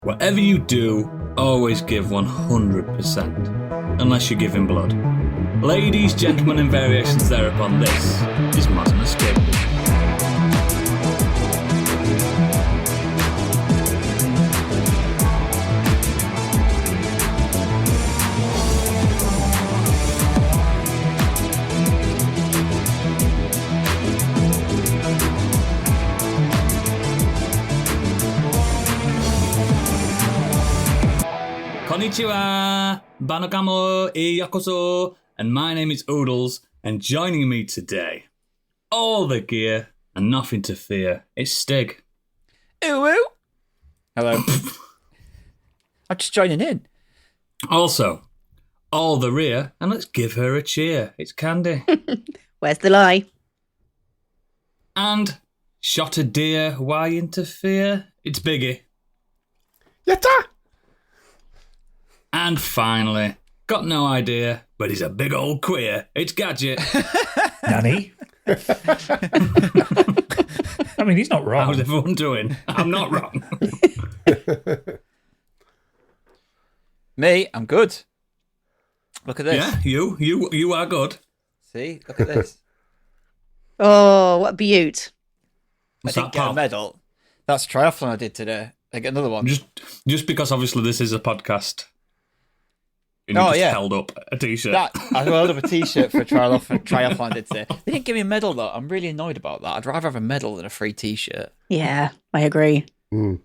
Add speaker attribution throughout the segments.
Speaker 1: Whatever you do, always give 100%, unless you're giving blood. Ladies, gentlemen, and variations thereupon, this is Modern Escapism. Konnichiwa, Banokamo, Yokoso, and my name is Oodles, and joining me today, all the gear and nothing to fear, it's Stig.
Speaker 2: Ooh, ooh. Hello. I'm just joining in.
Speaker 1: Also, all the rear, and let's give her a cheer, it's Candy.
Speaker 3: Where's the lie?
Speaker 1: And shot a deer, why interfere? It's Biggie.
Speaker 4: Yatta!
Speaker 1: And finally, got no idea, but he's a big old queer. It's Gadget.
Speaker 5: Nanny? I mean, he's not wrong.
Speaker 1: How's everyone doing? I'm not wrong.
Speaker 2: Me, I'm good. Look at this.
Speaker 1: Yeah, you are good.
Speaker 2: See, look at this.
Speaker 3: Oh, what a beaut.
Speaker 1: What's
Speaker 2: I didn't
Speaker 1: that,
Speaker 2: get
Speaker 1: pal?
Speaker 2: a medal. That's triathlon I did today. I get another one.
Speaker 1: Just because obviously this is a podcast. You just held up a t-shirt.
Speaker 2: I held up a t-shirt for a triathlon I did today. They didn't give me a medal though. I'm really annoyed about that. I'd rather have a medal than a free t-shirt.
Speaker 3: Yeah, I agree.
Speaker 4: Mm.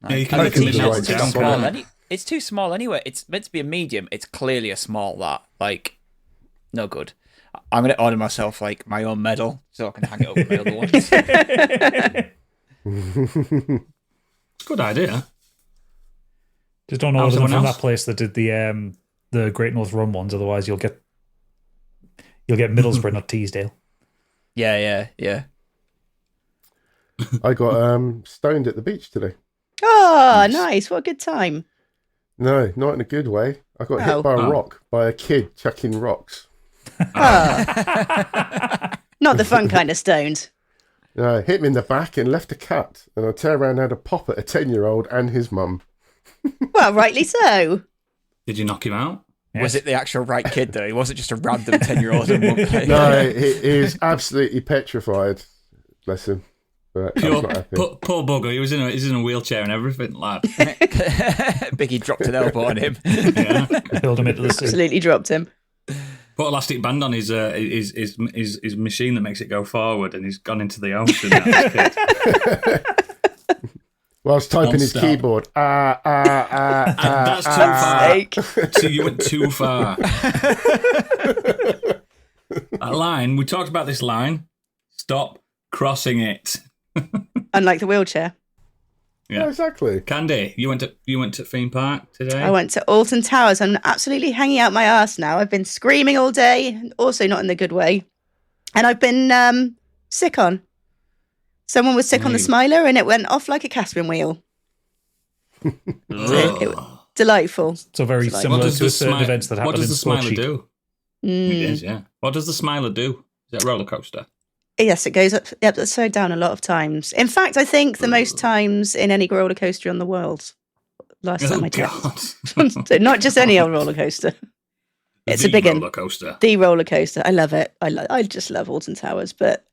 Speaker 1: Yeah, you can
Speaker 2: And
Speaker 1: make
Speaker 2: the
Speaker 1: a medal
Speaker 2: t-shirt's
Speaker 1: down
Speaker 2: too
Speaker 1: for
Speaker 2: small.
Speaker 1: that.
Speaker 2: It's too small anyway. It's meant to be a medium. It's clearly a small. Like no good. I'm gonna order myself like my own medal so I can hang it up with my other ones.
Speaker 1: Good idea.
Speaker 5: Just don't
Speaker 1: How's
Speaker 5: order them
Speaker 1: everyone
Speaker 5: from
Speaker 1: else?
Speaker 5: that place that did the Great North Run ones, otherwise you'll get Middlesbrough, not Teesdale.
Speaker 2: Yeah.
Speaker 4: I got stoned at the beach today.
Speaker 3: Oh, nice. What a good time.
Speaker 4: No, not in a good way. I got hit by a rock, by a kid chucking rocks.
Speaker 3: Oh. Not the fun kind of stoned.
Speaker 4: Hit me in the back and left a cut. And I turned around and had a pop at a 10-year-old and his mum.
Speaker 3: Well, rightly so.
Speaker 1: Did you knock him out?
Speaker 5: Yes.
Speaker 2: Was it the actual right kid though? He wasn't just a random 10-year-old.
Speaker 4: No, he is absolutely petrified. Bless him. But I was not happy.
Speaker 1: Poor bugger. He's in a wheelchair and everything, lad.
Speaker 2: Biggie dropped an elbow on him.
Speaker 1: Yeah.
Speaker 5: Build him into the sea.
Speaker 3: Absolutely dropped him.
Speaker 1: Put elastic band on his machine that makes it go forward, and he's gone into the ocean. That kid.
Speaker 4: Well, I was typing his
Speaker 1: Non-stop.
Speaker 4: keyboard.
Speaker 1: That's too far. So you went too far. That line, we talked about this line. Stop crossing it.
Speaker 3: Unlike the wheelchair.
Speaker 4: Yeah, exactly.
Speaker 1: Candy, you went to theme park today?
Speaker 3: I went to Alton Towers. I'm absolutely hanging out my arse now. I've been screaming all day, also not in the good way. And I've been sick on. Someone was sick on the Smiler and it went off like a Caspian wheel. It was delightful.
Speaker 5: So very similar to certain events that happen
Speaker 1: What does
Speaker 5: in
Speaker 1: the
Speaker 5: Sport
Speaker 1: Smiler
Speaker 5: Sheet.
Speaker 1: do? It is, yeah. What does the Smiler do? Is it a roller coaster?
Speaker 3: Yes, it goes upside down a lot of times. In fact, I think the most times in any roller coaster on the world. Last time I checked. So not just any old roller coaster. It's a big
Speaker 1: roller coaster.
Speaker 3: The roller coaster. I love it. I just love Alton Towers, but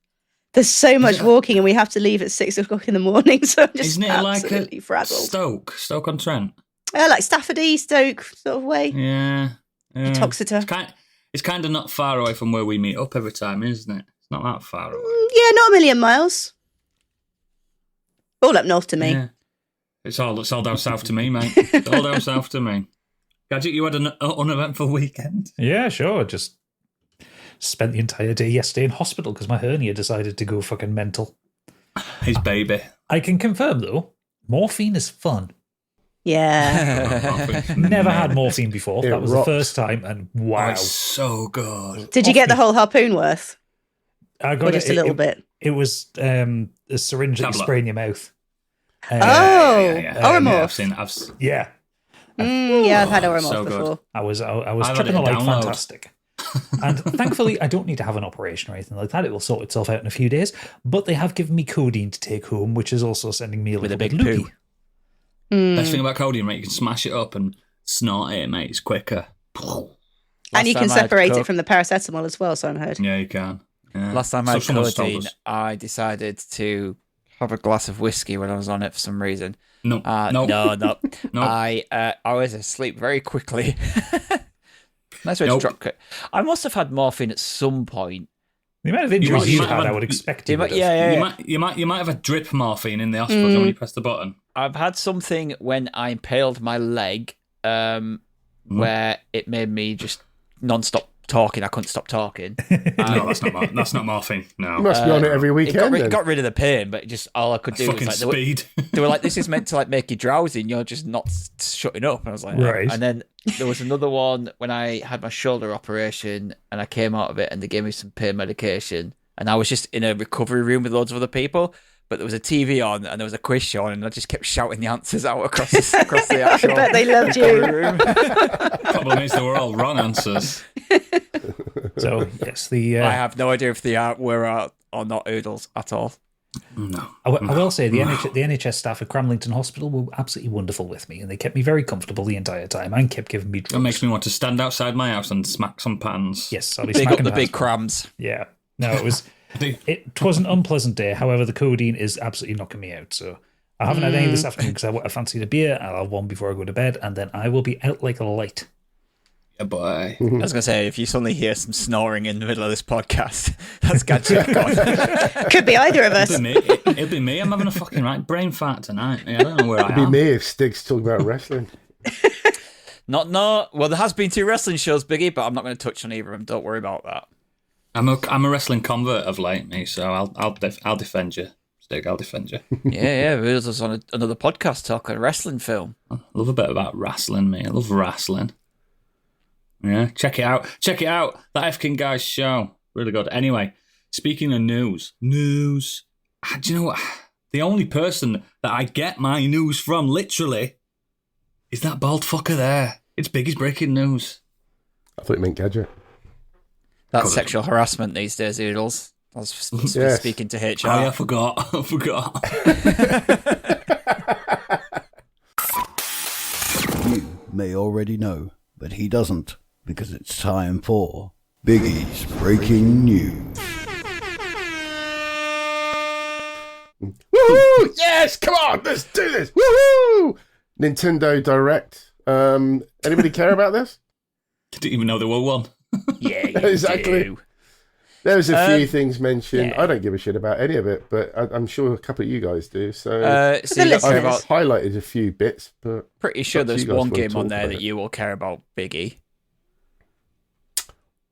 Speaker 3: there's so much walking and we have to leave at 6 o'clock in the morning, so I'm just
Speaker 1: Isn't it
Speaker 3: absolutely
Speaker 1: like
Speaker 3: frazzled.
Speaker 1: Stoke-on-Trent?
Speaker 3: Like Staffordie, Stoke sort of way.
Speaker 1: Yeah.
Speaker 3: Toxeter.
Speaker 1: It's kind of not far away from where we meet up every time, isn't it? It's not that far away.
Speaker 3: Yeah, not a million miles. All up north to me.
Speaker 1: Yeah. It's all down south to me, mate. It's all down south to me. Gadget, you had an uneventful weekend.
Speaker 5: Yeah, sure. Just spent the entire day yesterday in hospital because my hernia decided to go fucking mental.
Speaker 1: His baby.
Speaker 5: I can confirm, though, morphine is fun.
Speaker 3: Yeah.
Speaker 5: Never had morphine before.
Speaker 4: It
Speaker 5: That was
Speaker 4: rocks.
Speaker 5: the first time, and wow.
Speaker 1: Oh, it's so good.
Speaker 3: Did you get the whole harpoon worth?
Speaker 5: I got
Speaker 3: Or just a little bit?
Speaker 5: It was a syringe that you
Speaker 1: Tablet.
Speaker 5: spray in your mouth.
Speaker 3: Oromorph.
Speaker 1: I've seen.
Speaker 5: Yeah.
Speaker 3: Yeah, I've had Oromorph
Speaker 1: so good.
Speaker 3: before.
Speaker 5: I was
Speaker 1: I've
Speaker 5: tripping
Speaker 1: had it
Speaker 5: like
Speaker 1: download.
Speaker 5: fantastic. And thankfully, I don't need to have an operation or anything like that. It will sort itself out in a few days. But they have given me codeine to take home, which is also sending me a
Speaker 2: With
Speaker 5: little
Speaker 2: a big
Speaker 5: bit loopy.
Speaker 2: poo.
Speaker 1: Best thing about codeine, mate, you can smash it up and snort it, mate. It's quicker.
Speaker 3: And you can
Speaker 2: time I had
Speaker 3: separate it
Speaker 2: coke-
Speaker 3: from the paracetamol as well, so I've heard.
Speaker 1: Yeah, you can. Yeah.
Speaker 2: Last time I had
Speaker 1: Someone told
Speaker 2: codeine,
Speaker 1: us.
Speaker 2: I decided to have a glass of whiskey when I was on it for some reason.
Speaker 1: No.
Speaker 2: No.
Speaker 1: No.
Speaker 2: I was asleep very quickly. Nice way
Speaker 1: Nope.
Speaker 2: to drop it. I must have had morphine at some point.
Speaker 5: The amount of injuries
Speaker 1: You
Speaker 5: you've
Speaker 1: might
Speaker 5: had,
Speaker 1: have-
Speaker 5: I would expect you would have.
Speaker 2: Yeah.
Speaker 1: You might have a drip morphine in the hospital when you press the button.
Speaker 2: I've had something when I impaled my leg, where it made me just non-stop talking. I couldn't stop talking.
Speaker 1: No, that's not morphine. No.
Speaker 4: You must be on it every
Speaker 2: It
Speaker 4: weekend.
Speaker 2: got,
Speaker 4: then.
Speaker 2: got rid of the pain, but just all I could do was
Speaker 1: Fucking
Speaker 2: like
Speaker 1: speed.
Speaker 2: they were like, "This is meant to like make you drowsy, and you're just not shutting up." And I was like,
Speaker 5: Right.
Speaker 2: And then there was another one when I had my shoulder operation, and I came out of it, and they gave me some pain medication, and I was just in a recovery room with loads of other people. But there was a TV on, and there was a quiz show on, and I just kept shouting the answers out across the
Speaker 3: I
Speaker 2: actual
Speaker 3: bet they loved
Speaker 2: recovery
Speaker 3: you.
Speaker 2: room.
Speaker 1: Problem is, they were all wrong answers.
Speaker 5: So, yes, the...
Speaker 2: I have no idea if they were or not oodles at all.
Speaker 1: No.
Speaker 5: I will say the NHS staff at Cramlington Hospital were absolutely wonderful with me, and they kept me very comfortable the entire time and kept giving me drugs.
Speaker 1: That makes me want to stand outside my house and smack some pans.
Speaker 5: Yes, I'll be
Speaker 2: Big up
Speaker 5: smacking
Speaker 2: the
Speaker 5: pans.
Speaker 2: big crams.
Speaker 5: Yeah. No, it was an unpleasant day. However, the codeine is absolutely knocking me out. So I haven't had any this afternoon because I fancied a beer. I'll have one before I go to bed, and then I will be out like a light.
Speaker 1: Yeah, boy.
Speaker 2: I was going to say, if you suddenly hear some snoring in the middle of this podcast, that's Gadget gone.
Speaker 3: Could be either of us.
Speaker 1: It'll be me. I'm having a fucking right brain fart tonight. Yeah, I don't know where I
Speaker 4: It'd be
Speaker 1: am.
Speaker 4: me if Stig's talking about wrestling.
Speaker 2: No. Well, there has been 2 wrestling shows, Biggie, but I'm not going to touch on either of them. Don't worry about that.
Speaker 1: I'm a wrestling convert of late, me. So I'll defend you, Stig. I'll defend you.
Speaker 2: Yeah. We was on another podcast talking a wrestling film.
Speaker 1: I love a bit about wrestling, me. I love wrestling. Yeah, check it out. Check it out. That F-King Guys show. Really good. Anyway, speaking of news. Do you know what? The only person that I get my news from, literally, is that bald fucker there. It's Biggie's breaking news.
Speaker 4: I thought you meant Gadget.
Speaker 2: That's sexual harassment these days, Oodles. I was
Speaker 4: Yes.
Speaker 2: speaking to HR.
Speaker 1: Oh, yeah, I forgot. I forgot.
Speaker 6: You may already know, but he doesn't, because it's time for Biggie's Breaking News.
Speaker 4: Woohoo! Yes, come on, let's do this. Woohoo! Nintendo Direct. Anybody care about this?
Speaker 1: Didn't even know there were one.
Speaker 2: Yeah, you
Speaker 4: Exactly.
Speaker 2: do.
Speaker 4: There's a few things mentioned.
Speaker 2: yeah.
Speaker 4: I don't give a shit about any of it, but I'm sure a couple of you guys do. So
Speaker 2: So you
Speaker 3: The
Speaker 2: care
Speaker 4: I've
Speaker 2: about,
Speaker 4: highlighted a few bits, but
Speaker 2: pretty sure
Speaker 4: perhaps
Speaker 2: there's
Speaker 4: you guys
Speaker 2: one
Speaker 4: wanna
Speaker 2: game on
Speaker 4: talk
Speaker 2: there
Speaker 4: about
Speaker 2: that
Speaker 4: it.
Speaker 2: you will care about, Biggie.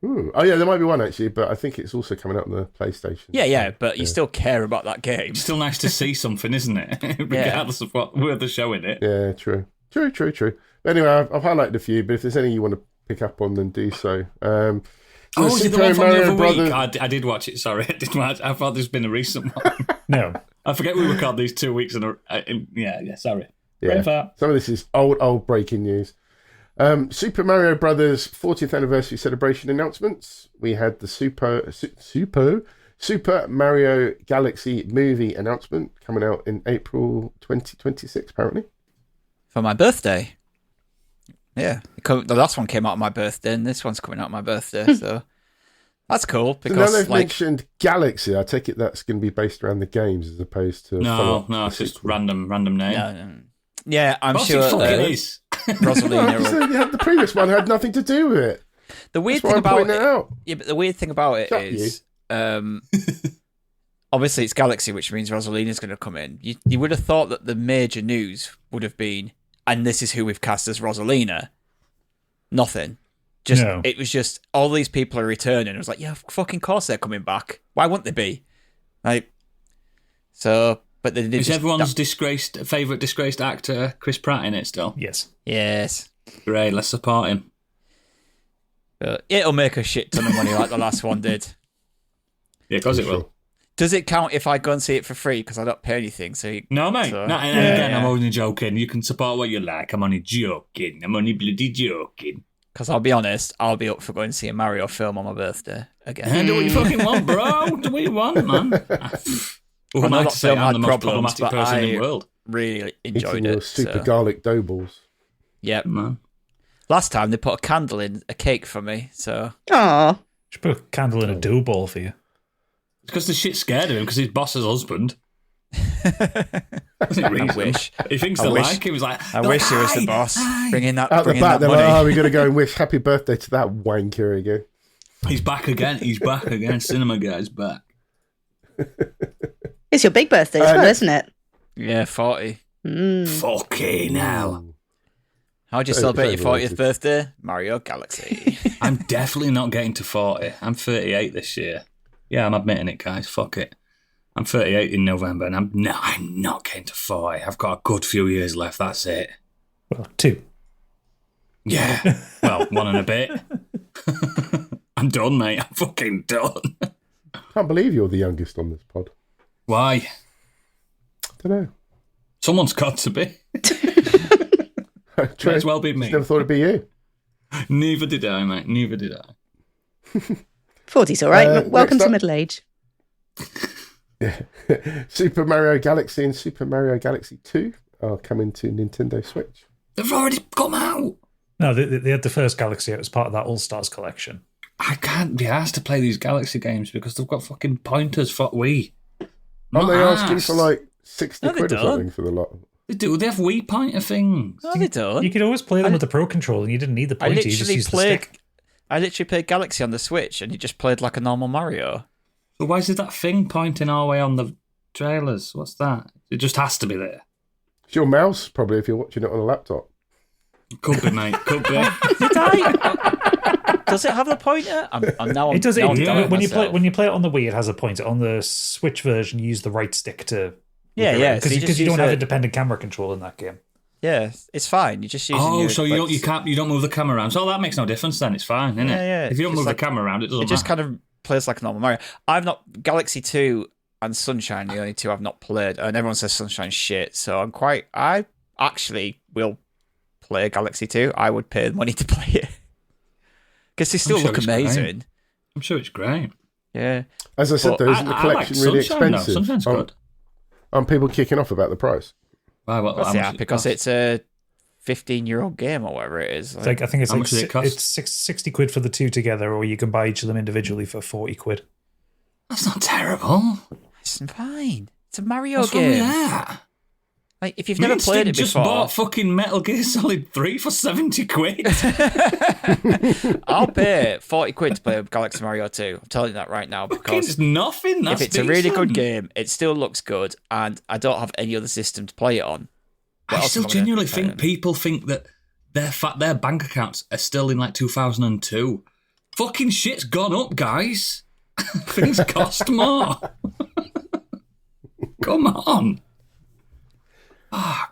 Speaker 4: Oh yeah, there might be one actually, but I think it's also coming out on the PlayStation.
Speaker 2: Yeah, but you still care about that game.
Speaker 1: It's still nice to see something, isn't it? Regardless of where they're showing it.
Speaker 4: Yeah, true. But anyway, I've highlighted a few, but if there's any you want to pick up on, then do so. So
Speaker 1: Oh, is it the
Speaker 4: Super
Speaker 1: one from the
Speaker 4: Mario
Speaker 1: other week?
Speaker 4: Brothers-
Speaker 1: I did watch it, sorry. I did watch. I thought there's been a recent one.
Speaker 5: No.
Speaker 1: I forget we recorded these 2 weeks in a... yeah, sorry.
Speaker 4: Yeah,
Speaker 1: Brain fart.
Speaker 4: some of this is old breaking news. Super Mario Brothers 40th anniversary celebration announcements. We had the Super Mario Galaxy movie announcement coming out in April 2026, apparently.
Speaker 2: For my birthday. Yeah. The last one came out on my birthday, and this one's coming out on my birthday, so that's cool.
Speaker 4: So now
Speaker 2: Because,
Speaker 4: they've
Speaker 2: like,
Speaker 4: mentioned Galaxy. I take it that's going to be based around the games as opposed to
Speaker 1: No,
Speaker 4: the
Speaker 1: it's just
Speaker 4: sequel.
Speaker 1: random name.
Speaker 2: yeah, I'm
Speaker 1: Of course
Speaker 2: sure
Speaker 1: it fucking is.
Speaker 2: Rosalina will...
Speaker 4: So the previous one had nothing to do with it.
Speaker 2: The weird
Speaker 4: That's why
Speaker 2: thing
Speaker 4: I'm
Speaker 2: about
Speaker 4: pointing it out.
Speaker 2: Yeah, but the weird thing about it
Speaker 4: Shut
Speaker 2: is, obviously it's Galaxy, which means Rosalina's going to come in. You would have thought that the major news would have been, and this is who we've cast as Rosalina. Nothing.
Speaker 5: No.
Speaker 2: It was just all these people are returning. It was like, yeah, fucking course they're coming back. Why wouldn't they be? Like, so, but they did.
Speaker 1: Is everyone's favourite disgraced actor Chris Pratt in it still?
Speaker 5: Yes.
Speaker 2: Yes.
Speaker 1: Great, let's support him.
Speaker 2: But it'll make a shit ton of money like the last one did.
Speaker 1: Yeah, because it will.
Speaker 2: Does it count if I go and see it for free because I don't pay anything?
Speaker 1: No, mate.
Speaker 2: So-
Speaker 1: No, and again, I'm only joking. You can support what you like. I'm only joking. I'm only bloody joking.
Speaker 2: Because I'll be honest, I'll be up for going to see a Mario film on my birthday again.
Speaker 1: And do what you fucking want, bro. Do what you want, man. Who
Speaker 2: I
Speaker 1: am
Speaker 2: know
Speaker 1: I
Speaker 2: that
Speaker 1: to say
Speaker 2: film
Speaker 1: I'm
Speaker 2: had
Speaker 1: the most
Speaker 2: problems,
Speaker 1: problematic
Speaker 2: but
Speaker 1: person in the world?
Speaker 2: really enjoyed
Speaker 4: Eating
Speaker 2: it.
Speaker 4: your super
Speaker 2: so.
Speaker 4: garlic dough balls.
Speaker 2: Yep.
Speaker 1: Man.
Speaker 2: Last time they put a candle in a cake for me, so
Speaker 3: Aw.
Speaker 5: Should put a candle in a dough ball for you.
Speaker 1: Because the shit's scared of him because he's boss's husband.
Speaker 2: I wish.
Speaker 1: He thinks
Speaker 2: I
Speaker 1: they
Speaker 2: wish-
Speaker 1: like him. He's like,
Speaker 2: I
Speaker 1: they're
Speaker 2: wish
Speaker 1: like,
Speaker 2: he was the
Speaker 1: "Aye,
Speaker 2: boss.
Speaker 1: aye."
Speaker 2: Bringing that,
Speaker 4: Out the
Speaker 2: bringing
Speaker 4: back,
Speaker 2: that
Speaker 4: they're
Speaker 2: money.
Speaker 4: like, we're going to go and wish happy birthday to that wanker again.
Speaker 1: He's back again. He's back again. Cinema guy's back.
Speaker 3: It's your big birthday as well, isn't it?
Speaker 2: Yeah, 40.
Speaker 1: Fucking hell.
Speaker 2: How'd you
Speaker 4: So-
Speaker 2: celebrate
Speaker 4: so
Speaker 2: your 40th birthday? Mario Galaxy.
Speaker 1: I'm definitely not getting to 40. I'm 38 this year. Yeah, I'm admitting it, guys. Fuck it. I'm 38 in November, and I'm not getting to 40. I've got a good few years left. That's it.
Speaker 5: Well, 2.
Speaker 1: Yeah. Well, 1 and a bit. I'm done, mate. I'm fucking done.
Speaker 4: Can't believe you're the youngest on this pod.
Speaker 1: Why?
Speaker 4: Don't know.
Speaker 1: Someone's got to be.
Speaker 4: True.
Speaker 1: Might as well be me.
Speaker 4: Just never thought it'd be you.
Speaker 1: Neither did I, mate. Neither did I.
Speaker 3: 40's all right. Welcome
Speaker 4: next
Speaker 3: to
Speaker 4: up.
Speaker 3: middle age.
Speaker 4: Super Mario Galaxy and Super Mario Galaxy 2 are coming to Nintendo Switch.
Speaker 1: They've already come out.
Speaker 5: No, they had the first Galaxy out as part of that All-Stars collection.
Speaker 1: I can't be asked to play these Galaxy games because they've got fucking pointers for Wii.
Speaker 4: Aren't
Speaker 1: Not
Speaker 4: they asking
Speaker 1: asked.
Speaker 4: for like 60
Speaker 2: No, they
Speaker 4: quid or
Speaker 2: don't.
Speaker 4: something for the lot?
Speaker 1: They do. They have Wii pointer things.
Speaker 2: No, they don't.
Speaker 5: You could always play them with the Pro Controller, and you didn't need the
Speaker 2: I
Speaker 5: pointer. You just
Speaker 2: literally
Speaker 5: used the
Speaker 2: played.
Speaker 5: stick.
Speaker 2: I literally played Galaxy on the Switch, and you just played like a normal Mario.
Speaker 1: So why is there that thing pointing our way on the trailers? What's that? It just has to be there.
Speaker 4: It's your mouse, probably, if you're watching it on a laptop.
Speaker 1: Could be, mate. Could be.
Speaker 2: Did I? Does it have the pointer? I'm now.
Speaker 5: It does.
Speaker 2: now I'm
Speaker 5: When
Speaker 2: doubting
Speaker 5: you play
Speaker 2: myself.
Speaker 5: when you play it on the Wii, it has a pointer. On the Switch version, you use the right stick to.
Speaker 2: Yeah.
Speaker 5: Because
Speaker 2: so you just
Speaker 5: you don't
Speaker 2: use
Speaker 5: have
Speaker 2: it-
Speaker 5: independent camera control in that game.
Speaker 2: Yeah, it's fine. You're just using.
Speaker 1: Oh,
Speaker 2: your,
Speaker 1: so
Speaker 2: like,
Speaker 1: you don't move the camera around. So that makes no difference then. It's fine, isn't it?
Speaker 2: Yeah.
Speaker 1: If you don't
Speaker 2: It's
Speaker 1: move
Speaker 2: like-
Speaker 1: the camera around, it doesn't
Speaker 2: It just
Speaker 1: matter.
Speaker 2: kind of plays like a normal Mario. I've not Galaxy 2 and Sunshine, the only two I've not played, and everyone says Sunshine's shit. So I actually will play Galaxy 2. I would pay the money to play it because they still
Speaker 1: sure
Speaker 2: look
Speaker 1: it's great.
Speaker 2: amazing.
Speaker 1: I'm sure it's great.
Speaker 2: Yeah,
Speaker 4: As I said,
Speaker 2: But
Speaker 4: though, isn't the
Speaker 1: I like
Speaker 4: collection really
Speaker 1: Sunshine, though.
Speaker 4: expensive?
Speaker 1: Sunshine's good.
Speaker 4: Aren't people kicking off about the price?
Speaker 1: Why,
Speaker 2: that's
Speaker 1: how
Speaker 2: the
Speaker 1: much
Speaker 2: app
Speaker 1: it
Speaker 2: because
Speaker 1: cost?
Speaker 2: it's a €15 game or whatever it is.
Speaker 5: It's like I think it's
Speaker 1: How
Speaker 5: like
Speaker 1: much does it cost?
Speaker 5: it's 60 quid for the two together, or you can buy each of them individually for 40 quid.
Speaker 1: That's not terrible.
Speaker 2: It's fine. It's a Mario
Speaker 1: What's wrong with
Speaker 2: game.
Speaker 1: that?
Speaker 2: Like if you've
Speaker 1: Me
Speaker 2: never
Speaker 1: and
Speaker 2: played
Speaker 1: Stig
Speaker 2: it
Speaker 1: just
Speaker 2: before,
Speaker 1: bought fucking Metal Gear Solid 3 for 70 quid.
Speaker 2: I'll pay 40 quid to play Galaxy Mario 2. I'm telling you that right now
Speaker 1: Fucking
Speaker 2: because
Speaker 1: it's nothing. That's
Speaker 2: if it's a really good
Speaker 1: decent.
Speaker 2: game, it still looks good, and I don't have any other system to play it on. What
Speaker 1: I
Speaker 2: else
Speaker 1: still
Speaker 2: am I gonna
Speaker 1: genuinely
Speaker 2: play
Speaker 1: think
Speaker 2: on?
Speaker 1: people think that their bank accounts are still in like 2002. Fucking shit's gone up, guys. Things cost more. Come on.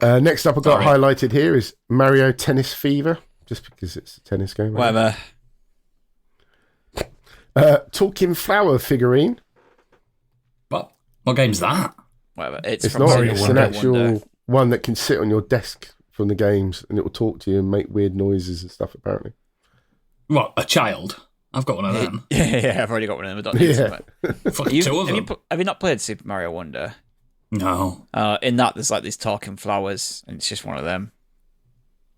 Speaker 4: Next up, I've got
Speaker 1: Sorry.
Speaker 4: highlighted here is Mario Tennis Fever, just because it's a tennis game.
Speaker 2: Whatever.
Speaker 4: Talking Flower figurine.
Speaker 1: What game's that?
Speaker 2: Whatever. It's
Speaker 4: It's
Speaker 2: from
Speaker 4: not.
Speaker 2: Mario
Speaker 4: It's an
Speaker 2: Wonder.
Speaker 4: actual one that can sit on your desk from the games, and it will talk to you and make weird noises and stuff. Apparently,
Speaker 1: What, a child? I've got one of them.
Speaker 2: Yeah, I've already got one of them. I don't need
Speaker 4: Yeah.
Speaker 2: something.
Speaker 1: Fucking two of them.
Speaker 2: Have you not played Super Mario Wonder?
Speaker 1: No.
Speaker 2: In that, there's like these talking flowers, and it's just one of them.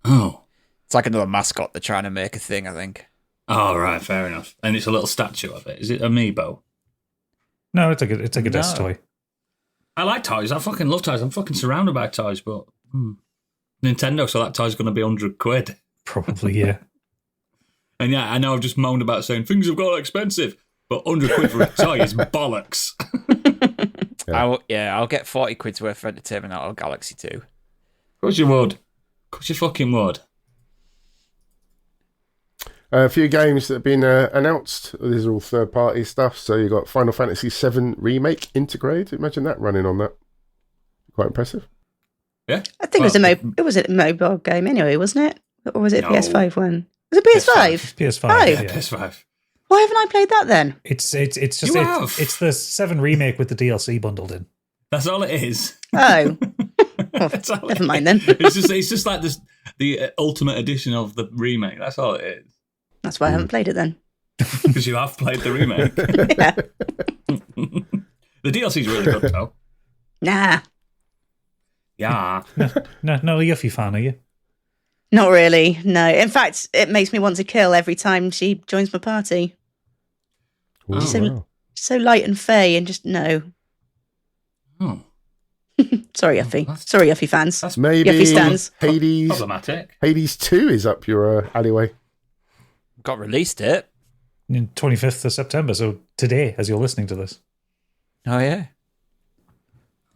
Speaker 1: Oh.
Speaker 2: It's like another mascot. They're trying to make a thing, I think.
Speaker 1: Oh, right, fair enough. And it's a little statue of it. Is it Amiibo?
Speaker 5: No, it's like a desk
Speaker 2: No.
Speaker 5: toy.
Speaker 1: I like toys. I fucking love toys. I'm fucking surrounded by toys, but Nintendo, so that toy's going to be 100 quid.
Speaker 5: Probably, yeah.
Speaker 1: And yeah, I know I've just moaned about saying things have got expensive, but 100 quid for a toy is bollocks.
Speaker 2: I'll get 40 quid's worth of entertainment out of Galaxy 2.
Speaker 1: Of course you would. Of course you fucking would.
Speaker 4: a few games that have been announced. These are all third-party stuff. So you got Final Fantasy VII Remake Integrate. Imagine that running on that. Quite impressive.
Speaker 1: Yeah.
Speaker 3: I think it was a mobile game anyway, wasn't it? Or was it
Speaker 1: No.
Speaker 3: PS5 one? Was it PS5?
Speaker 5: PS5.
Speaker 3: Oh.
Speaker 5: Yeah.
Speaker 1: PS5.
Speaker 3: Why haven't I played that then?
Speaker 5: It's just
Speaker 1: You have.
Speaker 5: it's the 7 remake with the DLC bundled in.
Speaker 1: That's all it is.
Speaker 3: Oh,
Speaker 1: That's all
Speaker 3: never
Speaker 1: it
Speaker 3: mind
Speaker 1: is.
Speaker 3: then.
Speaker 1: It's just like this, the ultimate edition of the remake. That's all it is.
Speaker 3: That's why I haven't played it then.
Speaker 1: Because you have played the remake.
Speaker 3: Yeah.
Speaker 1: The DLC's really good though.
Speaker 3: Nah.
Speaker 1: Yeah.
Speaker 5: No, Yuffie fan, are you?
Speaker 3: Not really, no. In fact, it makes me want to kill every time she joins my party.
Speaker 4: Oh,
Speaker 3: So-
Speaker 4: wow.
Speaker 3: So light and fey and just no.
Speaker 1: Oh,
Speaker 3: Sorry, Yuffie.
Speaker 1: that's-
Speaker 3: Sorry, Yuffie fans.
Speaker 1: that's
Speaker 4: Maybe
Speaker 3: Yuffie stands.
Speaker 4: Hades.
Speaker 1: problematic.
Speaker 4: Hades 2 is up your alleyway.
Speaker 2: Got released it.
Speaker 5: 25th of September, so today, as you're listening to this.
Speaker 2: Oh yeah.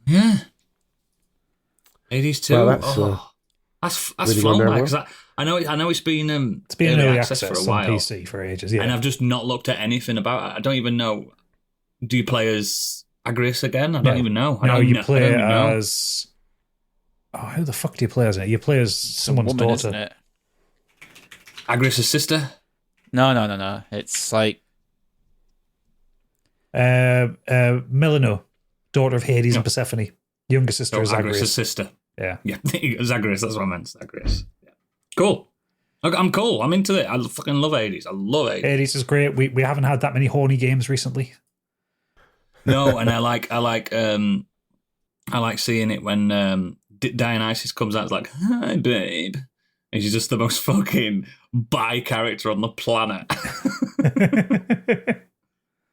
Speaker 1: Yeah. 82.
Speaker 4: Well, that's
Speaker 1: That's
Speaker 4: really
Speaker 1: flown
Speaker 4: going down
Speaker 1: by
Speaker 4: well.
Speaker 1: because I know it's been
Speaker 5: It's been in early access
Speaker 1: for a
Speaker 5: on
Speaker 1: while,
Speaker 5: PC for ages, yeah.
Speaker 1: and I've just not looked at anything about it. I don't even know. Do you play as Agrius again? I don't even know. I
Speaker 5: No,
Speaker 1: don't
Speaker 5: you
Speaker 1: know- I
Speaker 5: play
Speaker 1: don't even know.
Speaker 5: as... Oh, who the fuck do you play as? You play as someone's
Speaker 2: Woman,
Speaker 5: daughter.
Speaker 2: isn't it?
Speaker 1: Agrius' sister.
Speaker 2: No. It's like
Speaker 5: Milano, daughter of Hades and Persephone. Younger sister
Speaker 1: Oh,
Speaker 5: is
Speaker 1: Agrius'
Speaker 5: Agrius.
Speaker 1: sister.
Speaker 5: Yeah.
Speaker 1: Yeah, Zagreus. That's what I meant. Zagreus. Yeah. Cool. Look, I'm cool. I'm into it. I fucking love Hades. I love Hades.
Speaker 5: Hades is great. We haven't had that many horny games recently.
Speaker 1: No, and I like seeing it when Dionysus comes out. It's like, hi, babe. And she's just the most fucking bi character on the planet.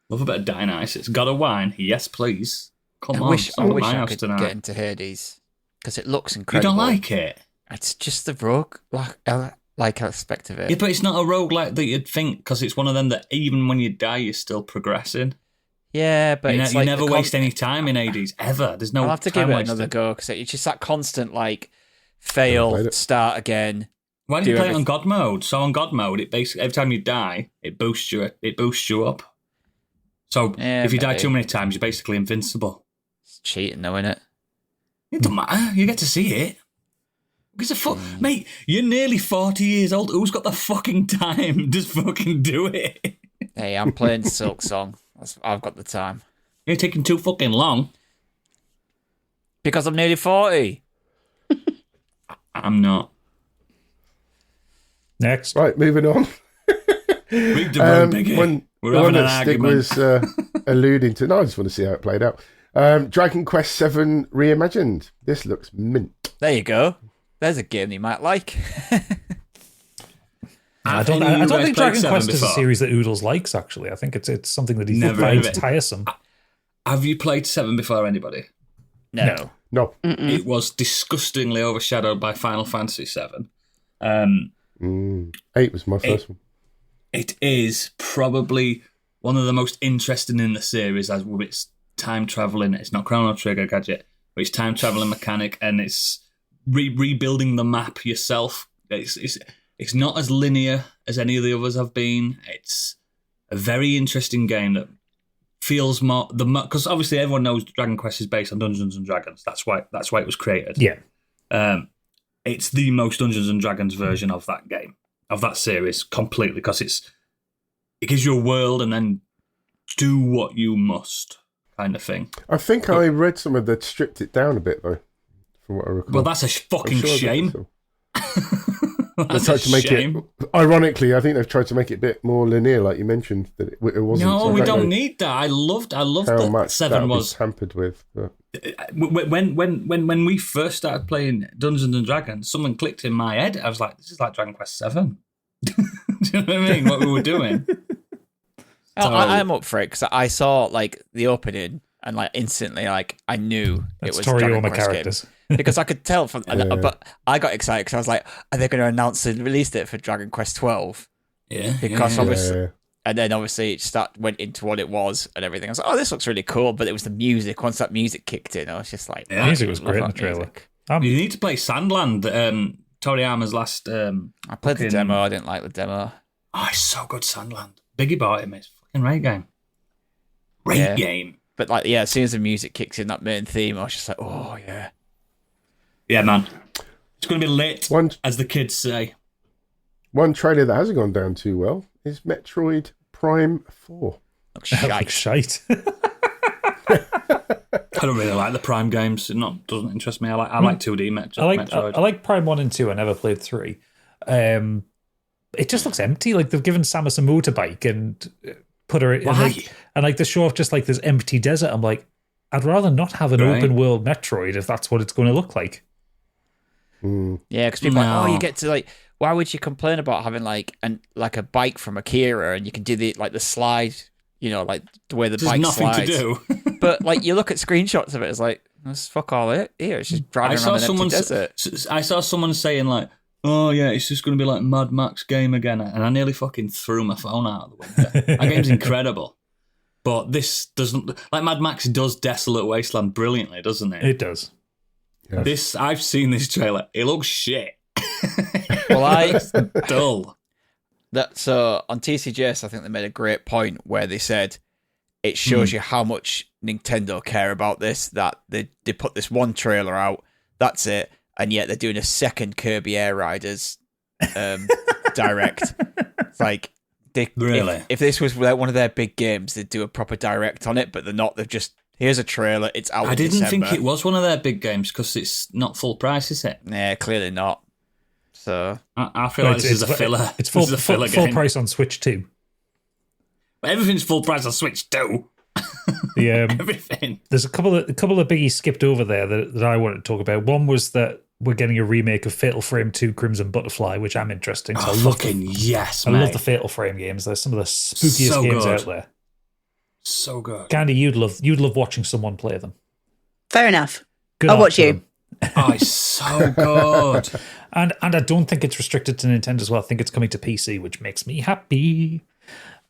Speaker 1: Love a bit of Dionysus. Got a wine? Yes, please. Come
Speaker 2: I
Speaker 1: on.
Speaker 2: wish
Speaker 1: come to my
Speaker 2: I
Speaker 1: house
Speaker 2: could
Speaker 1: tonight.
Speaker 2: get into Hades because it looks
Speaker 1: You
Speaker 2: incredible.
Speaker 1: don't like it?
Speaker 2: It's just the rogue like aspect of it.
Speaker 1: Yeah, but it's not a roguelike that you'd think, because it's one of them that even when you die, you're still progressing.
Speaker 2: Yeah, but
Speaker 1: you
Speaker 2: it's
Speaker 1: you
Speaker 2: like
Speaker 1: never
Speaker 2: the
Speaker 1: waste any time in Hades, ever. There's no
Speaker 2: I'll have to
Speaker 1: time
Speaker 2: give it
Speaker 1: wasted.
Speaker 2: another go because it's just that constant like
Speaker 4: Never
Speaker 2: fail,
Speaker 4: played it.
Speaker 2: start again.
Speaker 1: Why don't you
Speaker 2: do
Speaker 1: play it on
Speaker 2: everything.
Speaker 1: God mode? So on God mode, it basically every time you die, it boosts you up. So
Speaker 2: Yeah,
Speaker 1: if you die
Speaker 2: maybe.
Speaker 1: too many times, you're basically invincible.
Speaker 2: It's cheating though, innit?
Speaker 1: It doesn't matter. You get to see it. Because mate, you're nearly 40 years old. Who's got the fucking time? Just fucking do it.
Speaker 2: Hey, I'm playing Silk Song. I've got the time
Speaker 1: You're taking too fucking long.
Speaker 2: because I'm nearly 40.
Speaker 1: I'm not.
Speaker 5: Next.
Speaker 4: Right, moving on.
Speaker 1: Read the room, Biggie. We're
Speaker 4: the
Speaker 1: having
Speaker 4: one
Speaker 1: an
Speaker 4: that Stig
Speaker 1: argument.
Speaker 4: was alluding to. No, I just want to see how it played out. Dragon Quest VII Reimagined. This looks mint.
Speaker 2: There you go. There's a game you might like.
Speaker 5: I don't think Dragon Quest is a series that Oodles likes, actually. I think it's something that he
Speaker 1: Never heard of
Speaker 5: finds
Speaker 1: it.
Speaker 5: tiresome.
Speaker 1: Have you played 7 before, anybody?
Speaker 2: No.
Speaker 4: No.
Speaker 1: It was disgustingly overshadowed by Final Fantasy 7.
Speaker 4: 8 was my first one.
Speaker 1: It is probably one of the most interesting in the series, as with its time traveling. It's not Chrono Trigger Gadget, but it's time traveling mechanic, and it's rebuilding the map yourself. It's not as linear as any of the others have been. It's a very interesting game that feels more because obviously everyone knows Dragon Quest is based on Dungeons and Dragons. That's why it was created.
Speaker 5: Yeah.
Speaker 1: It's the most Dungeons and Dragons version of that game, of that series, completely, because it gives you a world and then do what you must, kind of thing.
Speaker 4: I think I read somewhere that stripped it down a bit, though, from what I recall.
Speaker 1: Well, that's a fucking
Speaker 4: I'm sure
Speaker 1: shame.
Speaker 4: so. They
Speaker 1: That's
Speaker 4: tried
Speaker 1: a
Speaker 4: to make
Speaker 1: shame.
Speaker 4: it. Ironically, I think they've tried to make it a bit more linear, like you mentioned. That it wasn't.
Speaker 1: No,
Speaker 4: so I
Speaker 1: we don't
Speaker 4: know
Speaker 1: need that. I loved
Speaker 4: how
Speaker 1: that
Speaker 4: much
Speaker 1: 7
Speaker 4: that
Speaker 1: was.
Speaker 4: tampered with. But
Speaker 1: When we first started playing Dungeons and Dragons, something clicked in my head. I was like, this is like Dragon Quest 7. Do you know what I mean? What we were doing.
Speaker 2: I'm up for it because I saw like the opening and like instantly like I knew
Speaker 5: That's
Speaker 2: it was a Dragon
Speaker 5: Toriyama
Speaker 2: Quest
Speaker 5: characters.
Speaker 2: game. Because I could tell from,
Speaker 4: Yeah.
Speaker 2: but I got excited because I was like, are they going to announce and release it for Dragon Quest 12?
Speaker 1: Yeah.
Speaker 2: Because
Speaker 1: yeah.
Speaker 2: obviously,
Speaker 4: Yeah.
Speaker 2: and then obviously it went into what it was and everything. I was like, oh, this looks really cool. But it was the music. Once that music kicked in, I was just like,
Speaker 1: Yeah.
Speaker 5: Music was
Speaker 2: I love
Speaker 5: great in the
Speaker 2: that
Speaker 5: trailer.
Speaker 2: music.
Speaker 1: You need to play Sandland, Toriyama's last.
Speaker 2: I played the
Speaker 1: fucking-
Speaker 2: demo. I didn't like the demo.
Speaker 1: Oh, it's so good, Sandland. Biggie bought him. It's a fucking great game. Great
Speaker 2: Yeah.
Speaker 1: game.
Speaker 2: But like, yeah, as soon as the music kicks in, that main theme, I was just like, oh yeah.
Speaker 1: Yeah, man. It's going to be lit,
Speaker 4: One
Speaker 1: as the kids say.
Speaker 4: one trailer that hasn't gone down too well is Metroid Prime 4.
Speaker 2: Looks
Speaker 5: That looks
Speaker 2: shite.
Speaker 5: shite.
Speaker 1: I don't really like the Prime games. It doesn't interest me. I like 2D Metroid.
Speaker 5: I like Prime 1 and 2. I never played 3. It just looks empty. Like they've given Samus a motorbike and put her in,
Speaker 1: Why?
Speaker 5: and like the show of just like this empty desert. I'm like, I'd rather not have an open world Metroid if that's what it's going to look like.
Speaker 2: Yeah, because people are like, you get to like. Why would you complain about having like a bike from Akira and you can do the slide, like the way the bike slides?
Speaker 1: There's nothing to do.
Speaker 2: But like you look at screenshots of it, it's like that's fuck all it. Here, it's just driving around an empty desert.
Speaker 1: I saw someone saying like, "Oh yeah, it's just going to be like Mad Max game again," and I nearly fucking threw my phone out of the window. That game's incredible, but this doesn't. Like Mad Max does Desolate Wasteland brilliantly, doesn't it?
Speaker 5: It does.
Speaker 1: Yes. I've seen this trailer. It looks shit.
Speaker 2: Well,
Speaker 1: dull.
Speaker 2: So on TCGS, I think they made a great point where they said it shows you how much Nintendo care about this. That they put this one trailer out, that's it, and yet they're doing a second Kirby Air Riders direct. It's like
Speaker 1: really,
Speaker 2: if this was like one of their big games, they'd do a proper direct on it, but they're not. They've just here's a trailer. It's out.
Speaker 1: I didn't
Speaker 2: December.
Speaker 1: think it was one of their big games because it's not full price, is it?
Speaker 2: Yeah, clearly not. So
Speaker 1: I feel like this is a filler.
Speaker 5: It's full price on Switch 2.
Speaker 1: Everything's full price on Switch 2.
Speaker 5: Everything. There's a couple of biggies skipped over there that I wanted to talk about. One was that we're getting a remake of Fatal Frame 2 Crimson Butterfly, which I'm interested in.
Speaker 1: So
Speaker 5: I love the Fatal Frame games. They're some of the spookiest games out there.
Speaker 1: So good.
Speaker 5: Candy, you'd love watching someone play them.
Speaker 3: Fair enough.
Speaker 5: Good
Speaker 3: I'll watch you.
Speaker 1: Oh, it's so good.
Speaker 5: And I don't think it's restricted to Nintendo as well. I think it's coming to PC, which makes me happy.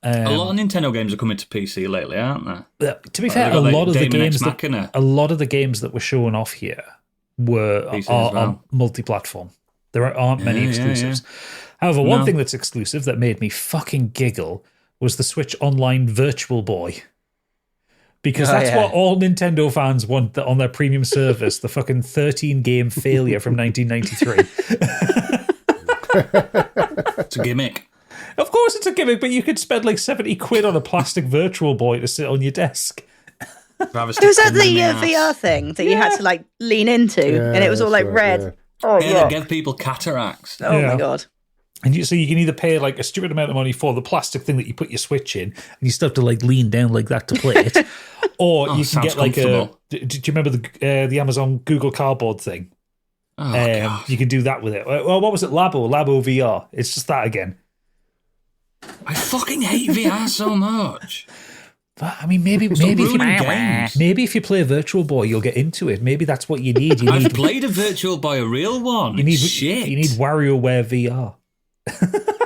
Speaker 1: A lot of Nintendo games are coming to PC lately, aren't they?
Speaker 5: To be fair, a lot of the games that were showing off here are multi-platform. There aren't many exclusives.
Speaker 1: Yeah.
Speaker 5: However, one thing that's exclusive that made me fucking giggle was the Switch Online Virtual Boy. Because that's what all Nintendo fans want on their premium service, the fucking 13-game failure from 1993.
Speaker 1: It's a gimmick.
Speaker 5: Of course it's a gimmick, but you could spend like 70 quid on a plastic Virtual Boy to sit on your desk.
Speaker 3: Was that the VR thing that you had to like lean into, and it was all like red?
Speaker 4: Yeah.
Speaker 3: Oh
Speaker 1: they give people cataracts.
Speaker 3: Oh my god!
Speaker 5: And so you can either pay like a stupid amount of money for the plastic thing that you put your Switch in, and you still have to like lean down like that to play it, or you can get like a. Do you remember the Amazon Google Cardboard thing?
Speaker 1: Oh,
Speaker 5: you can do that with it. Well, what was it? Labo VR. It's just that again.
Speaker 1: I fucking hate VR so much.
Speaker 5: But, I mean, maybe if you play Virtual Boy, you'll get into it. Maybe that's what you need.
Speaker 1: I've played a Virtual Boy, a real one. You need shit.
Speaker 5: You need WarioWare VR.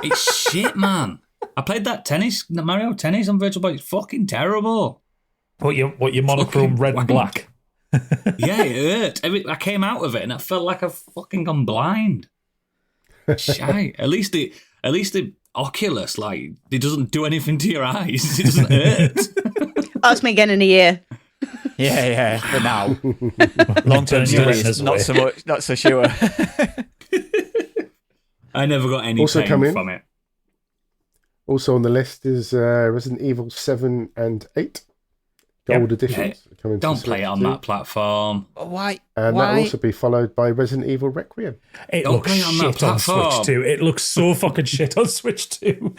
Speaker 1: It's shit, man. I played that Mario Tennis on Virtual Boy. It's fucking terrible.
Speaker 5: What your monochrome red and black?
Speaker 1: Yeah, it hurt. I came out of it and I felt like I've fucking gone blind. Shite. At least the Oculus, like, it doesn't do anything to your eyes. It doesn't hurt.
Speaker 3: Ask me again in a year.
Speaker 2: Yeah, for now. Long-term use, not so much, not so sure.
Speaker 1: I never got any pain from it.
Speaker 4: Also on the list is Resident Evil 7 and 8. Gold editions.
Speaker 1: Yeah. Don't play it on that platform.
Speaker 2: Why?
Speaker 4: And that will also be followed by Resident Evil Requiem.
Speaker 5: It looks shit on Switch 2. It looks so fucking shit on Switch 2.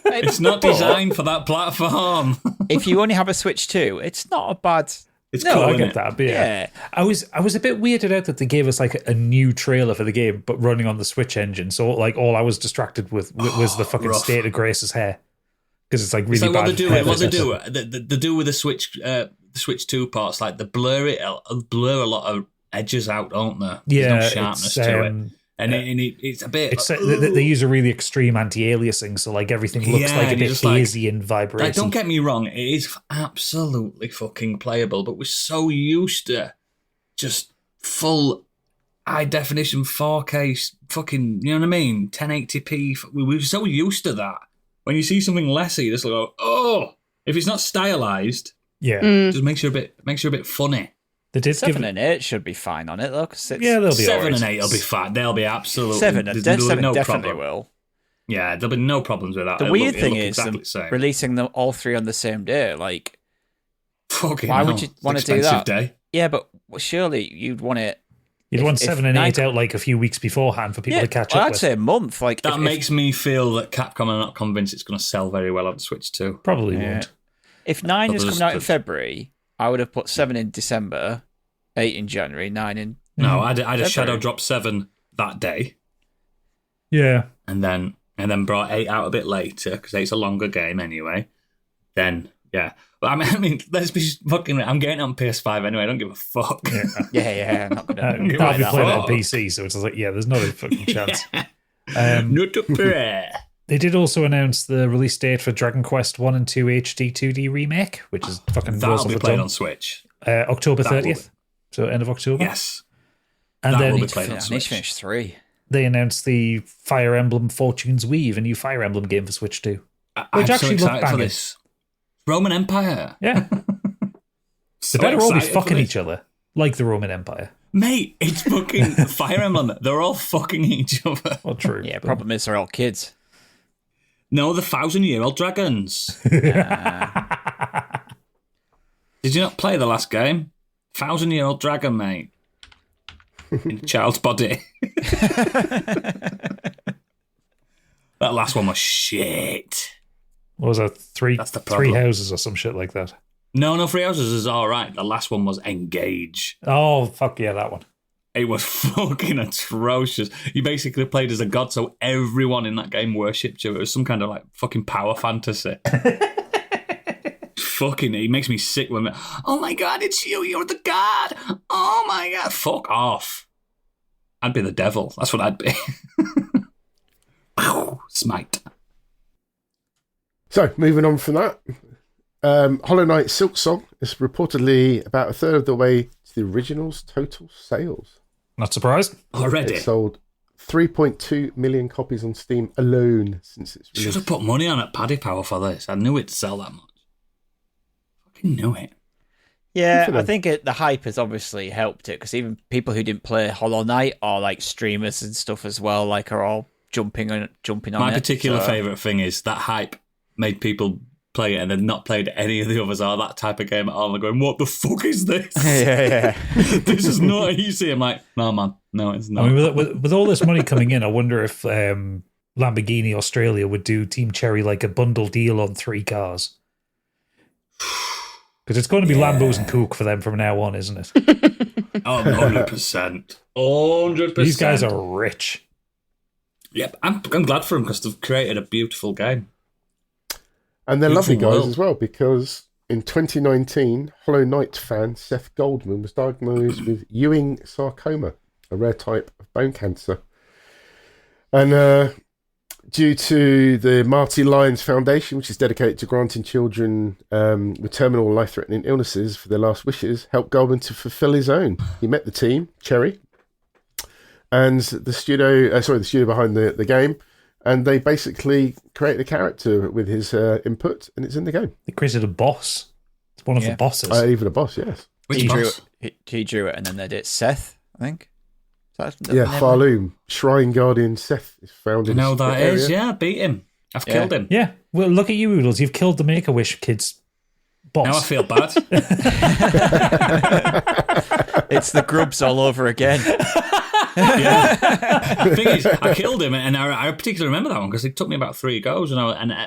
Speaker 1: It's not designed for that platform.
Speaker 2: If you only have a Switch 2, it's not a bad...
Speaker 1: It's cool,
Speaker 5: I get that, but yeah. I was a bit weirded out that they gave us like a new trailer for the game, but running on the Switch engine. So like all I was distracted with was the fucking state of Grace's hair. Because it's like really bad.
Speaker 1: What they do with the Switch 2 parts, like they blur a lot of edges out, don't they?
Speaker 5: Yeah,
Speaker 1: there's no sharpness to it, and it's a bit.
Speaker 5: They use a really extreme anti-aliasing, so like everything looks like a bit hazy and vibrating.
Speaker 1: Like, don't get me wrong, it is absolutely fucking playable, but we're so used to just full high definition 4K fucking, you know what I mean, 1080p. We're so used to that. When you see something lesser, you just go, oh! If it's not stylized, just makes you a bit funny.
Speaker 5: They did
Speaker 2: 7 and 8 should be fine on it, though.
Speaker 5: They'll be
Speaker 1: 7 and 8 will be fine. They'll be absolutely
Speaker 2: 7
Speaker 1: no
Speaker 2: definitely
Speaker 1: problem.
Speaker 2: Will.
Speaker 1: Yeah, there'll be no problems with that.
Speaker 2: The weird thing is releasing them all 3 on the same day. Like, why would you want to do that?
Speaker 1: Day.
Speaker 2: Yeah, but surely you'd want it.
Speaker 5: You'd want 7 and 8 out like a few weeks beforehand for people to catch up with.
Speaker 2: I'd say a month. Like
Speaker 1: that makes me feel that Capcom are not convinced it's going to sell very well on the Switch 2.
Speaker 5: Probably won't.
Speaker 2: If 9 is coming out in February I would have put 7 in December, 8 in January, 9 in...
Speaker 1: No, I'd a
Speaker 2: February.
Speaker 1: Shadow drop 7 that day.
Speaker 5: Yeah.
Speaker 1: And then brought 8 out a bit later, because 8's a longer game anyway. Then, yeah. But I mean, let's be fucking... I'm getting it on PS5 anyway, I don't give a fuck.
Speaker 2: Yeah, I'm not going to...
Speaker 5: I'll be playing it on PC, so it's like, yeah, there's not a fucking chance.
Speaker 1: Not to play.
Speaker 5: They did also announce the release date for Dragon Quest 1 and 2 HD 2D remake, which is fucking
Speaker 1: That'll be played on Switch.
Speaker 5: October
Speaker 1: That will
Speaker 5: 30th, so end of October.
Speaker 1: Yes.
Speaker 5: And
Speaker 1: That
Speaker 5: then
Speaker 1: will be played on
Speaker 2: I need to
Speaker 1: Switch.
Speaker 2: finish 3.
Speaker 5: they announced the Fire Emblem Fortune's Weave, a new Fire Emblem game for Switch 2.
Speaker 1: I'm
Speaker 5: Which
Speaker 1: so
Speaker 5: actually looked
Speaker 1: excited for
Speaker 5: banging.
Speaker 1: this. Roman Empire.
Speaker 5: Yeah.
Speaker 1: So
Speaker 5: They better all be
Speaker 1: excited for
Speaker 5: fucking
Speaker 1: this.
Speaker 5: each other, like the Roman Empire.
Speaker 1: Mate, it's fucking Fire Emblem. They're all fucking each other.
Speaker 5: Well, true.
Speaker 2: Yeah,
Speaker 5: but-
Speaker 2: problem is they're all kids.
Speaker 1: No, the 1,000-year-old dragons. Did you not play the last game? 1,000-year-old dragon, mate. In a child's body. That last one was shit.
Speaker 5: What was that?
Speaker 1: That's the
Speaker 5: Three
Speaker 1: problem.
Speaker 5: houses or some shit like that.
Speaker 1: No, Free Houses is all right. The last one was Engage.
Speaker 5: Oh, fuck yeah, that one.
Speaker 1: It was fucking atrocious. You basically played as a god, so everyone in that game worshipped you. It was some kind of like fucking power fantasy. Fucking, it makes me sick when, oh my god, it's you, you're the god. Oh my god, fuck off. I'd be the devil. That's what I'd be. Smite.
Speaker 4: So, moving on from that, Hollow Knight Silk Song is reportedly about a third of the way to the original's total sales.
Speaker 5: Not surprised.
Speaker 1: Already.
Speaker 4: It sold 3.2 million copies on Steam alone since its
Speaker 1: Should
Speaker 4: release.
Speaker 1: have put money on it, Paddy Power, for this. I knew it'd sell that much. Fucking knew it.
Speaker 2: Yeah,
Speaker 4: Good for
Speaker 2: I
Speaker 4: them.
Speaker 2: think the hype has obviously helped it, because even people who didn't play Hollow Knight or like streamers and stuff as well, like are all jumping on
Speaker 1: My
Speaker 2: it.
Speaker 1: particular
Speaker 2: so-
Speaker 1: favourite thing is that hype made people play it and then not played any of the others or that type of game at all. And they're going, what the fuck is this?
Speaker 2: yeah.
Speaker 1: This is not easy. I'm like, no, man. No, it's not.
Speaker 5: I mean, with all this money coming in, I wonder if Lamborghini Australia would do Team Cherry like a bundle deal on 3 cars. Because it's going to be Lambos and Coke for them from now on, isn't it?
Speaker 1: Oh, 100%. 100%.
Speaker 5: These guys are rich.
Speaker 1: Yep. I'm glad for them because they've created a beautiful game.
Speaker 4: And they're
Speaker 1: Beautiful
Speaker 4: lovely guys
Speaker 1: world.
Speaker 4: as well, because in 2019, Hollow Knight fan Seth Goldman was diagnosed with Ewing sarcoma, a rare type of bone cancer. And due to the Marty Lyons Foundation, which is dedicated to granting children with terminal or life-threatening illnesses for their last wishes, helped Goldman to fulfill his own. He met the team, Cherry, and the studio behind the game, and they basically created a character with his input, and it's in the game.
Speaker 5: They created a boss. It's one of the
Speaker 2: Yeah.
Speaker 5: bosses.
Speaker 4: Even a boss, yes.
Speaker 1: Which
Speaker 2: He drew,
Speaker 1: boss?
Speaker 2: he drew it, and then they did Seth, I think. Is that the
Speaker 4: Yeah,
Speaker 2: name?
Speaker 4: Farloom, Shrine Guardian Seth is found
Speaker 1: You
Speaker 4: in
Speaker 1: know
Speaker 4: this
Speaker 1: that
Speaker 4: area.
Speaker 1: is? Yeah, I beat him. I've
Speaker 2: Yeah.
Speaker 1: killed him.
Speaker 5: Yeah. Well, look at you, Oodles. You've killed the Make-A-Wish kid's boss.
Speaker 1: Now I feel bad.
Speaker 2: It's the grubs all over again.
Speaker 1: Yeah. The thing is, I killed him, and I particularly remember that one because it took me about 3 goes, and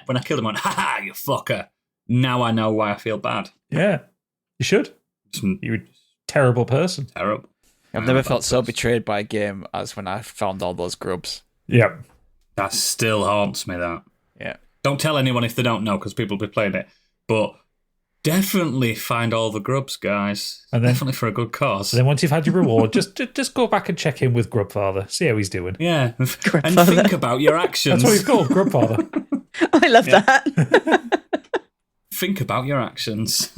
Speaker 1: when I killed him, I went, "Ha ha, you fucker!" Now I know why I feel bad.
Speaker 5: Yeah. You should.
Speaker 1: It's
Speaker 5: You're a terrible person.
Speaker 1: terrible.
Speaker 2: I've never felt so betrayed by a game as when I found all those grubs.
Speaker 5: Yeah.
Speaker 1: That still haunts me. That.
Speaker 2: Yeah.
Speaker 1: Don't tell anyone if they don't know because people will be playing it. But definitely find all the grubs, guys.
Speaker 5: And then-
Speaker 1: Definitely for a good cause.
Speaker 5: So then once you've had your reward, just go back and check in with Grubfather. See how he's doing.
Speaker 1: Yeah. And
Speaker 3: Grandfather.
Speaker 1: think about your actions.
Speaker 5: That's what he's called, Grubfather.
Speaker 3: I love that.
Speaker 1: Think about your actions.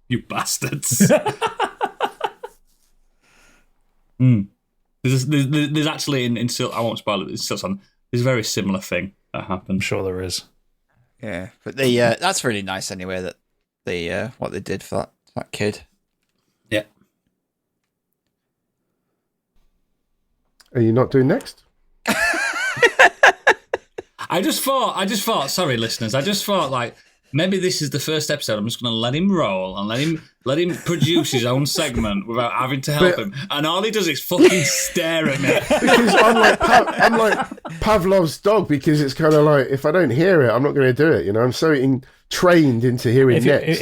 Speaker 1: You bastards. There's actually in I won't spoil it. It's still on. There's a very similar thing that
Speaker 5: I'm
Speaker 1: happened.
Speaker 5: sure there is.
Speaker 2: Yeah, but that's really nice anyway. That they what they did for that kid.
Speaker 1: Yeah.
Speaker 4: Are you not doing next?
Speaker 1: I just thought. Sorry, listeners. I just thought like maybe this is the first episode. I'm just going to let him roll and let him produce his own segment without having to help him. And all he does is fucking stare at me.
Speaker 4: Because I'm like Pavlov's dog, because it's kind of like, if I don't hear it, I'm not going to do it. You know, I'm so trained into hearing next.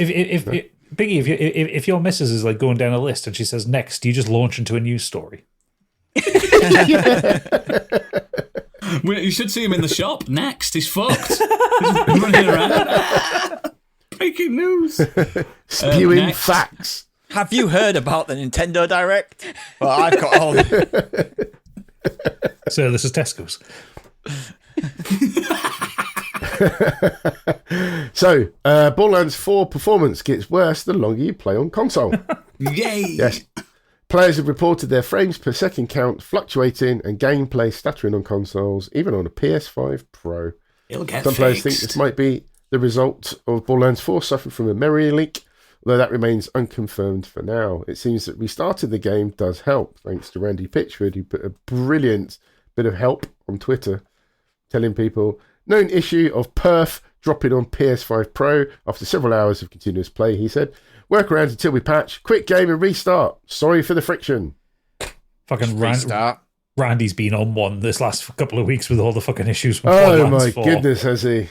Speaker 5: Biggie, if your missus is like going down a list and she says next, do you just launch into a news story?
Speaker 1: You should see him in the shop. Next, he's fucked. He's running around. Breaking news.
Speaker 4: Spewing facts.
Speaker 2: Have you heard about the Nintendo Direct? Well, I've got all.
Speaker 5: So this is Tesco's.
Speaker 4: So, Borderlands 4 performance gets worse the longer you play on console.
Speaker 1: Yay!
Speaker 4: Yes. Players have reported their frames per second count fluctuating and gameplay stuttering on consoles, even on a PS5 Pro.
Speaker 1: It'll get
Speaker 4: Some players think
Speaker 1: fixed.
Speaker 4: this might be the result of Borderlands 4 suffering from a memory leak, although that remains unconfirmed for now. It seems that restarting the game does help, thanks to Randy Pitchford, who put a brilliant bit of help on Twitter, telling people, known issue of perf dropping on PS5 Pro after several hours of continuous play, he said. Work around until we patch. Quick game and restart. Sorry for the friction.
Speaker 5: Fucking
Speaker 2: Restart.
Speaker 5: Randy's been on one this last couple of weeks with all the fucking issues with
Speaker 4: Oh
Speaker 5: Borderlands
Speaker 4: my
Speaker 5: 4.
Speaker 4: goodness, has he?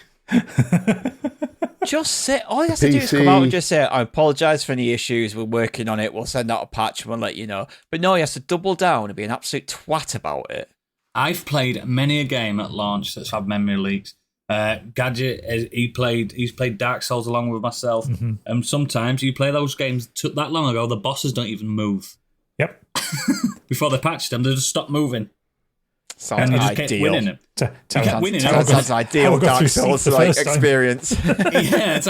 Speaker 2: Just say, all he has to do is come out and just say, I apologise for any issues, we're working on it, we'll send out a patch and we'll let you know. But no, he has to double down and be an absolute twat about it.
Speaker 1: I've played many a game at launch that's had memory leaks. Gadget, he's played Dark Souls along with myself.
Speaker 5: Mm-hmm.
Speaker 1: And sometimes you play those games took that long ago, the bosses don't even move.
Speaker 5: Yep.
Speaker 1: Before they patched them, they just stop moving.
Speaker 2: Sounds
Speaker 1: And you just kept winning
Speaker 2: ideal.
Speaker 1: them. You kept winning them.
Speaker 2: Sounds ideal
Speaker 5: got
Speaker 2: Dark
Speaker 5: through
Speaker 2: Souls
Speaker 5: the
Speaker 2: like
Speaker 5: first time.
Speaker 2: experience.
Speaker 1: Yeah, that's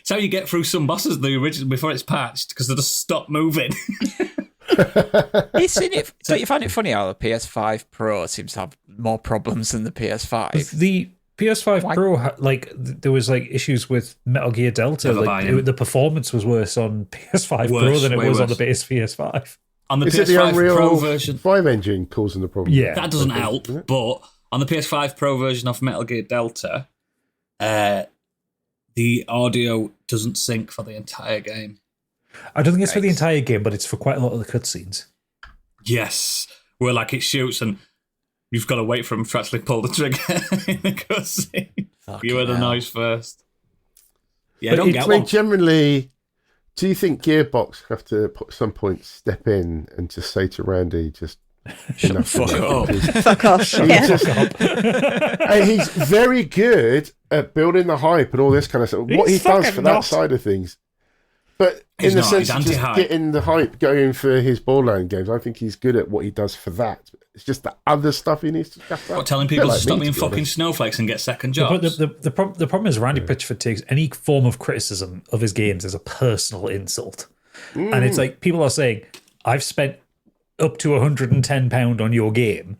Speaker 1: how you get through some bosses the original before it's patched, because they just stop moving.
Speaker 2: Don't you find it funny how the PS5 Pro seems to have more problems than the PS5?
Speaker 5: The PS5 Pro, there was issues with Metal Gear Delta.
Speaker 1: Never buy him.
Speaker 5: The performance was worse on PS5 Pro than it
Speaker 1: way
Speaker 5: was on the
Speaker 1: worse.
Speaker 5: base PS5.
Speaker 1: On the
Speaker 4: Is it the
Speaker 1: PS5
Speaker 4: Unreal
Speaker 1: Pro version,
Speaker 4: 5 engine causing the problem?
Speaker 5: Yeah.
Speaker 1: that doesn't help. But on the PS5 Pro version of Metal Gear Delta, the audio doesn't sync for the entire game.
Speaker 5: I don't think it's for the entire game, but it's for quite a lot of the cutscenes.
Speaker 1: Yes, where it shoots and you've got to wait for him to actually pull the trigger in the cutscene. You heard the noise first. Yeah,
Speaker 4: But
Speaker 1: don't get one.
Speaker 4: generally, do you think Gearbox have to, at some point, step in and just say to Randy, just enough?
Speaker 1: Fuck up.
Speaker 3: Fuck off. Yeah.
Speaker 4: And he's very good at building the hype and all this kind of stuff. What he
Speaker 5: He's
Speaker 4: does
Speaker 5: fucking
Speaker 4: for that
Speaker 5: not.
Speaker 4: side of things. But
Speaker 1: He's
Speaker 4: in the
Speaker 1: not,
Speaker 4: sense
Speaker 1: he's
Speaker 4: of just
Speaker 1: anti-hype.
Speaker 4: getting the hype going for his Borderlands games, I think he's good at what he does for that. It's just the other stuff he needs to craft out.
Speaker 1: What, telling people to stop being fucking snowflakes and get second jobs?
Speaker 5: The problem is Randy Pitchford takes any form of criticism of his games as a personal insult. And it's like, people are saying, I've spent up to £110 on your game.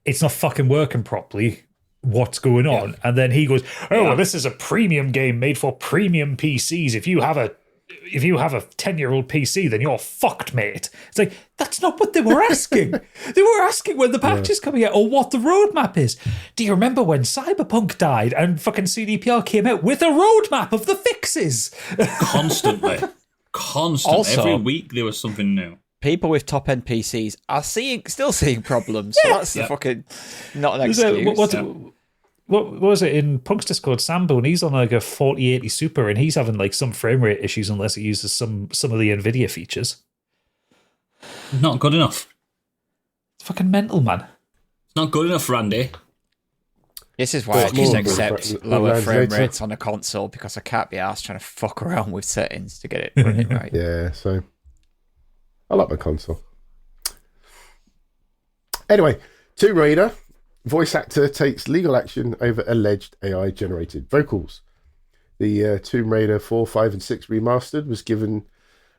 Speaker 5: It's not fucking working properly. What's going on? And then he goes, well, this is a premium game made for premium PCs. If you have a 10-year-old PC, then you're fucked, mate. It's like, that's not what they were asking. They were asking when the patch is coming out or what the roadmap is. Do you remember when Cyberpunk died and fucking CDPR came out with a roadmap of the fixes?
Speaker 1: Constantly.
Speaker 2: Also-
Speaker 1: Every week there was something new.
Speaker 2: People with top-end PCs are still seeing problems. So that's the fucking not an
Speaker 5: So,
Speaker 2: excuse.
Speaker 5: what was it in Punk's Discord? Sambo, and he's on a 4080 Super, and he's having some frame rate issues unless it uses some of the Nvidia features.
Speaker 1: Not good enough.
Speaker 5: It's fucking mental, man.
Speaker 1: It's not good enough, Randy.
Speaker 2: This is why I
Speaker 4: It's
Speaker 2: just
Speaker 4: more
Speaker 2: accept
Speaker 4: of a
Speaker 2: lower frame
Speaker 4: later.
Speaker 2: rates on a console, because I can't be asked trying to fuck around with settings to get it running right.
Speaker 4: Yeah, so I like my console. Anyway, Tomb Raider voice actor takes legal action over alleged AI-generated vocals. The Tomb Raider 4, 5 and 6 remastered was given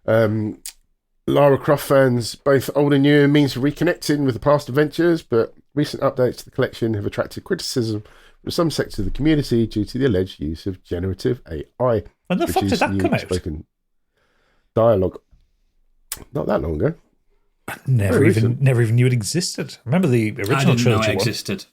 Speaker 4: Lara Croft fans both old and new means of reconnecting with the past adventures, but recent updates to the collection have attracted criticism from some sectors of the community due to the alleged use of generative AI.
Speaker 5: When the
Speaker 4: which
Speaker 5: fuck did
Speaker 4: is
Speaker 5: that
Speaker 4: new
Speaker 5: come out?
Speaker 4: spoken dialogue. Not that long ago.
Speaker 5: Never
Speaker 4: Very
Speaker 5: even
Speaker 4: recent.
Speaker 5: knew it existed. Remember the
Speaker 1: I
Speaker 5: original
Speaker 1: didn't know
Speaker 5: trilogy
Speaker 1: it
Speaker 5: one?
Speaker 1: existed.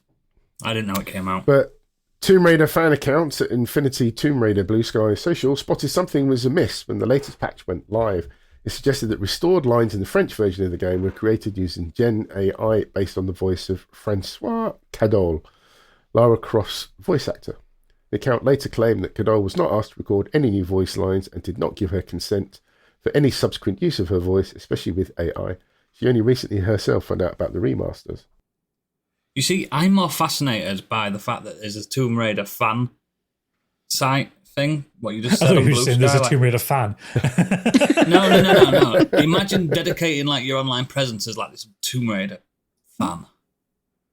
Speaker 1: I didn't know it came out.
Speaker 4: But Tomb Raider fan accounts at Infinity Tomb Raider Blue Sky Social spotted something was amiss when the latest patch went live. It suggested that restored lines in the French version of the game were created using Gen AI based on the voice of Francois Cadol, Lara Croft's voice actor. The account later claimed that Goodall was not asked to record any new voice lines and did not give her consent for any subsequent use of her voice, especially with AI. She only recently herself found out about the remasters.
Speaker 1: You see, I'm more fascinated by the fact that there's a Tomb Raider fan site thing. What you just said on Blue Sky.
Speaker 5: There's a Tomb Raider fan.
Speaker 1: No. Imagine dedicating like your online presence as like this Tomb Raider fan.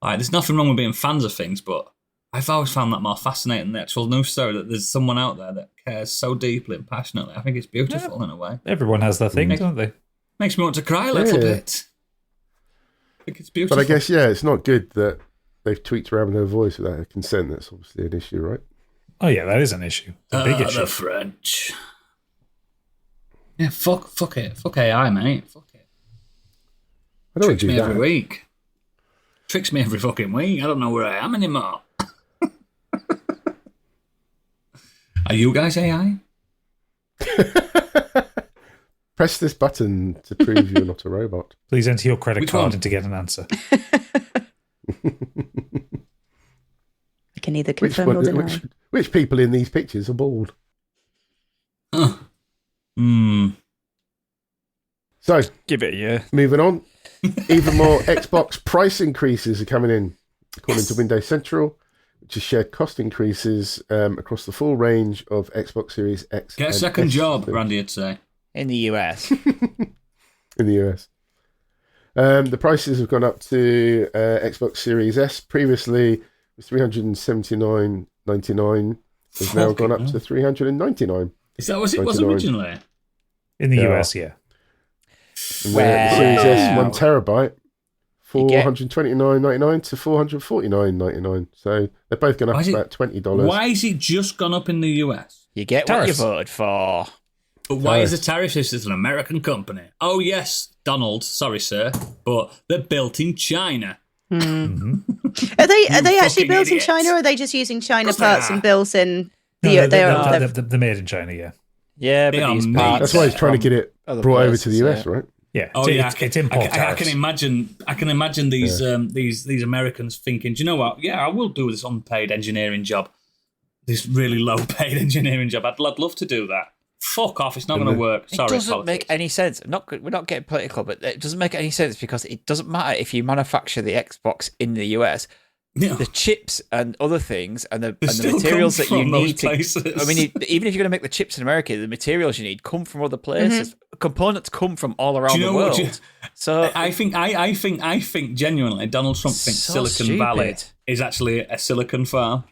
Speaker 1: Like, there's nothing wrong with being fans of things, but I've always found that more fascinating than the actual news story, that there's someone out there that cares so deeply and passionately. I think it's beautiful in a way.
Speaker 5: Everyone has their thing, don't they?
Speaker 1: Makes me want to cry a little bit. I think it's beautiful.
Speaker 4: But I guess, it's not good that they've tweaked around with her voice without her consent. That's obviously an issue, right?
Speaker 5: Oh, yeah, that is an issue. It's a big issue.
Speaker 1: The French. Yeah, fuck it. Fuck AI, mate. Fuck it.
Speaker 4: I don't
Speaker 1: Tricks
Speaker 4: do
Speaker 1: me
Speaker 4: that.
Speaker 1: every week. Tricks me every fucking week. I don't know where I am anymore. Are you guys AI?
Speaker 4: Press this button to prove you're not a robot.
Speaker 5: Please enter your credit
Speaker 1: Which
Speaker 5: card
Speaker 1: one?
Speaker 5: and to get an answer.
Speaker 3: I can either confirm or deny.
Speaker 4: Which people in these pictures are bald?
Speaker 1: Huh.
Speaker 4: So,
Speaker 2: Give it a year.
Speaker 4: moving on. Even more Xbox price increases are coming in, according to Windows Central, which has shared cost increases across the full range of Xbox Series X.
Speaker 1: Get a
Speaker 4: and
Speaker 1: second
Speaker 4: S
Speaker 1: job, Randy would say.
Speaker 2: In the US.
Speaker 4: in the US. The prices have gone up to Xbox Series S. Previously, it was $379.99. It's now gone up to $399.
Speaker 1: Is that what it was originally?
Speaker 5: In the US, yeah.
Speaker 4: And the Series S 1 terabyte, $429.99 to $449.99. So they're both going up about $20.
Speaker 1: Why is it just gone up in the US?
Speaker 2: You get
Speaker 5: Tariffs.
Speaker 2: what you voted for.
Speaker 1: But why is the tariff if it's an American company? Oh, yes, Donald, sorry, sir, but they're built in China.
Speaker 3: Are they actually built in
Speaker 1: idiots.
Speaker 3: China, or are they just using China
Speaker 1: Course they
Speaker 3: parts
Speaker 1: are.
Speaker 3: and built in the?
Speaker 5: No,
Speaker 3: they're-
Speaker 5: they're made in China, yeah.
Speaker 2: Yeah,
Speaker 1: They
Speaker 2: but
Speaker 1: are
Speaker 2: these
Speaker 1: made.
Speaker 2: parts
Speaker 4: That's why he's trying to
Speaker 2: from
Speaker 4: get it
Speaker 2: other
Speaker 4: brought over to the
Speaker 2: places,
Speaker 4: US, right?
Speaker 5: Yeah,
Speaker 1: Oh yeah,
Speaker 5: it's import
Speaker 1: I
Speaker 5: tariffs.
Speaker 1: can imagine. I can imagine these these Americans thinking, do you know what? Yeah, I will do this unpaid engineering job, this really low paid engineering job. I'd love to do that. Fuck off! It's not going to work.
Speaker 2: It
Speaker 1: Sorry,
Speaker 2: doesn't
Speaker 1: politics.
Speaker 2: make any sense. We're not getting political, but it doesn't make any sense because it doesn't matter if you manufacture the Xbox in the US.
Speaker 1: Yeah.
Speaker 2: The chips and other things and the
Speaker 1: still
Speaker 2: materials
Speaker 1: come
Speaker 2: that you
Speaker 1: from those
Speaker 2: need to.
Speaker 1: places.
Speaker 2: I mean, even if you're going to make the chips in America, the materials you need come from other places. Components come from all around
Speaker 1: Do you
Speaker 2: the
Speaker 1: know what?
Speaker 2: world. So
Speaker 1: I think genuinely, Donald Trump thinks
Speaker 2: So
Speaker 1: Silicon Valley
Speaker 2: stupid.
Speaker 1: is actually a silicon farm.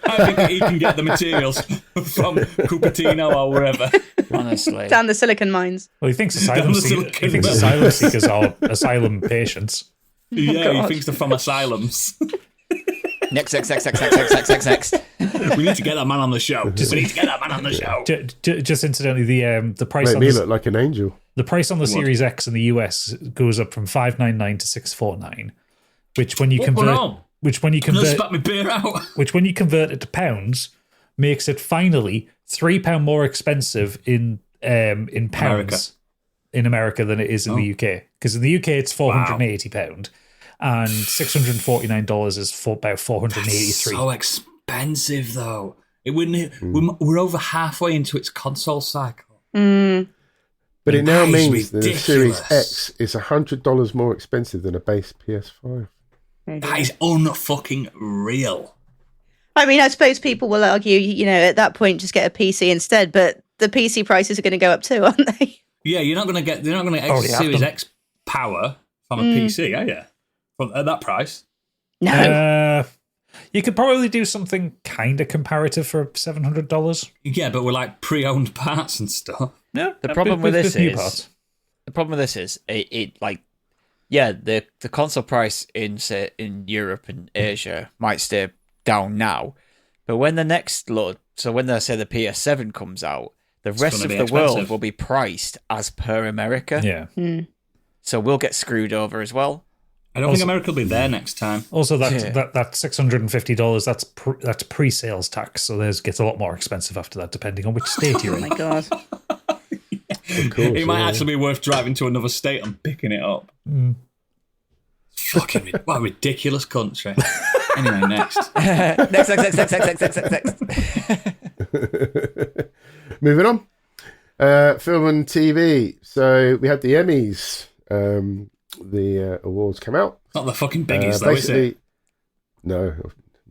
Speaker 1: I think he can get the materials from Cupertino or wherever.
Speaker 2: honestly,
Speaker 3: down the silicon mines.
Speaker 5: Well, he thinks
Speaker 1: Down the
Speaker 5: asylum
Speaker 1: Silicon Valley.
Speaker 5: seekers are asylum patients.
Speaker 1: Yeah, he
Speaker 3: God.
Speaker 1: thinks they're from asylums.
Speaker 2: next.
Speaker 1: We need to get that man on the show. We need to get that man on the show.
Speaker 5: Just incidentally, the price
Speaker 4: Make
Speaker 5: on
Speaker 4: me
Speaker 5: the,
Speaker 4: look like an angel.
Speaker 5: the price on the Series X in the US goes up from $599 to $649, which when you convert
Speaker 1: Spat my beer out.
Speaker 5: which when you convert it to pounds makes it finally £3 more expensive in pounds in America than it is in the UK. Because in the UK it's £480 and $649 is about $483.
Speaker 1: So expensive, though. It wouldn't. We're over halfway into its console cycle.
Speaker 4: But it now
Speaker 1: That is
Speaker 4: means that the Series
Speaker 1: ridiculous.
Speaker 4: X is $100 more expensive than a base PS5.
Speaker 1: That is unfucking real.
Speaker 3: I mean, I suppose people will argue, at that point, just get a PC instead. But the PC prices are going to go up too, aren't they?
Speaker 1: Yeah, you're not going to get
Speaker 5: Already have
Speaker 1: Series
Speaker 5: them.
Speaker 1: X power from a PC, are you? At that price.
Speaker 3: No.
Speaker 5: You could probably do something kind of comparative for $700.
Speaker 1: Yeah, but we're like pre-owned parts and stuff.
Speaker 5: Yeah,
Speaker 2: The problem with this
Speaker 5: new
Speaker 2: is
Speaker 5: parts.
Speaker 2: the console price in Europe and Asia might stay down now, but when the next load, so when they say the PS7 comes out, the rest of
Speaker 1: gonna
Speaker 2: the
Speaker 1: be
Speaker 2: world
Speaker 1: expensive.
Speaker 2: will be priced as per America.
Speaker 5: Yeah.
Speaker 2: So we'll get screwed over as well.
Speaker 1: I don't think America will be there next time.
Speaker 5: Also, that $650, that's pre-sales tax, so theirs gets a lot more expensive after that, depending on which state you're
Speaker 3: Oh
Speaker 5: in.
Speaker 3: my God.
Speaker 4: Of course,
Speaker 1: It might
Speaker 4: yeah.
Speaker 1: actually be worth driving to another state and picking it up. Fucking what a ridiculous country. Anyway, next.
Speaker 2: Next.
Speaker 4: Moving on. Film and TV. So we had the Emmys. The awards come out.
Speaker 1: Not the fucking biggies, though, is it?
Speaker 4: No,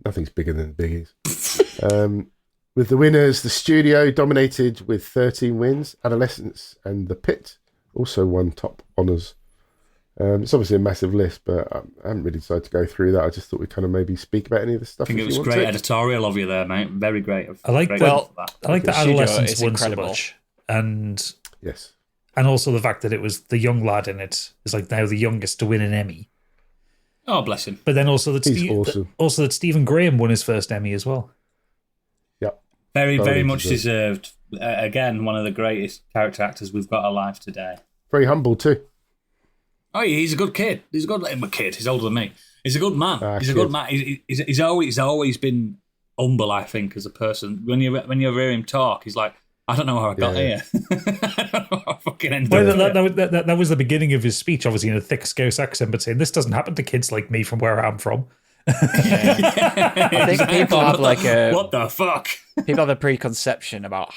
Speaker 4: nothing's bigger than the biggies. With the winners, the studio dominated with 13 wins. Adolescence and The Pit also won top honours. It's obviously a massive list, but I haven't really decided to go through that. I just thought we'd kind of maybe speak about any of the stuff.
Speaker 1: I think it was great editorial of you there, mate. Very great.
Speaker 5: I like
Speaker 1: great
Speaker 5: that.
Speaker 1: that.
Speaker 5: I like that
Speaker 2: Studio
Speaker 5: Adolescence
Speaker 2: is
Speaker 5: won
Speaker 2: incredible.
Speaker 5: so much, and
Speaker 4: Yes.
Speaker 5: and also the fact that it was the young lad in it is like now the youngest to win an Emmy.
Speaker 1: Oh, bless him.
Speaker 5: But then also that
Speaker 4: He's awesome.
Speaker 5: also that Stephen Graham won his first Emmy as well.
Speaker 4: Yep.
Speaker 1: Very,
Speaker 4: Totally
Speaker 1: very much deserved. Again, one of the greatest character actors we've got alive today.
Speaker 4: Very humble too.
Speaker 1: Oh, he's a good kid. He's a good kid. He's older than me. He's a good man. He's a
Speaker 4: kid.
Speaker 1: good man. He's always been humble, I think, as a person. When you hear him talk, he's like, I don't know how I got here. I don't know how I fucking ended up.
Speaker 5: That was the beginning of his speech, obviously in a thick Scouse accent, but saying this doesn't happen to kids like me from where I'm from.
Speaker 2: I think people have like a
Speaker 1: what the fuck?
Speaker 2: people have a preconception about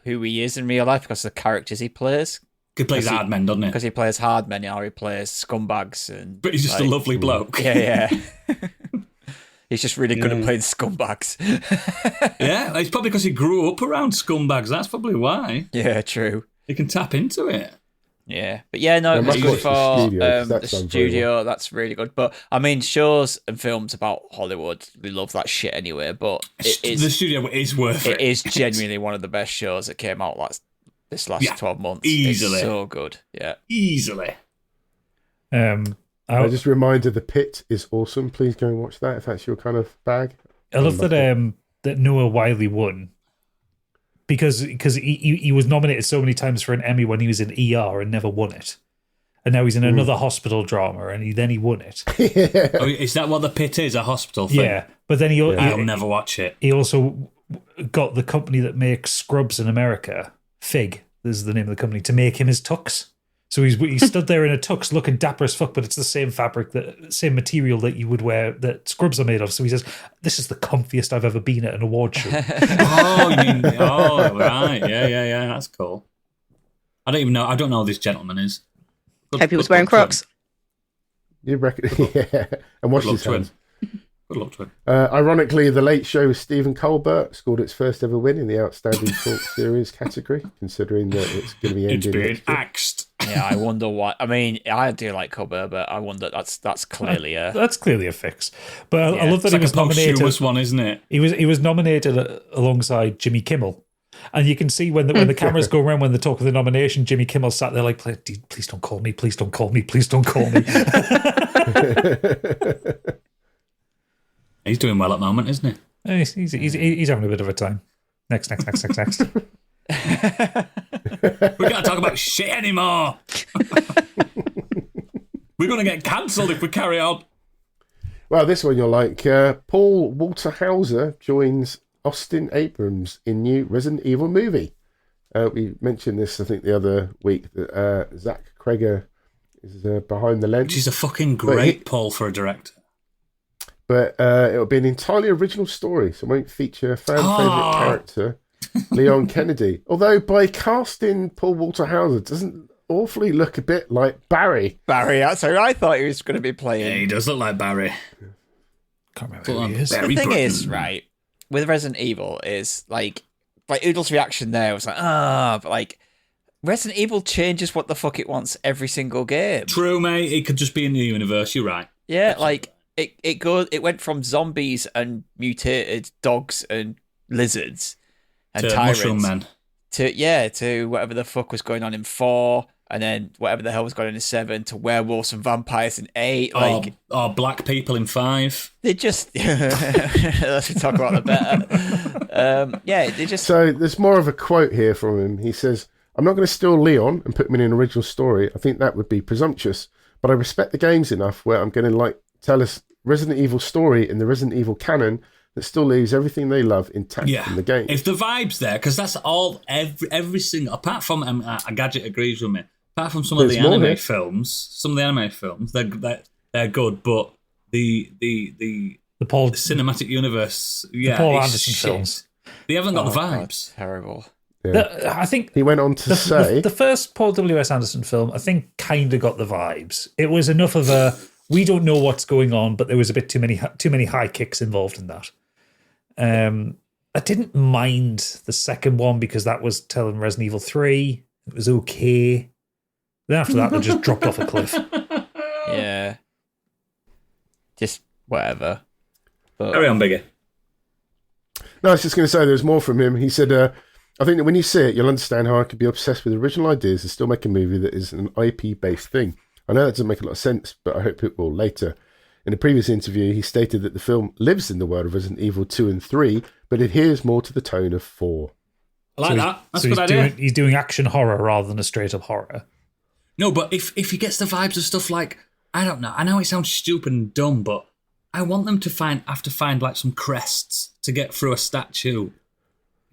Speaker 2: who he is in real life because of the characters he plays.
Speaker 1: He plays hard men, doesn't he?
Speaker 2: Because he plays hard men, or he plays scumbags, and
Speaker 1: But he's just a lovely bloke.
Speaker 2: yeah. He's just really good at playing scumbags.
Speaker 1: Yeah, it's probably because he grew up around scumbags. That's probably why.
Speaker 2: Yeah, true.
Speaker 1: He can tap into it.
Speaker 2: Yeah, but yeah, no,
Speaker 4: I
Speaker 2: it was
Speaker 4: must
Speaker 2: good
Speaker 4: watch
Speaker 2: for
Speaker 4: The Studio, 'cause that
Speaker 2: the
Speaker 4: sounds very
Speaker 2: studio. That's really good. But I mean, shows and films about Hollywood, we love that shit anyway. But
Speaker 1: The studio is worth
Speaker 2: it
Speaker 1: it.
Speaker 2: is genuinely one of the best shows that came out this last 12 months.
Speaker 1: easily.
Speaker 2: It's so good. Yeah.
Speaker 1: Easily.
Speaker 4: I just reminder The Pit is awesome. Please go and watch that if that's your kind of bag.
Speaker 5: I love that Noah Wiley won because he was nominated so many times for an Emmy when he was in ER and never won it, and now he's in another hospital drama and he won it.
Speaker 1: Oh, is that what The Pit is? A hospital thing?
Speaker 5: Yeah, but then
Speaker 1: I'll never watch it.
Speaker 5: he also got the company that makes scrubs in America, Fig, this is the name of the company, to make him his tux. So he stood there in a tux looking dapper as fuck, but it's the same fabric, the same material that you would wear, that scrubs are made of. So he says, this is the comfiest I've ever been at an award show.
Speaker 1: Right. Yeah. That's cool. I don't know who this gentleman is.
Speaker 3: Hope he was wearing Crocs.
Speaker 4: You reckon? Yeah. And wash
Speaker 1: Good luck
Speaker 4: his
Speaker 1: to him.
Speaker 4: hands.
Speaker 1: Good luck to him.
Speaker 4: Ironically, The Late Show with Stephen Colbert scored its first ever win in the Outstanding Talk Series category, considering that it's going to be
Speaker 1: It's
Speaker 4: ending
Speaker 1: been
Speaker 4: next year.
Speaker 1: axed.
Speaker 2: Yeah, I wonder why. I mean, I do like Colbert, but I wonder that's clearly a.
Speaker 5: That's clearly a fix. But I love that
Speaker 1: It's
Speaker 5: he was
Speaker 1: like a
Speaker 5: nominated.
Speaker 1: posthumous one, isn't it?
Speaker 5: He was nominated alongside Jimmy Kimmel. And you can see when the cameras go around when they talk of the nomination, Jimmy Kimmel sat there like, please don't call me, please don't call me, please don't call me.
Speaker 1: He's doing well at the moment, isn't he?
Speaker 5: He's having a bit of a time. Next.
Speaker 1: We can't talk about shit anymore. We're going to get cancelled if we carry on.
Speaker 4: Well, this one you're like. Paul Walter Hauser joins Austin Abrams in new Resident Evil movie. We mentioned this, I think, the other week, that Zach Kreger is behind the lens.
Speaker 1: She's a fucking great Paul for a director.
Speaker 4: But it'll be an entirely original story, so it won't feature fan favourite character Leon Kennedy. Although by casting Paul Walter Hauser, doesn't awfully look a bit like Barry.
Speaker 2: So I thought he was going to be playing.
Speaker 1: Yeah, he does look like Barry.
Speaker 5: Can't remember who he is.
Speaker 1: Barry
Speaker 2: The thing
Speaker 1: Burton.
Speaker 2: is, right, with Resident Evil is like Oodle's reaction there was like, but like Resident Evil changes what the fuck it wants every single game.
Speaker 1: True, mate. It could just be in the universe. You're right.
Speaker 2: Yeah, like it went from zombies and mutated dogs and lizards and
Speaker 1: To
Speaker 2: tyrants
Speaker 1: Mushroom Man.
Speaker 2: to whatever the fuck was going on in 4, and then whatever the hell was going on in 7, to werewolves and vampires in 8. Like
Speaker 1: Or black people in 5.
Speaker 2: they just let's talk about that better. They just
Speaker 4: So there's more of a quote here from him. He says, "I'm not going to steal Leon and put him in an original story. I think that would be presumptuous. But I respect the games enough where I'm going to tell us Resident Evil story in the Resident Evil canon that still leaves everything they love intact in the game."
Speaker 1: If the vibe's there, because that's all, every single, apart from, Gadget agrees with me, apart from some of the anime films, they're good, but the
Speaker 5: The Paul
Speaker 1: cinematic universe. Yeah,
Speaker 5: Paul
Speaker 1: it's
Speaker 5: Anderson
Speaker 1: shit.
Speaker 5: films.
Speaker 1: They haven't got the
Speaker 2: God,
Speaker 1: vibes.
Speaker 2: terrible.
Speaker 4: Yeah.
Speaker 5: I think
Speaker 4: He went on to say,
Speaker 5: the first Paul W.S. Anderson film, I think, kind of got the vibes. It was enough of a we don't know what's going on, but there was a bit too many high kicks involved in that. I didn't mind the second one because that was telling Resident Evil 3. It was okay. Then after that, they just dropped off a cliff.
Speaker 2: Yeah. Just whatever. But
Speaker 1: Carry on, Biggie.
Speaker 4: no, I was just going to say there's more from him. He said, I think that when you see it, you'll understand how I could be obsessed with original ideas and still make a movie that is an IP-based thing. I know that doesn't make a lot of sense, but I hope it will later. In a previous interview, he stated that the film lives in the world of Resident Evil 2 and 3, but adheres more to the tone of 4.
Speaker 1: I like that. That's a
Speaker 5: he's
Speaker 1: good idea.
Speaker 5: he's doing action horror rather than a straight-up horror.
Speaker 1: No, but if he gets the vibes of stuff like, I don't know, I know it sounds stupid and dumb, but I want them to have to find like some crests to get through a statue.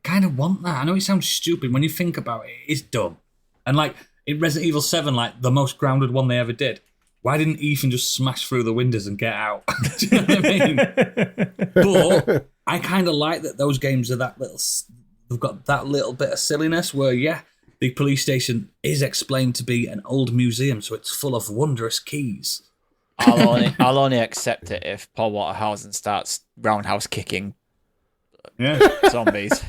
Speaker 1: I kind of want that. I know it sounds stupid. When you think about it, it's dumb. And like in Resident Evil 7, like the most grounded one they ever did, why didn't Ethan just smash through the windows and get out? Do you know what I mean? But I kind of like that those games are that little, they've got that little bit of silliness where, yeah, the police station is explained to be an old museum, so it's full of wondrous keys.
Speaker 2: I'll only accept it if Paul Waterhausen starts roundhouse kicking zombies.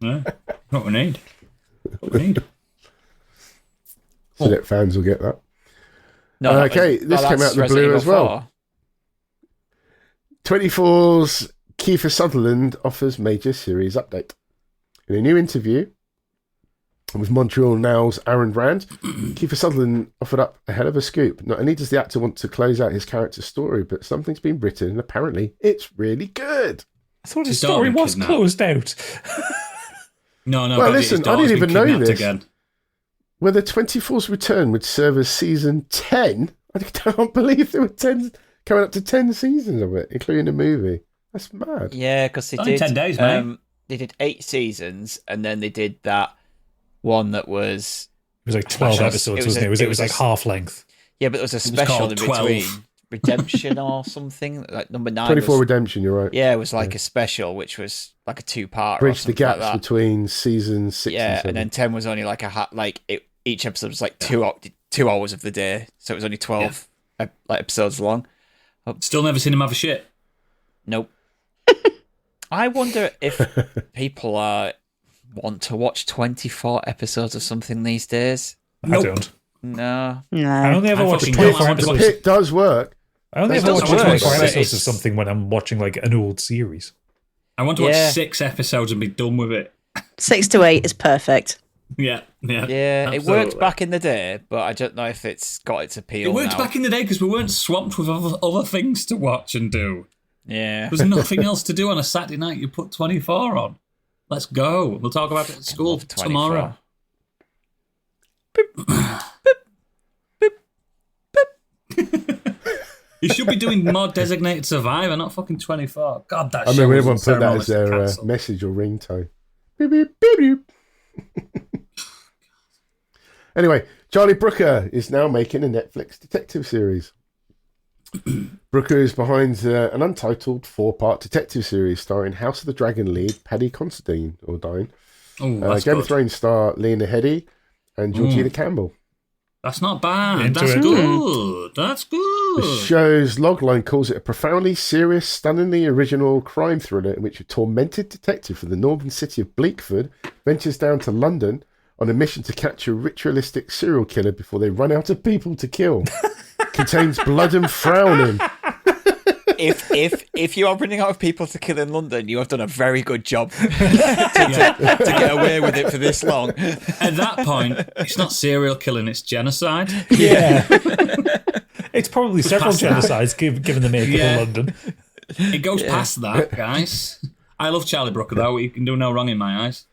Speaker 1: Yeah, what we need. What we need.
Speaker 4: So that fans will get that.
Speaker 2: No,
Speaker 4: okay, this came out of the
Speaker 2: Resident
Speaker 4: blue
Speaker 2: Evil
Speaker 4: as well.
Speaker 2: 4.
Speaker 4: 24's Kiefer Sutherland offers major series update. In a new interview with Montreal Now's Aaron Rand, Kiefer Sutherland offered up a hell of a scoop. Not only does the actor want to close out his character's story, but something's been written and apparently it's really good.
Speaker 5: I thought his
Speaker 1: His daughter
Speaker 5: story
Speaker 1: been
Speaker 5: was
Speaker 1: kidnapped.
Speaker 5: closed out.
Speaker 1: No,
Speaker 4: Well,
Speaker 1: Gadget,
Speaker 4: listen,
Speaker 1: his
Speaker 4: I didn't
Speaker 1: daughter's been
Speaker 4: even know
Speaker 1: kidnapped
Speaker 4: this.
Speaker 1: Again.
Speaker 4: Whether 24's return would serve as season 10, I can't believe there were 10 coming up to 10 seasons of it, including a movie. That's mad.
Speaker 2: Yeah, because they
Speaker 1: Only
Speaker 2: did
Speaker 1: 10 days, mate.
Speaker 2: They did 8 seasons, and then they did that one that was
Speaker 5: It was like 12
Speaker 2: It was-
Speaker 5: episodes,
Speaker 2: it was
Speaker 5: wasn't
Speaker 2: a-
Speaker 5: it?
Speaker 2: it
Speaker 5: It was
Speaker 2: was
Speaker 5: like
Speaker 2: a-
Speaker 5: half length.
Speaker 2: yeah, but there was a special
Speaker 1: called
Speaker 2: in
Speaker 1: 12.
Speaker 2: between, Redemption or something. Like number 9.
Speaker 4: 24
Speaker 2: was,
Speaker 4: Redemption, you're right.
Speaker 2: yeah, it was like a special, which was like a 2-part.
Speaker 4: Bridge
Speaker 2: or
Speaker 4: the
Speaker 2: something like
Speaker 4: gaps
Speaker 2: that.
Speaker 4: between seasons 6
Speaker 2: Yeah,
Speaker 4: and 7.
Speaker 2: and then 10 was only like each episode was like 2 hours of the day, so it was only 12 like episodes long.
Speaker 1: Still never seen him have a shit.
Speaker 2: Nope. I wonder if people want to watch 24 episodes of something these days.
Speaker 1: Nope.
Speaker 5: I don't.
Speaker 2: No.
Speaker 5: I
Speaker 3: No.
Speaker 5: only ever
Speaker 1: I
Speaker 5: watch
Speaker 1: fucking
Speaker 5: 24
Speaker 1: don't. I want to
Speaker 4: The
Speaker 5: episodes.
Speaker 4: pit does work.
Speaker 5: I only
Speaker 4: That
Speaker 5: ever
Speaker 4: does
Speaker 5: watch
Speaker 4: work,
Speaker 5: 24
Speaker 4: but
Speaker 5: episodes
Speaker 1: it's-
Speaker 5: of something when I'm watching like an old series.
Speaker 1: I want to watch
Speaker 2: Yeah.
Speaker 1: 6 episodes and be done with it.
Speaker 3: 6 to 8 is perfect.
Speaker 1: Yeah.
Speaker 2: Yeah, it
Speaker 1: absolutely.
Speaker 2: worked back in the day, but I don't know if it's got its appeal
Speaker 1: It worked
Speaker 2: now.
Speaker 1: back in the day because we weren't swamped with other things to watch and do.
Speaker 2: Yeah.
Speaker 1: There's nothing else to do on a Saturday night. You put 24 on. Let's go. We'll talk about it at school
Speaker 2: love 24.
Speaker 1: tomorrow. You should be doing more Designated Survivor, not fucking 24. God, that
Speaker 4: I
Speaker 1: show
Speaker 4: remember
Speaker 1: was
Speaker 4: everyone put that as
Speaker 1: ceremonious to
Speaker 4: their
Speaker 1: cancel.
Speaker 4: message or ringtone. Beep, beep, beep, beep. Anyway, Charlie Brooker is now making a Netflix detective series. Brooker is behind an untitled 4-part detective series starring House of the Dragon lead Paddy Considine, or Dine,
Speaker 1: Oh, that's
Speaker 4: Game of
Speaker 1: good.
Speaker 4: Thrones star Lena Headey, and Georgina Campbell.
Speaker 1: That's not bad.
Speaker 5: Into
Speaker 1: That's
Speaker 5: it.
Speaker 1: good. That's
Speaker 4: The
Speaker 1: good.
Speaker 4: show's logline calls it a profoundly serious, stunningly original crime thriller in which a tormented detective from the northern city of Bleakford ventures down to London on a mission to catch a ritualistic serial killer before they run out of people to kill. Contains blood and frowning.
Speaker 2: If you are running out of people to kill in London, you have done a very good job to get away with it for this long.
Speaker 1: At that point, it's not serial killing, it's genocide.
Speaker 5: Yeah. It's probably several
Speaker 1: past that.
Speaker 5: genocides given the makeup
Speaker 1: Yeah.
Speaker 5: of London.
Speaker 1: It goes past that, guys. I love Charlie Brooker, though. He can do no wrong in my eyes.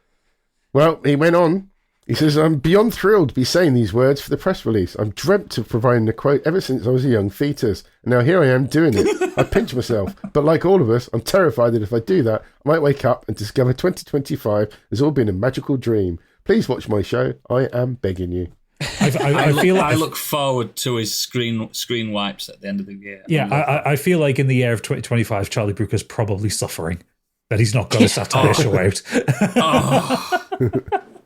Speaker 4: Well, he went on. He says, I'm beyond thrilled to be saying these words for the press release. I've dreamt of providing a quote ever since I was a young fetus. And now here I am doing it. I pinch myself. But like all of us, I'm terrified that if I do that, I might wake up and discover 2025 has all been a magical dream. Please watch my show. I am begging you.
Speaker 5: I feel like
Speaker 1: I look forward to his screen wipes at the end of the year.
Speaker 5: Yeah, I feel like in the year of 2025, Charlie Brooker's probably suffering that he's not got a satire show out.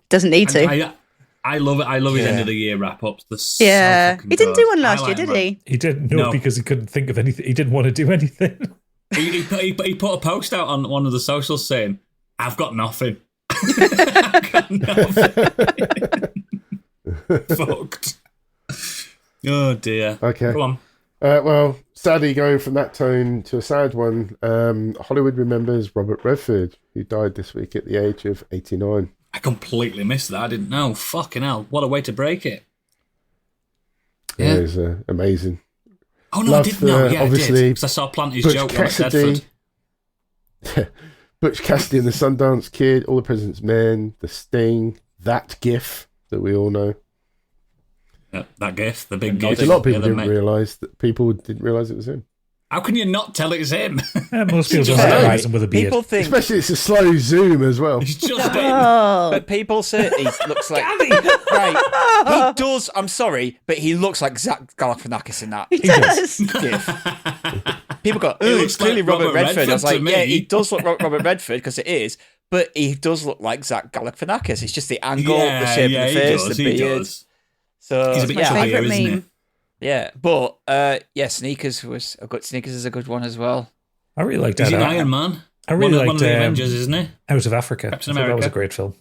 Speaker 3: Doesn't need to.
Speaker 1: I love it. I love his end of the year wrap ups.
Speaker 3: He didn't do one last year, did he?
Speaker 5: He didn't. No, because he couldn't think of anything. He didn't want to do anything.
Speaker 1: He put a post out on one of the socials saying, "I've got nothing." I've got nothing. Fucked. Oh dear.
Speaker 4: Okay.
Speaker 1: Go on.
Speaker 4: Well, sadly, going from that tone to a sad one, Hollywood remembers Robert Redford, who died this week at the age of 89.
Speaker 1: I completely missed that. I didn't know. Fucking hell. What a way to break it.
Speaker 4: Yeah. It was amazing.
Speaker 1: Oh, no,
Speaker 4: Loved,
Speaker 1: I did know. Yeah,
Speaker 4: obviously,
Speaker 1: I did. Because I saw Planty's
Speaker 4: Butch
Speaker 1: joke
Speaker 4: Cassidy,
Speaker 1: on
Speaker 4: Butch Cassidy and the Sundance Kid, All the President's Men, The Sting, that GIF that we all know.
Speaker 1: Yeah, that GIF, the big GIF.
Speaker 4: A lot of people didn't realise it was him.
Speaker 1: How can you not tell it's him?
Speaker 5: Most people don't recognise him with a beard.
Speaker 2: People think,
Speaker 4: especially it's a slow zoom as well.
Speaker 1: He's just
Speaker 2: but people say he looks like right. He does. I'm sorry, but he looks like Zach Galifianakis in that.
Speaker 3: He does.
Speaker 2: GIF. People go,
Speaker 1: It
Speaker 2: "Oh,
Speaker 1: looks
Speaker 2: it's clearly
Speaker 1: like
Speaker 2: Robert Redford." I was like,
Speaker 1: to me.
Speaker 2: "Yeah, he does look Robert Redford because it is." But he does look like Zach Galifianakis. It's just the angle, the shape of the face, the beard. So
Speaker 1: he's a bit
Speaker 3: my
Speaker 1: chubbier,
Speaker 3: favourite
Speaker 1: isn't he?
Speaker 3: meme.
Speaker 2: Yeah, but Sneakers was a good. Sneakers is a good one as well.
Speaker 5: I really liked
Speaker 1: He's
Speaker 5: that.
Speaker 1: an Iron Man.
Speaker 5: I really
Speaker 1: one
Speaker 5: liked
Speaker 1: of the Avengers, isn't he?
Speaker 5: Out of Africa.
Speaker 1: Captain
Speaker 5: I thought that was a
Speaker 1: America.
Speaker 5: great film.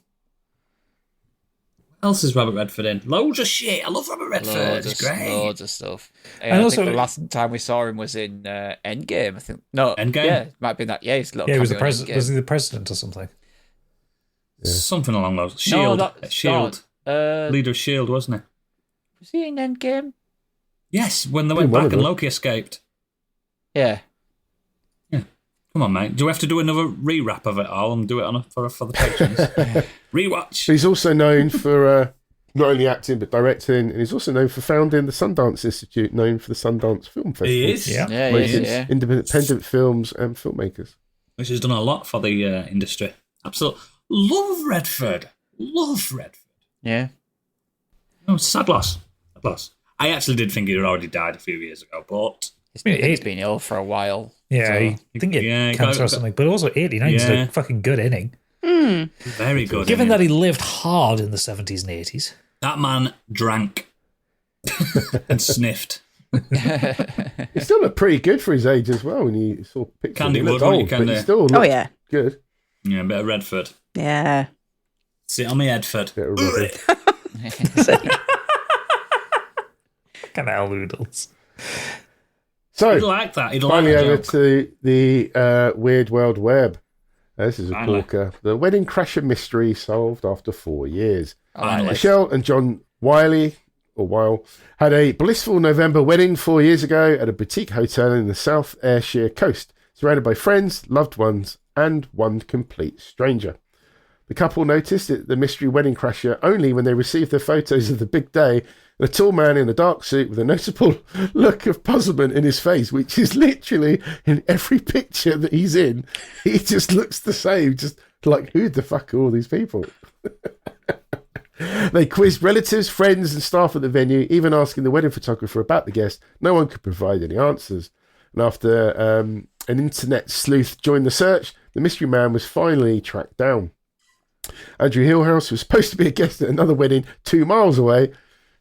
Speaker 1: What else is Robert Redford in? Loads of shit. I love Robert Redford. It's great.
Speaker 2: Loads of stuff.
Speaker 5: And
Speaker 2: I
Speaker 5: also-
Speaker 2: think the last time we saw him was in Endgame. I think
Speaker 1: Endgame?
Speaker 2: Yeah, it might have been that. Yeah, he's a little
Speaker 5: Yeah, he was the
Speaker 2: cameo in
Speaker 5: president.
Speaker 2: Endgame.
Speaker 5: Was he the president or something?
Speaker 1: Something along those.
Speaker 2: No,
Speaker 1: Shield.
Speaker 2: that's
Speaker 1: Shield.
Speaker 2: not.
Speaker 1: Leader of Shield, wasn't he?
Speaker 2: Was he in Endgame?
Speaker 1: Yes, when they went
Speaker 4: one
Speaker 1: back
Speaker 4: of
Speaker 1: and
Speaker 4: them.
Speaker 1: Loki escaped.
Speaker 2: Yeah.
Speaker 1: Come on, mate. Do we have to do another re-wrap of it all and do it for the patrons? Rewatch.
Speaker 4: He's also known for not only acting but directing, and he's also known for founding the Sundance Institute, known for the Sundance Film Festival.
Speaker 1: He is.
Speaker 5: Yeah.
Speaker 2: Yeah,
Speaker 4: where
Speaker 2: he
Speaker 4: he
Speaker 2: is,
Speaker 4: gets
Speaker 2: yeah.
Speaker 4: independent films and filmmakers.
Speaker 1: Which has done a lot for the industry. Absolutely. Love Redford. Love Redford.
Speaker 2: Yeah.
Speaker 1: Oh, sad loss. Sad loss. I actually did think he'd already died a few years ago, but...
Speaker 2: He's been ill for a while.
Speaker 5: Yeah,
Speaker 2: so-
Speaker 5: I think he had cancer or
Speaker 1: got-
Speaker 5: something. But also 89 is
Speaker 1: Yeah.
Speaker 5: a fucking good inning.
Speaker 1: Very good.
Speaker 5: Given
Speaker 1: innit?
Speaker 5: that he lived hard in the 70s and 80s.
Speaker 1: That man drank and sniffed.
Speaker 4: He still looked pretty good for his age as well. When you saw pictures,
Speaker 1: Candy
Speaker 4: he looked
Speaker 1: Wood,
Speaker 4: old,
Speaker 1: wasn't he,
Speaker 4: but he
Speaker 1: Candy?
Speaker 4: still looked
Speaker 3: Oh, yeah.
Speaker 4: good.
Speaker 1: Yeah, a bit of Redford.
Speaker 3: Yeah.
Speaker 1: Sit on me, Edford.
Speaker 4: Bit of Robert.
Speaker 5: Canal noodles.
Speaker 4: So,
Speaker 1: He'd like that. He'd like
Speaker 4: finally
Speaker 1: that
Speaker 4: over
Speaker 1: joke.
Speaker 4: to the Weird World Web. This is a
Speaker 1: Finally.
Speaker 4: corker. The wedding crasher mystery solved after 4 years.
Speaker 1: Finally.
Speaker 4: Michelle and John Wiley, had a blissful November wedding 4 years ago at a boutique hotel in the South Ayrshire coast, surrounded by friends, loved ones, and one complete stranger. The couple noticed the mystery wedding crasher only when they received their photos of the big day, and a tall man in a dark suit with a noticeable look of puzzlement in his face, which is literally in every picture that he's in. He just looks the same, just like, who the fuck are all these people? They quizzed relatives, friends, and staff at the venue, even asking the wedding photographer about the guest. No one could provide any answers. And after an internet sleuth joined the search, the mystery man was finally tracked down. Andrew Hillhouse, who was supposed to be a guest at another wedding 2 miles away,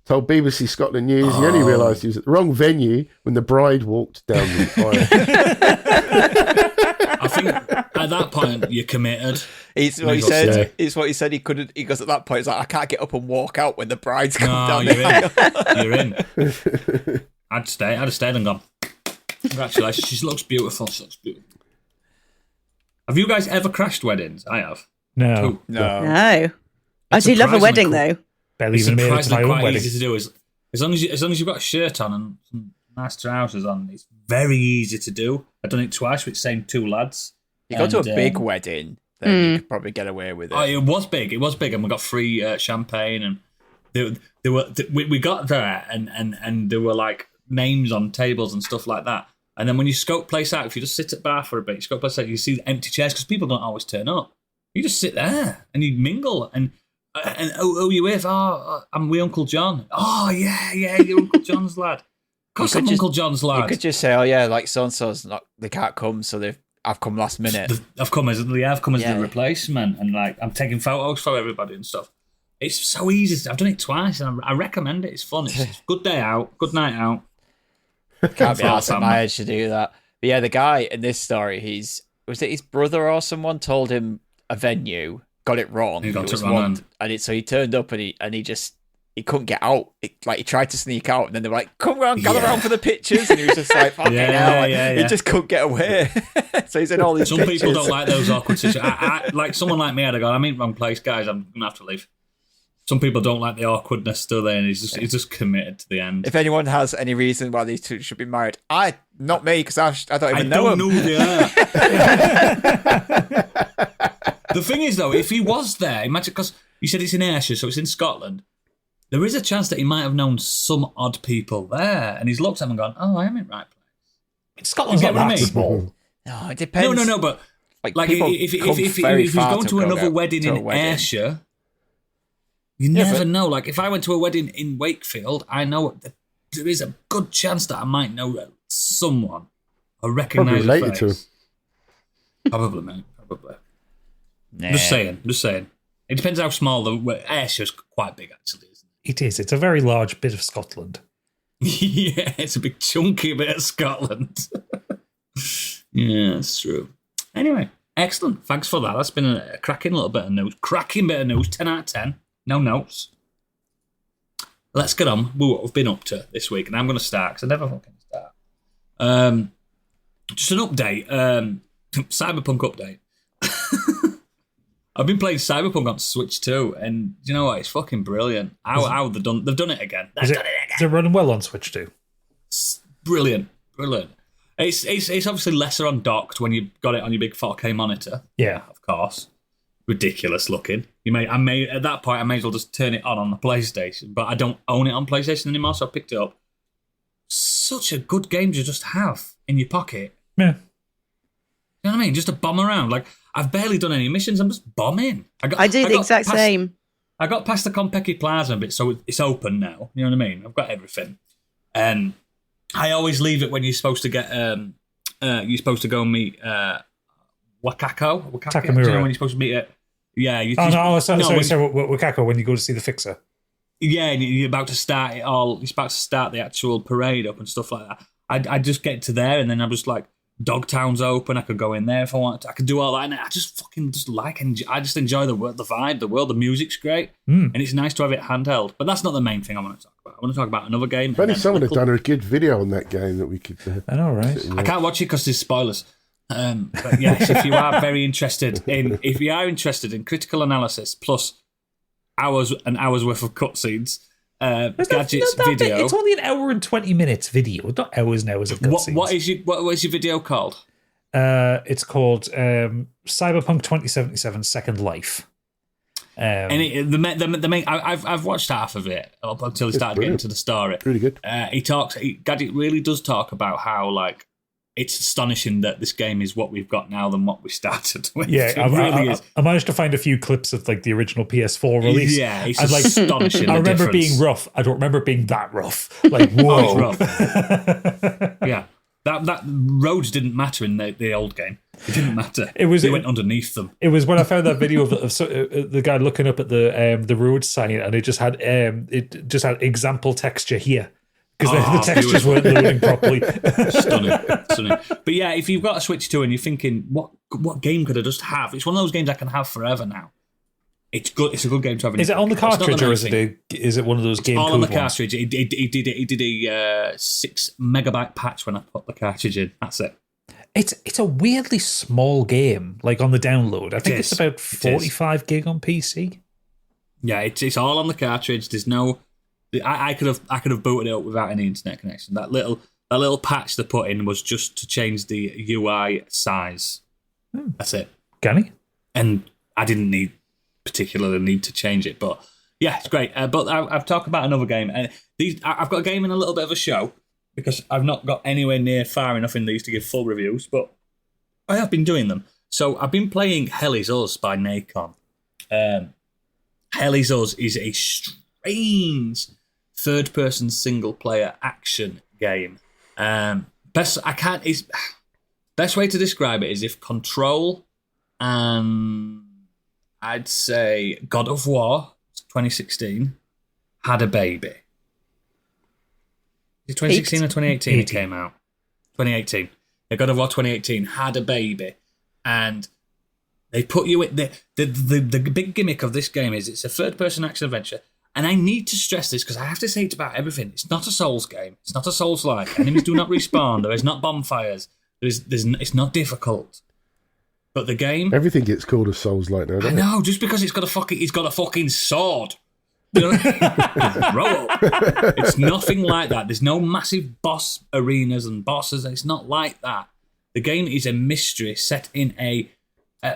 Speaker 4: told BBC Scotland News he only realised he was at the wrong venue when the bride walked down the aisle.
Speaker 1: I think at that point you're committed.
Speaker 2: It's what he
Speaker 1: Yeah.
Speaker 2: said. It's what he said. He couldn't. He goes at that point. He's like, I can't get up and walk out when the bride's come
Speaker 1: No,
Speaker 2: down.
Speaker 1: you're
Speaker 2: the aisle."
Speaker 1: in. You're in. I'd have stayed and gone. Congratulations. She looks beautiful. She looks beautiful. Have you guys ever crashed weddings? I have.
Speaker 5: No.
Speaker 2: No.
Speaker 3: No. I
Speaker 1: It's
Speaker 3: do love a
Speaker 1: surprisingly
Speaker 3: wedding,
Speaker 1: cool.
Speaker 3: though.
Speaker 5: Barely
Speaker 1: It's
Speaker 5: even made it to my
Speaker 1: surprisingly
Speaker 5: own
Speaker 1: quite
Speaker 5: wedding.
Speaker 1: easy to do. As long as you've got a shirt on and some nice trousers on, it's very easy to do. I've done it twice with the same two lads.
Speaker 2: You go to a
Speaker 1: And,
Speaker 2: big wedding, then you could probably get away with it.
Speaker 1: Oh, it was big. It was big, and we got free champagne, and we got there, and there were like names on tables and stuff like that. And then when you scope place out, if you just sit at bar for a bit, you scope place out, you see the empty chairs because people don't always turn up. You just sit there and you mingle, and And who are you with? Oh, I'm with Uncle John. Oh, yeah, you're Uncle John's lad. Of course I'm Uncle John's lad.
Speaker 2: You could just say, oh, yeah, like so-and-so's they can't come, so I've come last minute.
Speaker 1: I've come as the replacement, and like I'm taking photos for everybody and stuff. It's so easy. I've done it twice, and I recommend it. It's fun. It's a good day out, good night out.
Speaker 2: Can't be asked at my age to do that. But yeah, the guy in this story, was it his brother or someone told him a venue, got it wrong. So he turned up and he couldn't get out. He tried to sneak out, and then they were like, "Come on, gather around for the pictures," and he was just like, "Fucking hell!" He just couldn't get away. So he's in all these.
Speaker 1: Some
Speaker 2: pictures.
Speaker 1: people don't like those awkward situations. I like someone like me. I'd go, "I'm in the wrong place, guys. I'm gonna have to leave." Some people don't like the awkwardness, do they? And he's just committed to the end.
Speaker 2: If anyone has any reason why these two should be married, not me, because I don't even
Speaker 1: know
Speaker 2: them.
Speaker 1: Know they are. The thing is, though, if he was there, imagine, because you said it's in Ayrshire, so it's in Scotland. There is a chance that he might have known some odd people there, and he's looked at them and gone, "Oh, I am in the right place."
Speaker 5: Scotland's not that small.
Speaker 2: No, it depends.
Speaker 1: No, but like if he's going to another wedding in Ayrshire, you never know. Like if I went to a wedding in Wakefield, I know that there is a good chance that I might know someone or recognise a face.
Speaker 4: To him.
Speaker 1: Probably, mate. Probably.
Speaker 2: Nah.
Speaker 1: Just saying. It depends how small Ayrshire's quite big, actually, isn't it?
Speaker 5: It is. It's a very large bit of Scotland.
Speaker 1: Yeah, it's a big chunky bit of Scotland. Yeah, that's true. Anyway, excellent. Thanks for that. That's been a cracking little bit of news. 10 out of 10. No notes. Let's get on with what we've been up to this week. And I'm going to start, because I never fucking start. Just an update. Cyberpunk update. I've been playing Cyberpunk on Switch too, and you know what? It's fucking brilliant. How they've done it again.
Speaker 5: Is it running well on Switch too?
Speaker 1: It's brilliant. It's obviously lesser on docked when you've got it on your big 4K monitor.
Speaker 5: Yeah,
Speaker 1: of course. Ridiculous looking. At that point I may as well just turn it on the PlayStation, but I don't own it on PlayStation anymore, so I picked it up. Such a good game to just have in your pocket.
Speaker 5: Yeah.
Speaker 1: You know what I mean? Just to bomb around. Like, I've barely done any missions. I'm just bombing.
Speaker 3: I do the exact same.
Speaker 1: I got past the Konpeki Plaza bit, so it's open now. You know what I mean? I've got everything. And I always leave it when you're supposed to get... you're supposed to go and meet Wakako.
Speaker 5: Takamura.
Speaker 1: Do you know when you're supposed to meet it? Yeah.
Speaker 5: Sorry, Wakako, when you go to see the fixer.
Speaker 1: Yeah, and you're about to start it all. You're about to start the actual parade up and stuff like that. I just get to there, and then I'm just like, Dogtown's open. I could go in there if I wanted to. I could do all that, and I just fucking I just enjoy the vibe, the world. The music's great, and it's nice to have it handheld. But that's not the main thing I want to talk about. I want to talk about another game.
Speaker 4: If only someone had done a good video on that game that we could.
Speaker 5: I know, right?
Speaker 1: I can't watch it because there's spoilers. But yes, if you are interested in critical analysis plus hours and hours worth of cutscenes. Gadget's video.
Speaker 5: It's only an hour and 20 minutes video, not hours and hours of cutscenes.
Speaker 1: What is your video called?
Speaker 5: It's called Cyberpunk 2077 Second Life.
Speaker 1: I've watched half of it up until he started getting to the story.
Speaker 4: Really good.
Speaker 1: Gadget really does talk about how like it's astonishing that this game is what we've got now than what we started with.
Speaker 5: Yeah, I managed to find a few clips of like the original PS4 release.
Speaker 1: Yeah, it's astonishing.
Speaker 5: I remember it being rough. I don't remember it being that rough. Like, whoa.
Speaker 1: It's rough. Yeah. That roads didn't matter in the old game. It didn't matter. They went underneath them.
Speaker 5: It was when I found that video of the guy looking up at the road sign, and it just had example texture here. Because the textures weren't loading properly.
Speaker 1: Stunning. But yeah, if you've got a Switch 2 and you're thinking, what game could I just have? It's one of those games I can have forever now. It's good. It's a good game to have.
Speaker 5: Is it on the cartridge or is it one of those game?
Speaker 1: All on the cartridge. He did a 6 megabyte patch when I put the cartridge in. That's it.
Speaker 5: It's a weirdly small game. Like on the download, I think it's about 45 gig on PC.
Speaker 1: Yeah, it's all on the cartridge. There's no. I could have booted it up without any internet connection. That little patch they put in was just to change the UI size. That's it.
Speaker 5: Can he?
Speaker 1: And I didn't particularly need to change it, but yeah, it's great. But I've talked about another game, and I've got a game in a little bit of a show because I've not got anywhere near far enough in these to give full reviews, but I have been doing them. So I've been playing Hell Is Us by Nacon. Hell Is Us is a strange third-person single-player action game. Best way to describe it is if Control and I'd say God of War 2016 had a baby. Is it 2016 or 2018 it came out? 2018. Yeah, God of War 2018 had a baby, and they put you in the big gimmick of this game is it's a third-person action adventure. And I need to stress this because I have to say it about everything. It's not a Souls game. It's not a Souls-like. Enemies do not respawn. There is not bonfires. It's not difficult. But the game,
Speaker 4: everything gets called a Souls-like now.
Speaker 1: I know, just because it's got a fucking sword. You know? Roll. It's nothing like that. There's no massive boss arenas and bosses. It's not like that. The game is a mystery set in a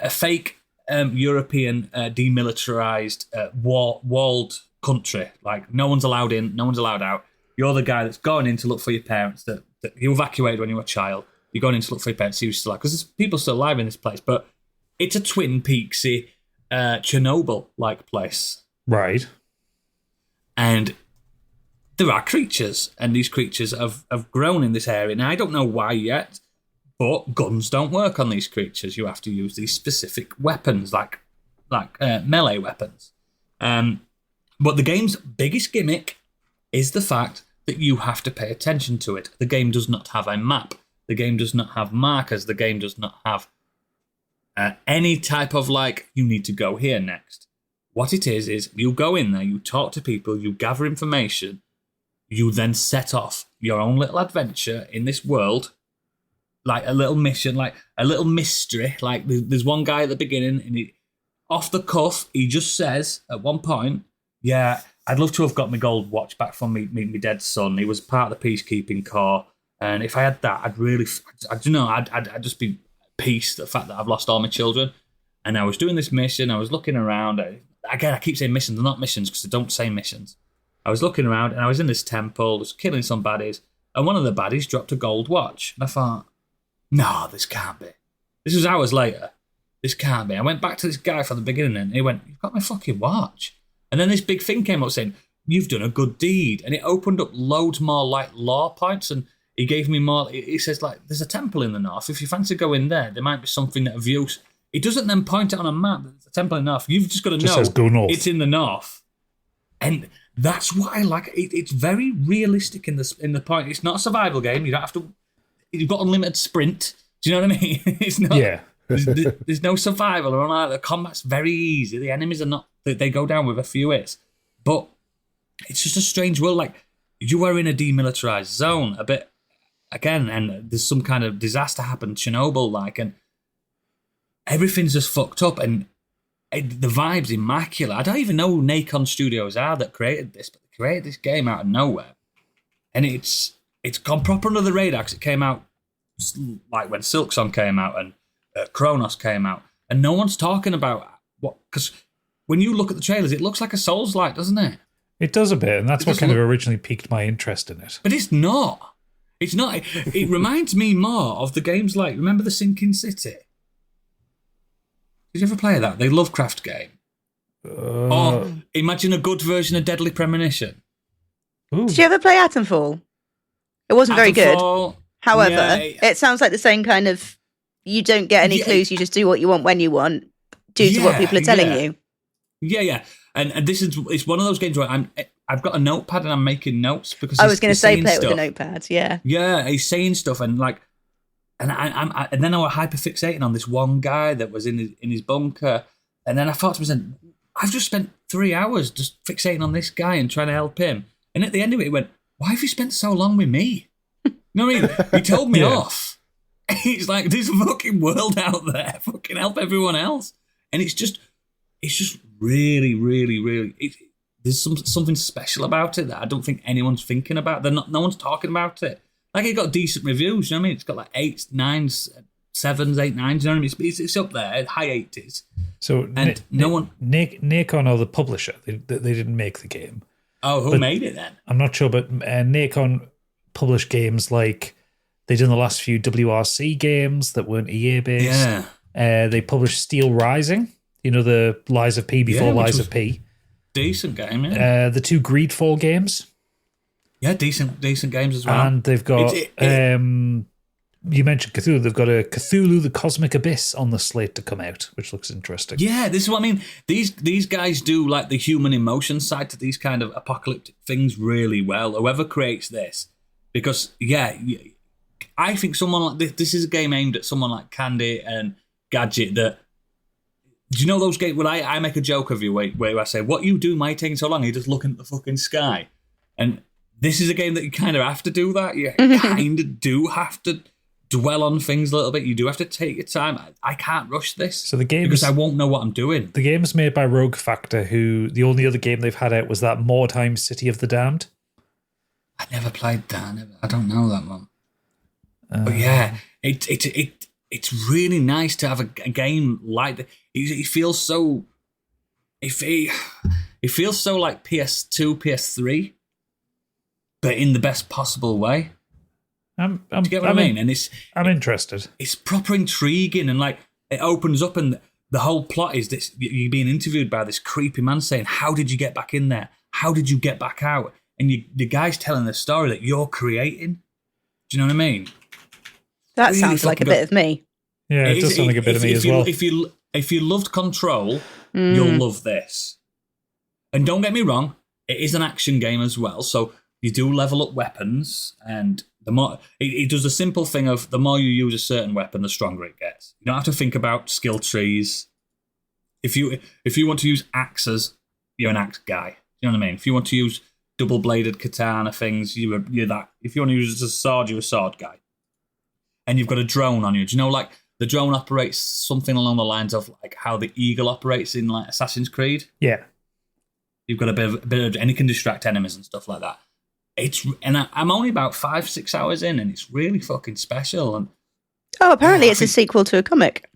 Speaker 1: fake European demilitarized walled country. Like, no one's allowed in, no one's allowed out. You're the guy that's going in to look for your parents that you evacuated when you were a child. You're going in to look for your parents, see who's still alive. Because there's people still alive in this place. But it's a Twin Peaksy, Chernobyl-like place.
Speaker 5: Right.
Speaker 1: And there are creatures, and these creatures have grown in this area. Now, I don't know why yet, but guns don't work on these creatures. You have to use these specific weapons, like melee weapons. But the game's biggest gimmick is the fact that you have to pay attention to it. The game does not have a map. The game does not have markers. The game does not have any type of you need to go here next. What it is you go in there, you talk to people, you gather information, you then set off your own little adventure in this world, like a little mission, like a little mystery. Like there's one guy at the beginning, and off the cuff, he just says at one point, yeah, I'd love to have got my gold watch back from me dead son. He was part of the peacekeeping corps, and if I had that, I'd just be peace. The fact that I've lost all my children, and I was doing this mission. I was looking around. Again, I keep saying missions. They're not missions because they don't say missions. I was looking around, and I was in this temple, was killing some baddies, and one of the baddies dropped a gold watch, and I thought, no, this can't be. This was hours later. This can't be. I went back to this guy from the beginning, and he went, you've got my fucking watch. And then this big thing came up saying, you've done a good deed. And it opened up loads more lore points, and he gave me more. He says, there's a temple in the north. If you fancy going there might be something of use. He doesn't then point it on a map. There's a temple in the north. You've just got to know
Speaker 5: says go north.
Speaker 1: It's in the north. And that's what I like. It's very realistic in the point. It's not a survival game. You don't have to. You've got unlimited sprint. Do you know what I mean? It's not.
Speaker 5: Yeah.
Speaker 1: There's no survival or anything like that. The combat's very easy. The enemies are not. They go down with a few hits, but it's just a strange world. Like, you are in a demilitarized zone a bit again, and there's some kind of disaster happened, Chernobyl, and everything's just fucked up, and the vibe's immaculate. I don't even know who Nacon Studios are that created this, but they created this game out of nowhere, and it's gone proper under the radar because it came out like when Silksong came out and Kronos came out, and no one's talking about what, because when you look at the trailers, it looks like a Souls-like, doesn't it?
Speaker 5: It does a bit, and that's what kind of originally piqued my interest in it.
Speaker 1: But it's not. It's not. It reminds me more of the games remember The Sinking City? Did you ever play that? The Lovecraft game? Or imagine a good version of Deadly Premonition.
Speaker 5: Ooh.
Speaker 3: Did you ever play Atomfall? It wasn't very good. However,
Speaker 1: yeah,
Speaker 3: it sounds like the same kind of, you don't get any clues, you just do what you want when you want, due to what people are telling you.
Speaker 1: Yeah. And it's one of those games where I've got a notepad and I'm making notes because
Speaker 3: I was going to say play it with a notepad. Yeah.
Speaker 1: Yeah, he's saying stuff and then I was hyperfixating on this one guy that was in his bunker, and then I thought to myself, I've just spent 3 hours just fixating on this guy and trying to help him. And at the end of it, he went, "Why have you spent so long with me?" You know what I mean? He told me off. It's like, there's a fucking world out there. Fucking help everyone else. And it's just really, really, really. There's something special about it that I don't think anyone's thinking about. No one's talking about it. It got decent reviews. You know what I mean? It's got 8s, 9s, 7s, 8, 9s. You know what I mean? It's up there, high 80s.
Speaker 5: So
Speaker 1: and no one.
Speaker 5: Nacon are the publisher. They didn't make the game.
Speaker 1: Oh, who made it then?
Speaker 5: I'm not sure, but Nacon published games like they did the last few WRC games that weren't EA based.
Speaker 1: Yeah.
Speaker 5: They published Steel Rising. You know, the Lies of P before Lies of P.
Speaker 1: Decent game, yeah.
Speaker 5: The 2 Greedfall games.
Speaker 1: Yeah, decent games as well.
Speaker 5: And they've got, you mentioned Cthulhu, they've got a Cthulhu the Cosmic Abyss on the slate to come out, which looks interesting.
Speaker 1: Yeah, this is what I mean. These guys do like the human emotion side to these kind of apocalyptic things really well. Whoever creates this, because I think someone like this is a game aimed at someone like Candy and Gadget. That do you know those games? When I make a joke of you where I say, "What you do? Why are you taking so long? You're just looking at the fucking sky." And this is a game that you kind of have to do that. You kind of do have to dwell on things a little bit. You do have to take your time. I can't rush this.
Speaker 5: So the game,
Speaker 1: because I won't know what I'm doing.
Speaker 5: The game is made by Rogue Factor, who the only other game they've had out was that Mordheim City of the Damned.
Speaker 1: I never played that. I don't know that one. But yeah, it's really nice to have a game like that. It feels so. It feels so like PS2, PS3, but in the best possible way. Do you get what I mean? And
Speaker 5: I'm interested.
Speaker 1: It's proper intriguing, and like it opens up, and the whole plot is this: you're being interviewed by this creepy man saying, "How did you get back in there? How did you get back out?" And the guy's telling the story that you're creating. Do you know what I mean?
Speaker 3: That
Speaker 1: really
Speaker 3: sounds like a bit of me.
Speaker 5: Yeah, it does sound like a bit of me as well.
Speaker 1: If you loved Control, you'll love this. And don't get me wrong, it is an action game as well. So you do level up weapons, and the more it does a simple thing of the more you use a certain weapon, the stronger it gets. You don't have to think about skill trees. If you want to use axes, you're an axe guy. You know what I mean? If you want to use double-bladed katana things, you're that. If you want to use a sword, you're a sword guy. And you've got a drone on you. Do you know, like, the drone operates something along the lines of like how the eagle operates in like Assassin's Creed?
Speaker 5: Yeah.
Speaker 1: You've got a bit of, and it can distract enemies and stuff like that. I'm only about 5-6 hours in, and it's really fucking special. And
Speaker 3: apparently it's a sequel to a comic.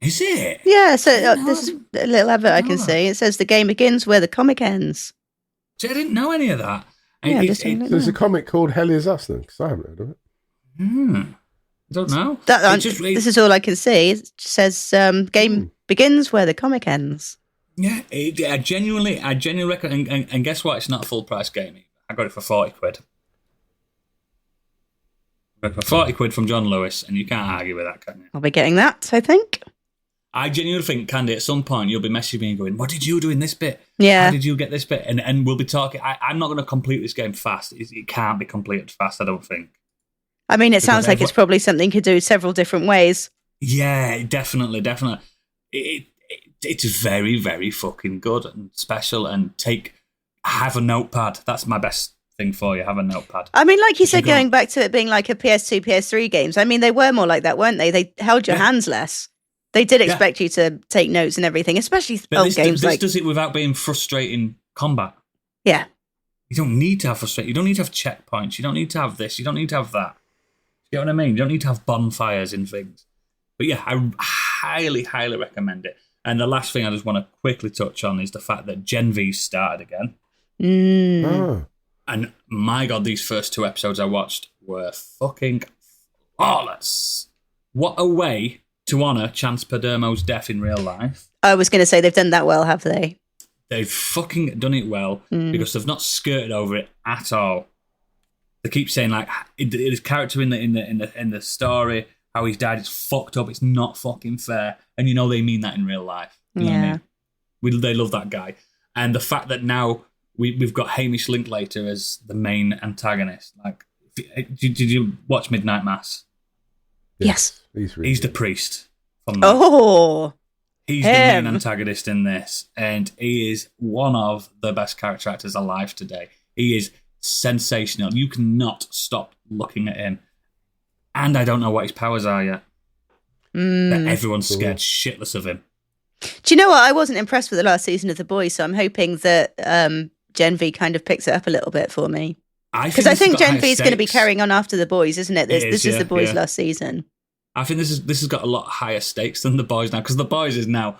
Speaker 1: Is it?
Speaker 3: Yeah, so this is a little advert I can see. It says the game begins where the comic ends.
Speaker 1: See, I didn't know any of that.
Speaker 3: Yeah,
Speaker 4: there's a comic called Hell Is Us then, because I haven't heard of it.
Speaker 1: I don't know.
Speaker 3: This is all I can see. It says game begins where the comic ends.
Speaker 1: Yeah, I genuinely reckon, and guess what? It's not a full price game. I got it for 40 quid. I got it for 40 quid from John Lewis, and you can't argue with that, can you?
Speaker 3: I'll be getting that, I think.
Speaker 1: I genuinely think, Candy, at some point you'll be messaging me and going, "What did you do in this bit?
Speaker 3: Yeah.
Speaker 1: How did you get this bit?" And we'll be talking. I'm not going to complete this game fast. It can't be completed fast, I don't think.
Speaker 3: I mean, it sounds like it's probably something you could do several different ways.
Speaker 1: Yeah, definitely. It's very, very fucking good and special. And have a notepad. That's my best thing for you. Have a notepad.
Speaker 3: I mean, like you said, going back to it being like a PS2, PS3 games. I mean, they were more like that, weren't they? They held your hands less. They did expect you to take notes and everything, especially old games.
Speaker 1: This does it without being frustrating combat.
Speaker 3: Yeah.
Speaker 1: You don't need to have frustration. You don't need to have checkpoints. You don't need to have this. You don't need to have that. You know what I mean? You don't need to have bonfires in things. But yeah, I highly, highly recommend it. And the last thing I just want to quickly touch on is the fact that Gen V started again. And my God, these first 2 episodes I watched were fucking flawless. What a way to honour Chance Padermo's death in real life. I was going to say, they've done that well, have they? They've fucking done it well because they've not skirted over it at all. They keep saying like his character in the story, how he's died, it's fucked up. It's not fucking fair, and you know they mean that in real life. You know what I mean? They love that guy, and the fact that now we've got Hamish Linklater as the main antagonist. Like, did you watch Midnight Mass? Yes. He's the priest. From that. He's the main antagonist in this, and he is one of the best character actors alive today. He is sensational. You cannot stop looking at him. And I don't know what his powers are yet. But everyone's scared shitless of him. Do you know what? I wasn't impressed with the last season of The Boys, so I'm hoping that Gen V kind of picks it up a little bit for me. Because I think Gen V is going to be carrying on after The Boys, isn't it? This is The Boys' last season. I think this has got a lot higher stakes than The Boys now, because The Boys is now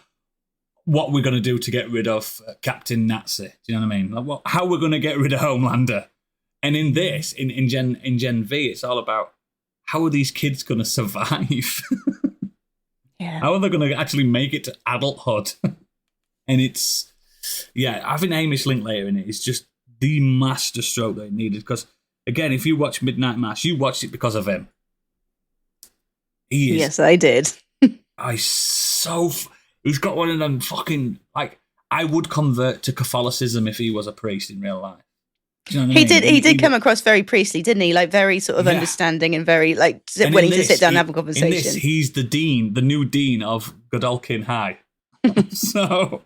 Speaker 1: what we're going to do to get rid of Captain Nazi. Do you know what I mean? Like, how we're going to get rid of Homelander. And in this, in Gen V, it's all about how are these kids going to survive? How are they going to actually make it to adulthood? And it's yeah, having Hamish Linklater in it is just the master stroke that it needed. Because again, if you watch Midnight Mass, you watched it because of him. He is.
Speaker 3: Yes, I did.
Speaker 1: He's got one of them fucking, like, I would convert to Catholicism if he was a priest in real life. Do you know what I mean?
Speaker 3: He did come across very priestly, didn't he? Like very sort of understanding and very like willing to sit down and have a conversation.
Speaker 1: In this, he's the new dean of Godolphin High. So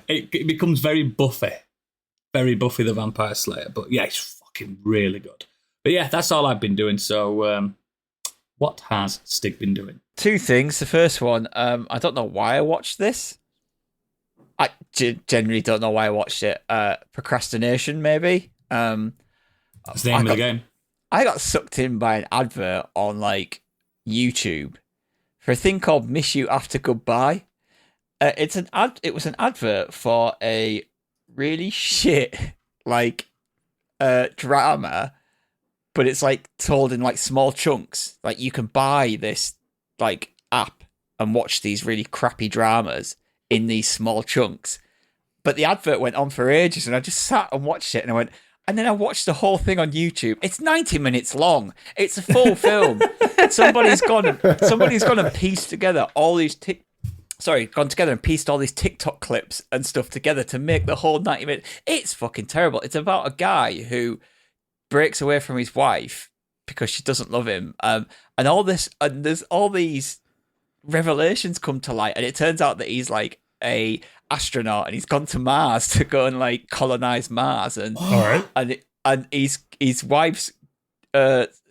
Speaker 1: it becomes very Buffy the Vampire Slayer. But yeah, it's fucking really good. But yeah, that's all I've been doing. So what has Stig been doing?
Speaker 2: Two things. The first one, I don't know why I watched this. I generally don't know why I watched it. Procrastination, maybe.
Speaker 1: That's the name of the game.
Speaker 2: I got sucked in by an advert on like YouTube for a thing called "Miss You After Goodbye." It was an advert for a really shit like drama, but it's like told in like small chunks. Like you can buy this like app and watch these really crappy dramas in these small chunks. But the advert went on for ages, and I just sat and watched it, and then I watched the whole thing on YouTube. It's 90 minutes long. It's a full film. Somebody's gone and pieced together all these gone together and pieced all these TikTok clips and stuff together to make the whole 90 minutes. It's fucking terrible. It's about a guy who breaks away from his wife because she doesn't love him. And there's all these revelations come to light, and it turns out that he's like a astronaut and he's gone to Mars to go and like colonize Mars, and and his wife's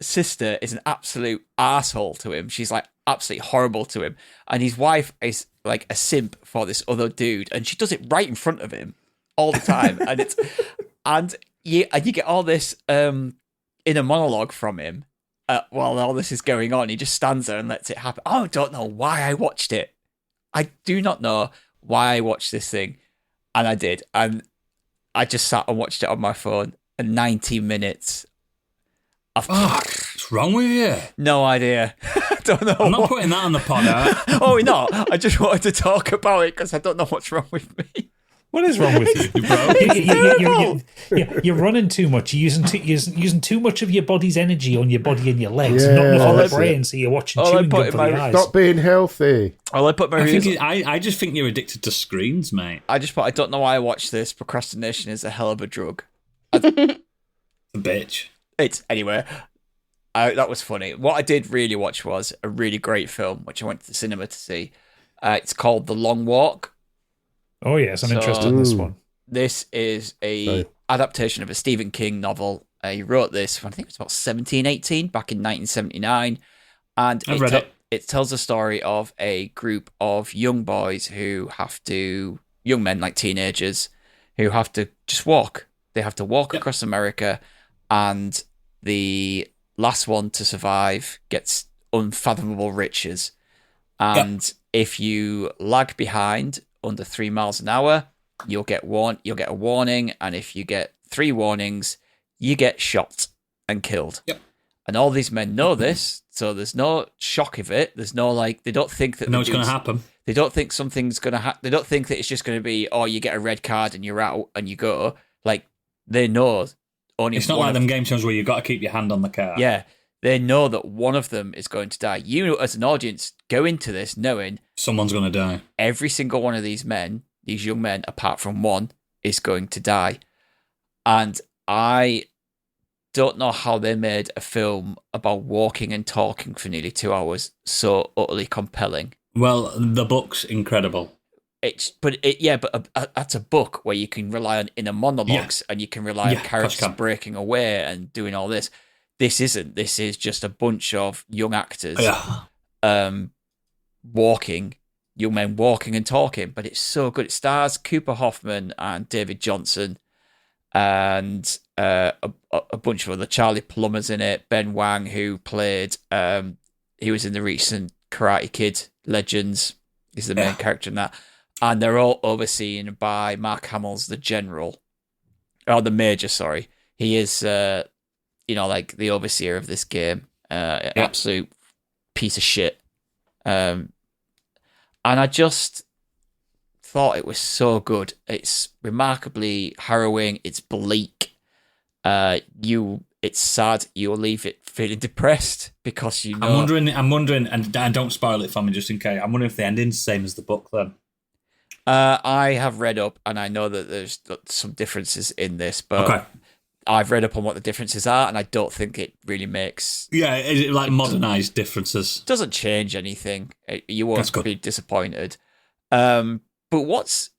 Speaker 2: sister is an absolute asshole to him. She's like absolutely horrible to him, and his wife is like a simp for this other dude, and she does it right in front of him all the time. and you get all this inner monologue from him while all this is going on. He just stands there and lets it happen. I don't know why I watched it. I do not know why I watched this thing, and I did, and I just sat and watched it on my phone. And 90 minutes.
Speaker 1: What's wrong with you?
Speaker 2: No idea. I don't know.
Speaker 1: I'm not putting that on the pod.
Speaker 2: Oh, no. I just wanted to talk about it because I don't know what's wrong with me.
Speaker 5: What is wrong with you, bro? You're running too much. You're using too much of your body's energy on your body and your legs, not enough on your brain. So you're watching chewing gum for the eyes.
Speaker 4: Stop being healthy.
Speaker 1: I just think you're addicted to screens, mate.
Speaker 2: I don't know why I watched this. Procrastination is a hell of a drug.
Speaker 1: A bitch.
Speaker 2: Anyway. That was funny. What I did really watch was a really great film, which I went to the cinema to see. It's called The Long Walk.
Speaker 5: Oh yes, I'm interested in this one.
Speaker 2: This is a adaptation of a Stephen King novel. He wrote this, I think it was about 1718, back in 1979. And it tells the story of a group of young boys young men, like teenagers, who have to just walk. They have to walk across America, and the last one to survive gets unfathomable riches. And if you lag behind under 3 miles an hour, you'll get a warning, and if you get 3 warnings, you get shot and killed. Yep. And all these men know this, so there's no shock of it. There's no they don't think that
Speaker 1: it's going to happen.
Speaker 2: They don't think something's going to happen. They don't think that it's just going to be, you get a red card and you're out and you go. Like, they know only.
Speaker 1: It's not like them game shows where you've got to keep your hand on the car.
Speaker 2: Yeah. They know that one of them is going to die. You, as an audience, go into this knowing
Speaker 1: someone's going to die.
Speaker 2: Every single one of these young men, apart from one, is going to die. And I don't know how they made a film about walking and talking for nearly 2 hours so utterly compelling.
Speaker 1: Well, the book's incredible.
Speaker 2: But that's a book where you can rely on inner monologues and you can rely on characters breaking away and doing all this. This isn't. This is just a bunch of young actors young men walking and talking, but it's so good. It stars Cooper Hoffman and David Johnson and a bunch of other. Charlie Plummer's in it. Ben Wang, who played, he was in the recent Karate Kid Legends, is the main character in that. And they're all overseen by Mark Hamill's the General. Oh, the Major, sorry. He is, like the overseer of this game. Absolute piece of shit. And I just thought it was so good. It's remarkably harrowing. It's bleak. It's sad. You'll leave it feeling depressed because you know.
Speaker 1: I'm wondering, and don't spoil it for me just in case. I'm wondering if the ending's the same as the book then.
Speaker 2: I have read up, and I know that there's some differences in this, but
Speaker 1: Okay.
Speaker 2: I've read up on what the differences are, and I don't think it really makes.
Speaker 1: Yeah, is it like modernised differences?
Speaker 2: Doesn't change anything. You
Speaker 1: That's
Speaker 2: won't
Speaker 1: good.
Speaker 2: be disappointed. But what's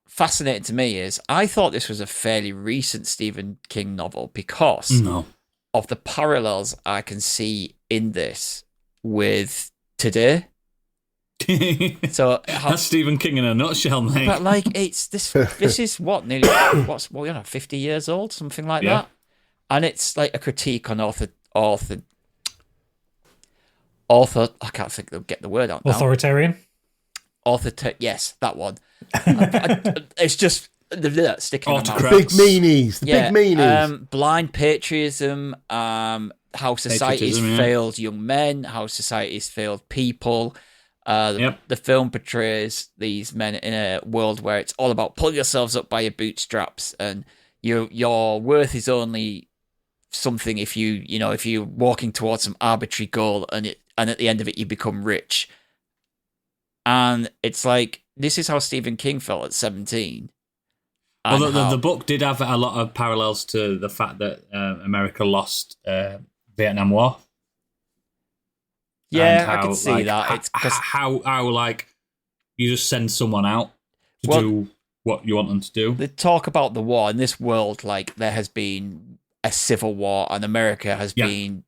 Speaker 2: fascinating to me is I thought this was a fairly recent Stephen King novel because
Speaker 1: No.
Speaker 2: of the parallels I can see in this with today. So
Speaker 1: That's Stephen King in a nutshell, mate.
Speaker 2: but like it's this. This is what nearly 50 years old, something like
Speaker 1: Yeah.
Speaker 2: that, and it's like a critique on author. I can't think they'll get the word out now.
Speaker 5: Authoritarian.
Speaker 2: Yes, that one. It's just sticking in my mouth.
Speaker 1: Autocrat.
Speaker 4: Big meanies. The big meanies.
Speaker 2: Blind patriotism. How society's
Speaker 1: Patriotism, yeah.
Speaker 2: failed young men. How society's failed people. The film portrays these men in a world where it's all about pulling yourselves up by your bootstraps, and your worth is only something if you're walking towards some arbitrary goal, and at the end of it you become rich. And it's like this is how Stephen King felt at 17.
Speaker 1: Well, the book did have a lot of parallels to the fact that America lost Vietnam War.
Speaker 2: Yeah,
Speaker 1: And
Speaker 2: I can see that. It's 'cause-
Speaker 1: how like you just send someone out to do what you want them to do.
Speaker 2: they talk about the war in this world, like there has been a civil war, and America has been,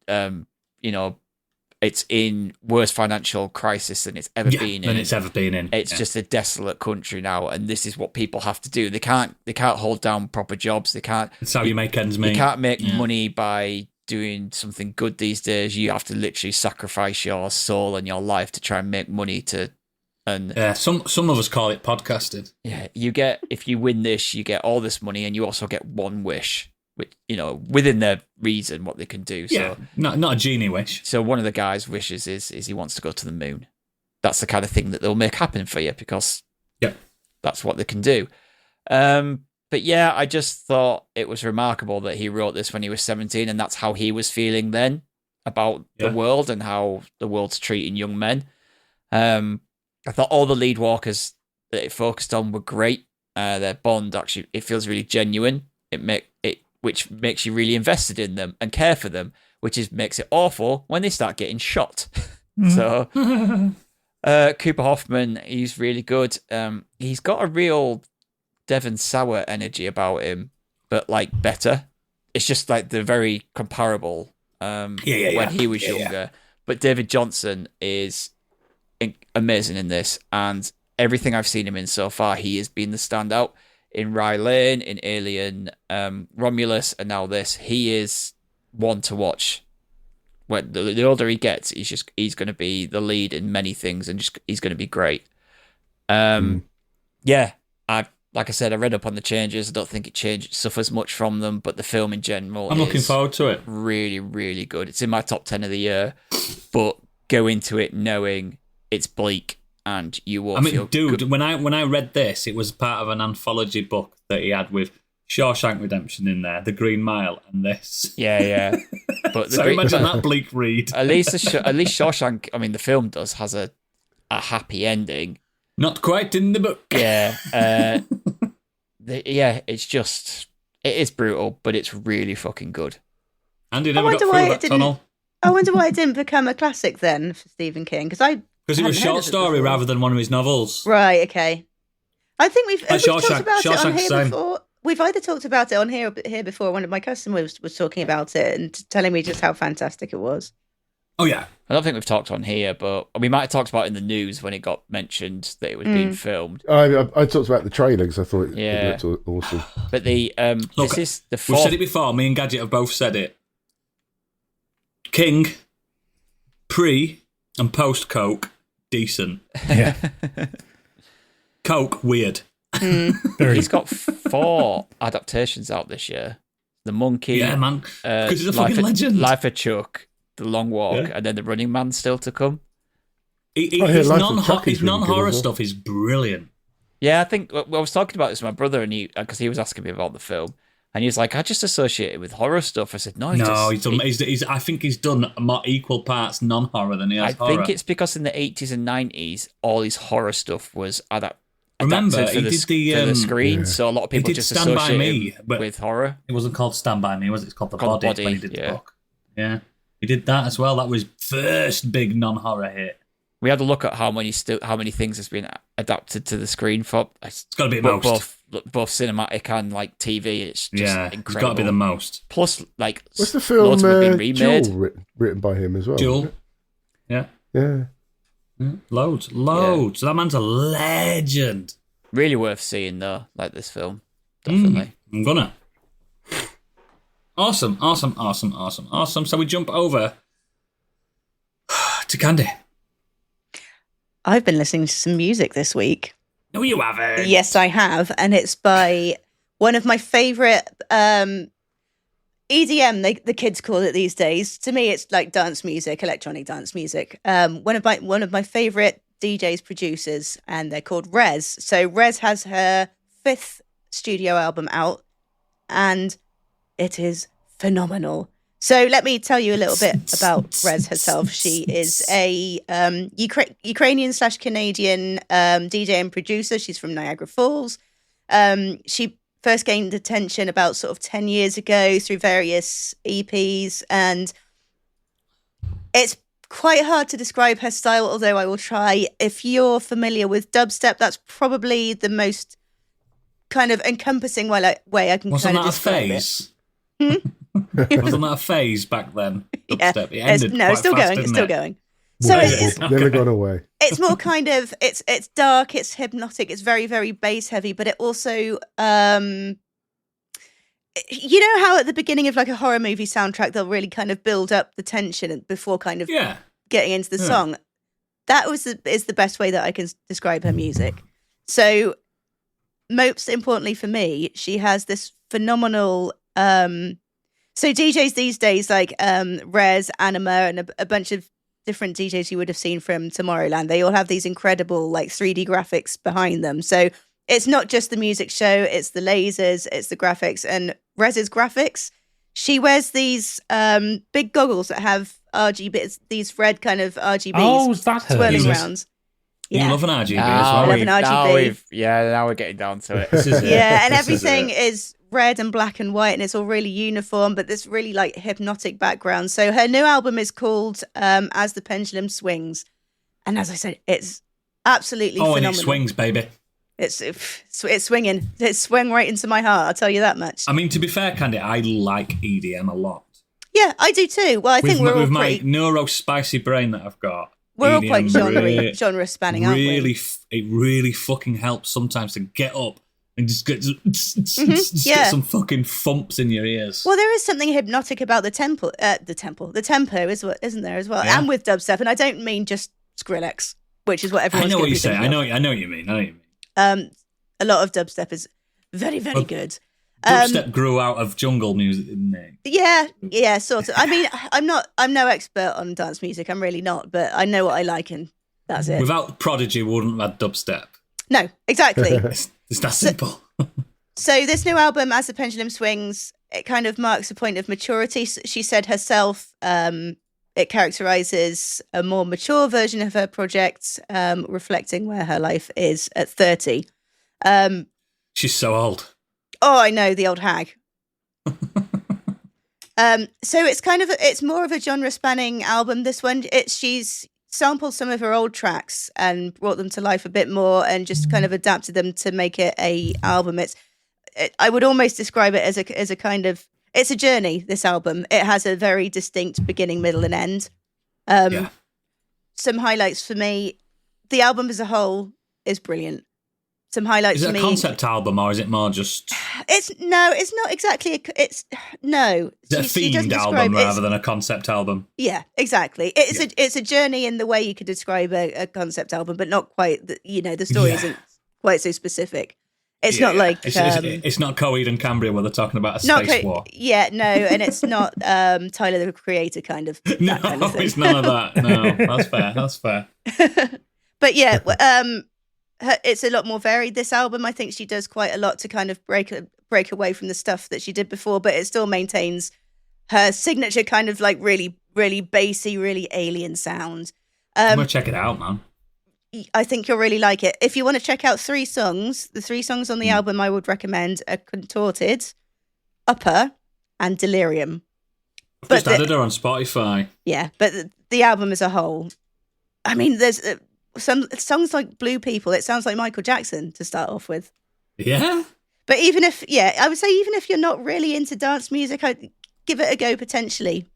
Speaker 2: it's in worse financial crisis than it's ever been in.
Speaker 1: It's ever been in.
Speaker 2: It's just a desolate country now, and this is what people have to do. They can't hold down proper jobs. They can't.
Speaker 1: It's how you make ends meet.
Speaker 2: You can't make money by doing something good these days. You have to literally sacrifice your soul and your life to try and make money to. And
Speaker 1: some of us call it podcasting.
Speaker 2: yeah, if you win this, you get all this money, and you also get one wish, which within their reason what they can do.
Speaker 1: Yeah,
Speaker 2: So
Speaker 1: not a genie wish.
Speaker 2: So one of the guy's wishes is he wants to go to the moon. That's the kind of thing that they'll make happen for you because that's what they can do. But yeah, I just thought it was remarkable that he wrote this when he was 17, and that's how he was feeling then about the world and how the world's treating young men. I thought all the lead walkers that it focused on were great. Their bond actually, it feels really genuine. Which makes you really invested in them and care for them, which makes it awful when they start getting shot. So Cooper Hoffman, he's really good. He's got a real Devon Sauer energy about him, but like better. It's just like they're very comparable when he was younger. But David Johnson is amazing in this, and everything I've seen him in so far, he has been the standout. In Rye Lane, in Alien, Romulus, and now this, he is one to watch. When the older he gets, he's going to be the lead in many things, and he's going to be great. Yeah, like I said, I read up on the changes. I don't think it suffers much from them, but the film in general,
Speaker 1: I'm looking forward to it.
Speaker 2: Really, really good. It's in my top 10 of the year, but go into it knowing it's bleak. And you won't feel
Speaker 1: dude,
Speaker 2: good.
Speaker 1: when I read this, it was part of an anthology book that he had with Shawshank Redemption in there, The Green Mile, and this.
Speaker 2: Yeah. But
Speaker 1: so imagine that bleak read.
Speaker 2: At least Shawshank, I mean, the film has a happy ending.
Speaker 1: Not quite in the book.
Speaker 2: Yeah. It is brutal, but it's really fucking good.
Speaker 1: And he never got through that tunnel.
Speaker 3: I wonder why it didn't become a classic then for Stephen King, because
Speaker 1: it was a short story rather than one of his novels.
Speaker 3: Right, okay. I think we've talked about it on
Speaker 1: Shawshank's
Speaker 3: here before. We've either talked about it on here before. One of my customers was talking about it and telling me just how fantastic it was.
Speaker 1: Oh, yeah.
Speaker 2: I don't think we've talked on here, but we might have talked about it in the news when it got mentioned that it was being filmed.
Speaker 4: I talked about the trailer because I thought it looked awesome.
Speaker 2: But
Speaker 1: Look,
Speaker 2: this is the fourth...
Speaker 1: We've said it before. Me and Gadget have both said it. King, pre and post Coke, decent.
Speaker 5: Yeah.
Speaker 1: Coke, weird.
Speaker 2: He's got 4 adaptations out this year. The Monkey.
Speaker 1: Yeah, man. Because he's a fucking legend.
Speaker 2: Life of Chuck, The Long Walk, and then The Running Man still to come.
Speaker 1: His
Speaker 4: Life of Chuck is
Speaker 1: non-horror
Speaker 4: really good as well.
Speaker 1: stuff is brilliant.
Speaker 2: Yeah, I think I was talking about this with my brother, and because he was asking me about the film, and he was like, "I just associate it with horror stuff." I said, "No,
Speaker 1: I think he's done more equal parts non-horror than he has horror.
Speaker 2: I think it's because in the 80s and 90s, all his horror stuff was adapted
Speaker 1: Remember,
Speaker 2: for the screen, so a lot of people just
Speaker 1: Stand By
Speaker 2: associate
Speaker 1: Me
Speaker 2: it with horror.
Speaker 1: It wasn't called Stand By Me, was it? It's called The Body when he did the book. Yeah, he did that as well. That was first big non-horror hit.
Speaker 2: We had to look at how many things has been adapted to the screen for.
Speaker 1: It's got to be most.
Speaker 2: Both cinematic and like TV. It's just incredible.
Speaker 1: It's got to be the most.
Speaker 2: Plus, like,
Speaker 4: what's the film?
Speaker 2: loads have been remade.
Speaker 4: Jewel, written by him as well.
Speaker 1: Jewel. Yeah. Loads. Yeah. That man's a legend.
Speaker 2: Really worth seeing though. Like this film, definitely.
Speaker 1: I'm gonna. Awesome. So we jump over to Candy.
Speaker 3: I've been listening to some music this week.
Speaker 1: No, you haven't.
Speaker 3: Yes, I have. And it's by one of my favourite EDM, the kids call it these days. To me, it's like dance music, electronic dance music. One of my favourite DJs, producers, and they're called Rez. So Rez has her 5th studio album out, and it is phenomenal. So let me tell you a little bit about Rez herself. She is a Ukrainian/Canadian DJ and producer. She's from Niagara Falls. She first gained attention about sort of 10 years ago through various EPs, and it's quite hard to describe her style, although I will try. If you're familiar with dubstep, that's probably the most kind of encompassing way I can kind of describe it.
Speaker 1: Wasn't that a phase back then? Dubstep.
Speaker 3: Yeah. It's still going. It's still going. So it's
Speaker 4: never gone away.
Speaker 3: It's more kind of it's dark, it's hypnotic, it's very, very bass heavy, but it also you know how at the beginning of like a horror movie soundtrack they'll really kind of build up the tension before kind of getting into the song. That is the best way that I can describe her music. So most importantly for me, she has this phenomenal so DJs these days like Rez, Anima, and a bunch of different DJs you would have seen from Tomorrowland, they all have these incredible like 3D graphics behind them. So it's not just the music show, it's the lasers, it's the graphics. And Rez's graphics, she wears these big goggles that have RGB, these red kind of RGBs.
Speaker 5: Oh, is that her?
Speaker 3: Swirling rounds.
Speaker 1: Yeah. You love an RGB as
Speaker 3: well. I love an RGB.
Speaker 2: Now we're getting down to it.
Speaker 3: Yeah, and everything is red and black and white, and it's all really uniform, but this really like hypnotic background. So her new album is called As the Pendulum Swings, and as I said, it's absolutely phenomenal.
Speaker 1: And it swings, baby.
Speaker 3: It's swinging. It's swung right into my heart, I'll tell you that much.
Speaker 1: I mean, to be fair, Candy, I like EDM a lot.
Speaker 3: Yeah, I do too. Well, I think we're all
Speaker 1: with
Speaker 3: pretty...
Speaker 1: my neuro-spicy brain that I've got.
Speaker 3: We're all quite genre spanning, aren't we?
Speaker 1: It really fucking helps sometimes to get up and just get some fucking thumps in your ears.
Speaker 3: Well, there is something hypnotic about the tempo, isn't there as well?
Speaker 1: Yeah.
Speaker 3: And with dubstep, and I don't mean just Skrillex, which is what everyone's.
Speaker 1: I know what you say.
Speaker 3: Of.
Speaker 1: I know what you mean.
Speaker 3: A lot of dubstep is very, very good.
Speaker 1: Dubstep grew out of jungle music, didn't it?
Speaker 3: Yeah, sort of. I mean, I'm no expert on dance music. I'm really not, but I know what I like, and that's it.
Speaker 1: Without Prodigy, we wouldn't have had dubstep.
Speaker 3: No, exactly.
Speaker 1: It's that simple.
Speaker 3: So this new album, As the Pendulum Swings, it kind of marks a point of maturity. She said herself, it characterizes a more mature version of her project, reflecting where her life is at 30.
Speaker 1: She's so old.
Speaker 3: Oh, I know, the old hag. So it's more of a genre-spanning album. This one, she's sampled some of her old tracks and brought them to life a bit more, and just kind of adapted them to make it a album. I would almost describe it as a kind of, it's a journey. This album, it has a very distinct beginning, middle, and end. Some highlights for me: the album as a whole is brilliant. Some highlights for me.
Speaker 1: Is it a concept album, or is it more just?
Speaker 3: It's not exactly. Is it a
Speaker 1: themed album rather than a concept album?
Speaker 3: Yeah, exactly. It's a journey in the way you could describe a concept album, but not quite. The story isn't quite so specific. It's not like
Speaker 1: it's not Coed and Cambria where they're talking about a space war.
Speaker 3: Yeah, no, and it's not Tyler the Creator kind of.
Speaker 1: No,
Speaker 3: kind of thing.
Speaker 1: It's none of that. No, that's fair.
Speaker 3: But yeah, it's a lot more varied. This album, I think she does quite a lot to kind of break away from the stuff that she did before, but it still maintains her signature kind of like really, really bassy, really alien sound.
Speaker 1: I'm gonna check it out, man.
Speaker 3: I think you'll really like it. If you want to check out 3 songs, the 3 songs on the album I would recommend are Contorted, Upper, and Delirium.
Speaker 1: I've just added her on Spotify.
Speaker 3: Yeah, but the album as a whole, I mean, there's some songs like Blue People, it sounds like Michael Jackson to start off with.
Speaker 1: Yeah.
Speaker 3: But I would say even if you're not really into dance music, I'd give it a go potentially.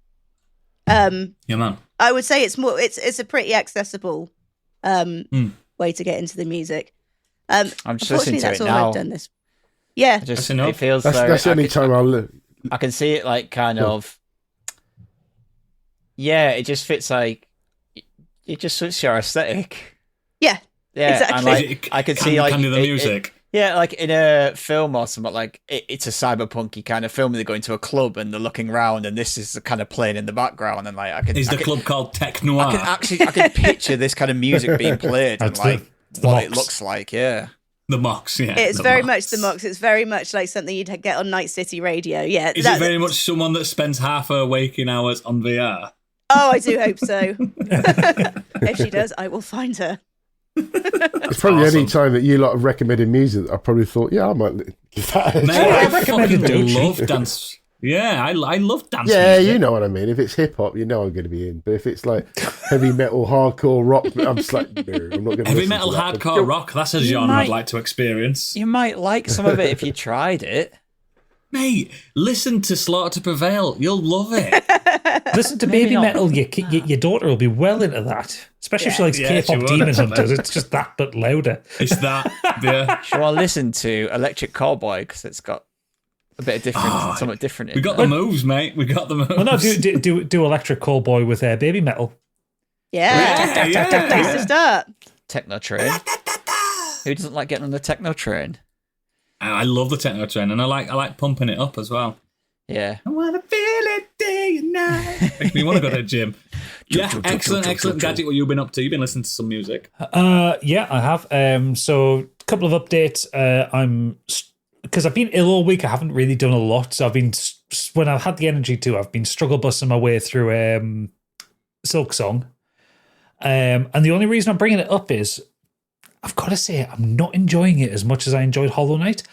Speaker 1: Yeah, man.
Speaker 3: I would say it's a pretty accessible way to get into the music.
Speaker 2: I'm just listening to
Speaker 3: that's
Speaker 2: it
Speaker 3: all
Speaker 2: now.
Speaker 3: I've done this. Yeah.
Speaker 2: It feels
Speaker 4: that's the only time I'll look.
Speaker 2: I can see it like kind of. Yeah, it just fits like. It just suits your aesthetic.
Speaker 3: Yeah.
Speaker 2: Yeah,
Speaker 3: exactly.
Speaker 2: and like I can see like
Speaker 1: kind of the music.
Speaker 2: Yeah, like in a film or something, like it's a cyberpunky kind of film. They go into a club and they're looking around, and this is kind of playing in the background. And like,
Speaker 1: Is the club called Tech Noir?
Speaker 2: I can picture this kind of music being played and like what it looks like. Yeah,
Speaker 1: the Mox. Yeah,
Speaker 3: it's very much the Mox. It's very much like something you'd get on Night City Radio. Yeah,
Speaker 1: is it very much someone that spends half her waking hours on VR?
Speaker 3: Oh, I do hope so. If she does, I will find her.
Speaker 4: It's probably any time that you lot have recommended music that I probably thought, yeah, I might give that a
Speaker 1: Mate,
Speaker 4: try.
Speaker 1: I fucking love dance. Yeah, I love dance.
Speaker 4: Yeah,
Speaker 1: music.
Speaker 4: you know what I mean. If it's hip hop, you know I'm going to be in. But if it's like heavy metal, hardcore rock, I'm just like, no, I'm not going to.
Speaker 1: Heavy metal, hardcore rock. That's a genre I'd like to experience.
Speaker 2: You might like some of it if you tried it.
Speaker 1: Mate, listen to Slaughter to Prevail. You'll love it.
Speaker 5: Listen to baby metal. Your daughter will be well into that, especially if she likes K-pop Demon Hunters. It's just that, but louder.
Speaker 1: It's that. Yeah.
Speaker 2: Shall I listen to Electric Cowboy because it's got a bit of different, something different.
Speaker 1: We got the moves, mate. We got the moves.
Speaker 5: Well, no, do Electric Callboy with baby metal.
Speaker 3: Yeah, place to start.
Speaker 2: Techno Train. Who doesn't like getting on the Techno Train?
Speaker 1: I love the techno train, and I like pumping it up as well.
Speaker 2: Yeah.
Speaker 1: I want to feel it day and night. Makes me want to go to the gym. Yeah, excellent. Gadget, what you've been up to? You've been listening to some music.
Speaker 5: Yeah, I have. So, a couple of updates. Because I've been ill all week, I haven't really done a lot. So, when I've had the energy to, I've been struggle busting my way through Silk Song. And the only reason I'm bringing it up is, I've got to say, I'm not enjoying it as much as I enjoyed Hollow Knight.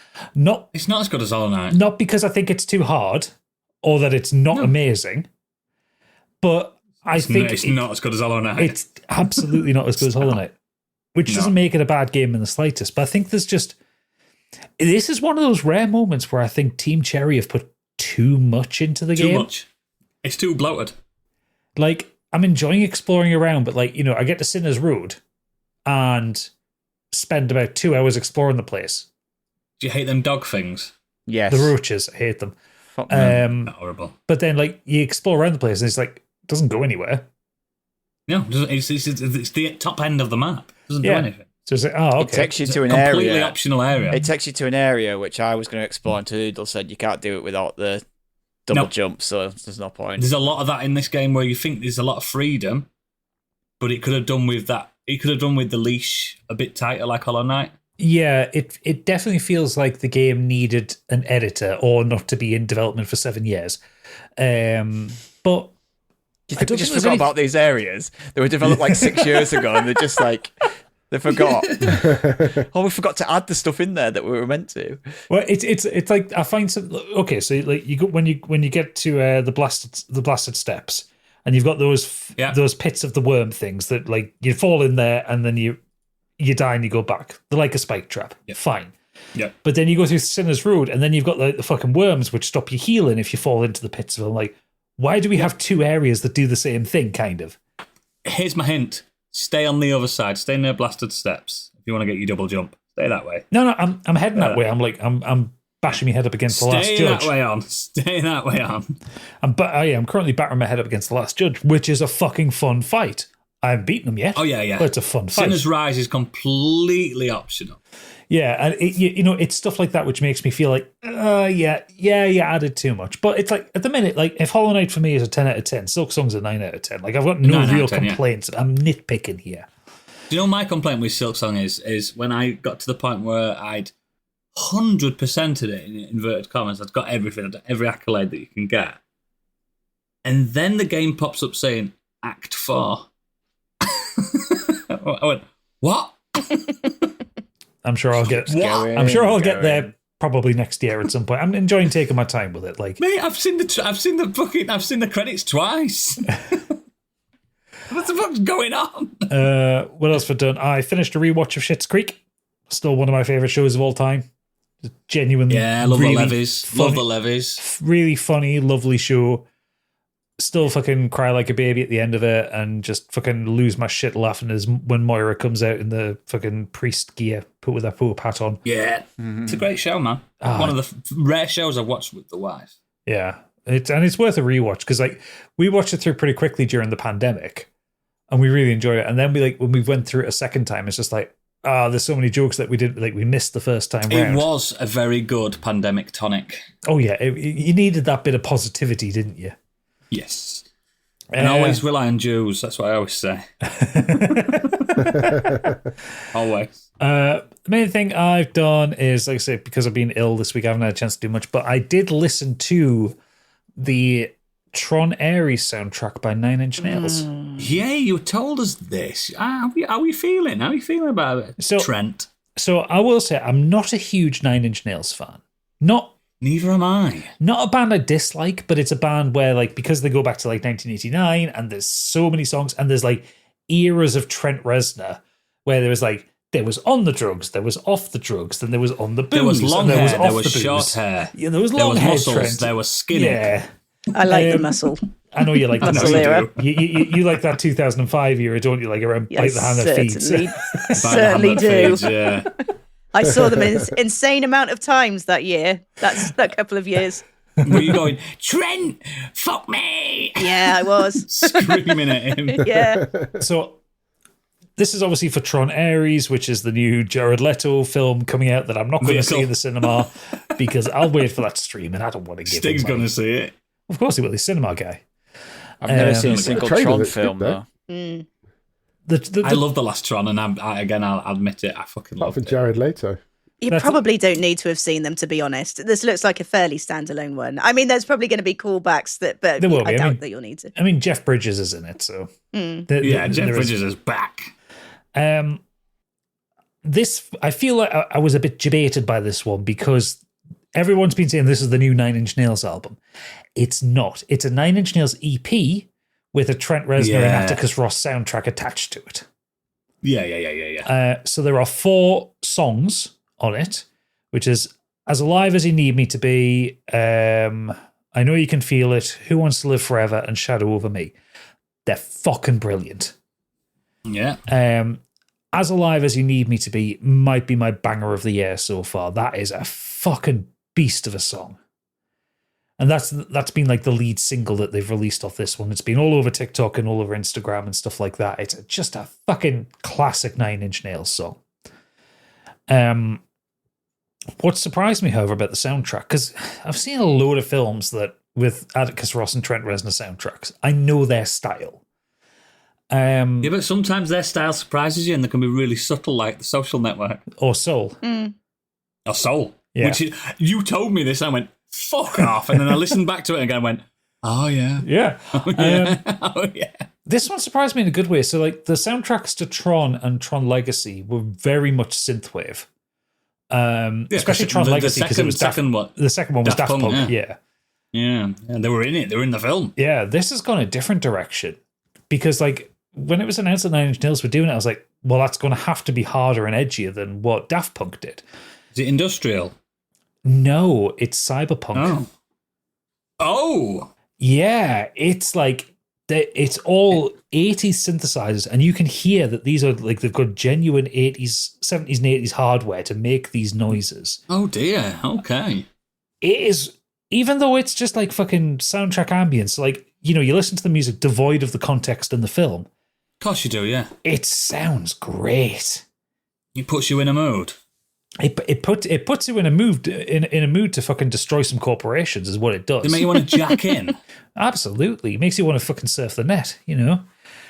Speaker 1: It's not as good as Hollow Knight.
Speaker 5: Not because I think it's too hard or that it's not amazing, but I think
Speaker 1: it's not as good as Hollow Knight.
Speaker 5: It's absolutely not as good as Hollow Knight, which doesn't make it a bad game in the slightest. But I think this is one of those rare moments where I think Team Cherry have put too much into the game.
Speaker 1: Too much. It's too bloated.
Speaker 5: Like, I'm enjoying exploring around, but like, I get to Sinner's Road and spend about 2 hours exploring the place.
Speaker 1: Do you hate them dog things?
Speaker 2: Yes.
Speaker 5: The roaches, I hate them.
Speaker 1: Horrible.
Speaker 5: But then, like, you explore around the place and it's like, it doesn't go anywhere.
Speaker 1: No, it's the top end of the map. It doesn't do anything.
Speaker 5: So it's like, okay.
Speaker 2: It takes you to an
Speaker 1: completely
Speaker 2: area.
Speaker 1: Optional area.
Speaker 2: It takes you to an area which I was going to explore, and Toodle said you can't do it without the double jump, so there's no point.
Speaker 1: There's a lot of that in this game where you think there's a lot of freedom, but it could have done with that. It could have done with the leash a bit tighter, like Hollow Knight.
Speaker 5: Yeah, it definitely feels like the game needed an editor or not to be in development for 7 years. But
Speaker 2: I just forgot about these areas. They were developed like 6 years ago, and they're just like they forgot. We forgot to add the stuff in there that we were meant to.
Speaker 5: Well, it's like I find some. Okay, so like you go when you get to the blasted steps. And you've got those pits of the worm things that like you fall in there and then you die and you go back. They're like a spike trap.
Speaker 1: Yep.
Speaker 5: Fine.
Speaker 1: Yeah.
Speaker 5: But then you go through Sinner's Road and then you've got the fucking worms which stop you healing if you fall into the pits of them. Like, why do we have 2 areas that do the same thing, kind of?
Speaker 1: Here's my hint. Stay on the other side. Stay near blasted steps. If you want to get your double jump, stay that way.
Speaker 5: No, I'm heading that way. I'm bashing my head up against the last judge.
Speaker 1: Stay that way on.
Speaker 5: I'm currently battering my head up against the last judge, which is a fucking fun fight. I haven't beaten him yet.
Speaker 1: Oh, yeah.
Speaker 5: But it's a fun fight.
Speaker 1: Sinner's Rise is completely optional.
Speaker 5: Yeah, and it's stuff like that which makes me feel like, you added too much. But it's like, at the minute, like, if Hollow Knight for me is a 10 out of 10, Silk Song's a 9 out of 10. Like, I've got no real complaints. Yeah. I'm nitpicking here.
Speaker 1: Do you know my complaint with Silksong is when I got to the point where I'd 100%ed it, in inverted commas, I'd got everything, I'd got every accolade that you can get. And then the game pops up saying, Act 4. I went, what?
Speaker 5: I'm sure I'll get there probably next year at some point. I'm enjoying taking my time with it. Like,
Speaker 1: mate, I've seen the credits twice. What the fuck's going on?
Speaker 5: What else have I done? I finished a rewatch of Schitt's Creek. Still one of my favourite shows of all time. Just genuinely,
Speaker 1: yeah, I love
Speaker 5: really
Speaker 1: the Levies.
Speaker 5: funny,
Speaker 1: Love the Levies.
Speaker 5: Really funny, lovely show. Still fucking cry like a baby at the end of it, and just fucking lose my shit laughing as when Moira comes out in the fucking priest gear, put with her poop hat on.
Speaker 1: Yeah, It's a great show, man. One of the rare shows I've watched with the wife.
Speaker 5: Yeah, it's worth a rewatch because like we watched it through pretty quickly during the pandemic, and we really enjoyed it. And then when we went through it a second time, it's just like, there's so many jokes that we missed the first time round.
Speaker 1: It was a very good pandemic tonic.
Speaker 5: Oh yeah, you needed that bit of positivity, didn't you?
Speaker 1: Yes. And always rely on Jews. That's what I always say. Always.
Speaker 5: The main thing I've done is, like I say, because I've been ill this week, I haven't had a chance to do much, but I did listen to the Tron Ares soundtrack by Nine Inch Nails.
Speaker 1: Yeah, you told us this. How are we feeling? How are you feeling about it, Trent?
Speaker 5: So I will say I'm not a huge Nine Inch Nails fan.
Speaker 1: Neither am I.
Speaker 5: Not a band I dislike, but it's a band where, like, because they go back to like 1989 and there's so many songs and there's like eras of Trent Reznor where there was on the drugs, there was off the drugs, then there was on the booze.
Speaker 1: There was long hair,
Speaker 5: there
Speaker 1: was short hair.
Speaker 5: Yeah, there was long hair,
Speaker 1: muscles,
Speaker 5: Trent.
Speaker 1: there was skinny.
Speaker 5: Yeah.
Speaker 3: I like the muscle.
Speaker 5: I know you like that.
Speaker 3: Muscle era.
Speaker 5: You like that 2005 era, don't you? Like around Bite the Hand That Feeds.
Speaker 3: I certainly do.
Speaker 1: Yeah.
Speaker 3: I saw them an insane amount of times that year. That's that couple of years.
Speaker 1: Were you going, Trent, fuck me?
Speaker 3: Yeah, I was.
Speaker 1: Screaming at him.
Speaker 3: Yeah.
Speaker 5: So this is obviously for Tron Ares, which is the new Jared Leto film coming out that I'm not going to see in the cinema because I'll wait for that stream and I don't want to give
Speaker 1: Sting's going to see it.
Speaker 5: Of course he will, he's cinema guy.
Speaker 2: I've never seen a single Tron film, though.
Speaker 1: I love the last Tron, and I'll admit it, I fucking love it.
Speaker 4: Jared Leto.
Speaker 3: You probably don't need to have seen them, to be honest. This looks like a fairly standalone one. I mean, there's probably going to be callball but
Speaker 5: there will be.
Speaker 3: I doubt that you'll need to.
Speaker 5: I mean, Jeff Bridges is in it, so...
Speaker 1: Jeff Bridges is back.
Speaker 5: This, I feel like I was a bit debated by this one because everyone's been saying this is the new Nine Inch Nails album. It's not. It's a Nine Inch Nails EP with a Trent Reznor and Atticus Ross soundtrack attached to it.
Speaker 1: Yeah.
Speaker 5: So there are 4 songs on it, which is As Alive As You Need Me To Be, I Know You Can Feel It, Who Wants to Live Forever, and Shadow Over Me. They're fucking brilliant.
Speaker 1: Yeah.
Speaker 5: As Alive As You Need Me To Be might be my banger of the year so far. That is a fucking beast of a song. And that's been like the lead single that they've released off this one. It's been all over TikTok and all over Instagram and stuff like that. It's just a fucking classic Nine Inch Nails song. What surprised me, however, about the soundtrack, because I've seen a load of films that with Atticus Ross and Trent Reznor soundtracks. I know their style.
Speaker 1: Yeah, but sometimes their style surprises you and they can be really subtle, like The Social Network.
Speaker 5: Or Soul.
Speaker 1: Or Soul.
Speaker 5: Yeah.
Speaker 1: Which you told me this, and I went, fuck off. And then I listened back to it again and went, oh, yeah.
Speaker 5: Yeah.
Speaker 1: Oh, yeah. Oh, yeah.
Speaker 5: This one surprised me in a good way. So, like, the soundtracks to Tron and Tron Legacy were very much synthwave. Especially Tron Legacy, because it was the second one was Daft Punk. Yeah,
Speaker 1: they were in it. They were in the film.
Speaker 5: Yeah, this has gone a different direction because, like, when it was announced that Nine Inch Nails were doing it, I was like, well, that's going to have to be harder and edgier than what Daft Punk did.
Speaker 1: Is it industrial?
Speaker 5: No, it's cyberpunk.
Speaker 1: Oh,
Speaker 5: yeah, it's like it's all 80s synthesizers, and you can hear that these are like they've got genuine 70s and 80s hardware to make these noises.
Speaker 1: Oh dear. Okay.
Speaker 5: It is, even though it's just like fucking soundtrack ambience, like, you know, you listen to the music devoid of the context in the film.
Speaker 1: Of course you do, yeah.
Speaker 5: It sounds great.
Speaker 1: It puts you in a mood.
Speaker 5: It puts you in a mood to fucking destroy some corporations is what it does.
Speaker 1: It makes you want to jack in.
Speaker 5: Absolutely. It makes you want to fucking surf the net, you know?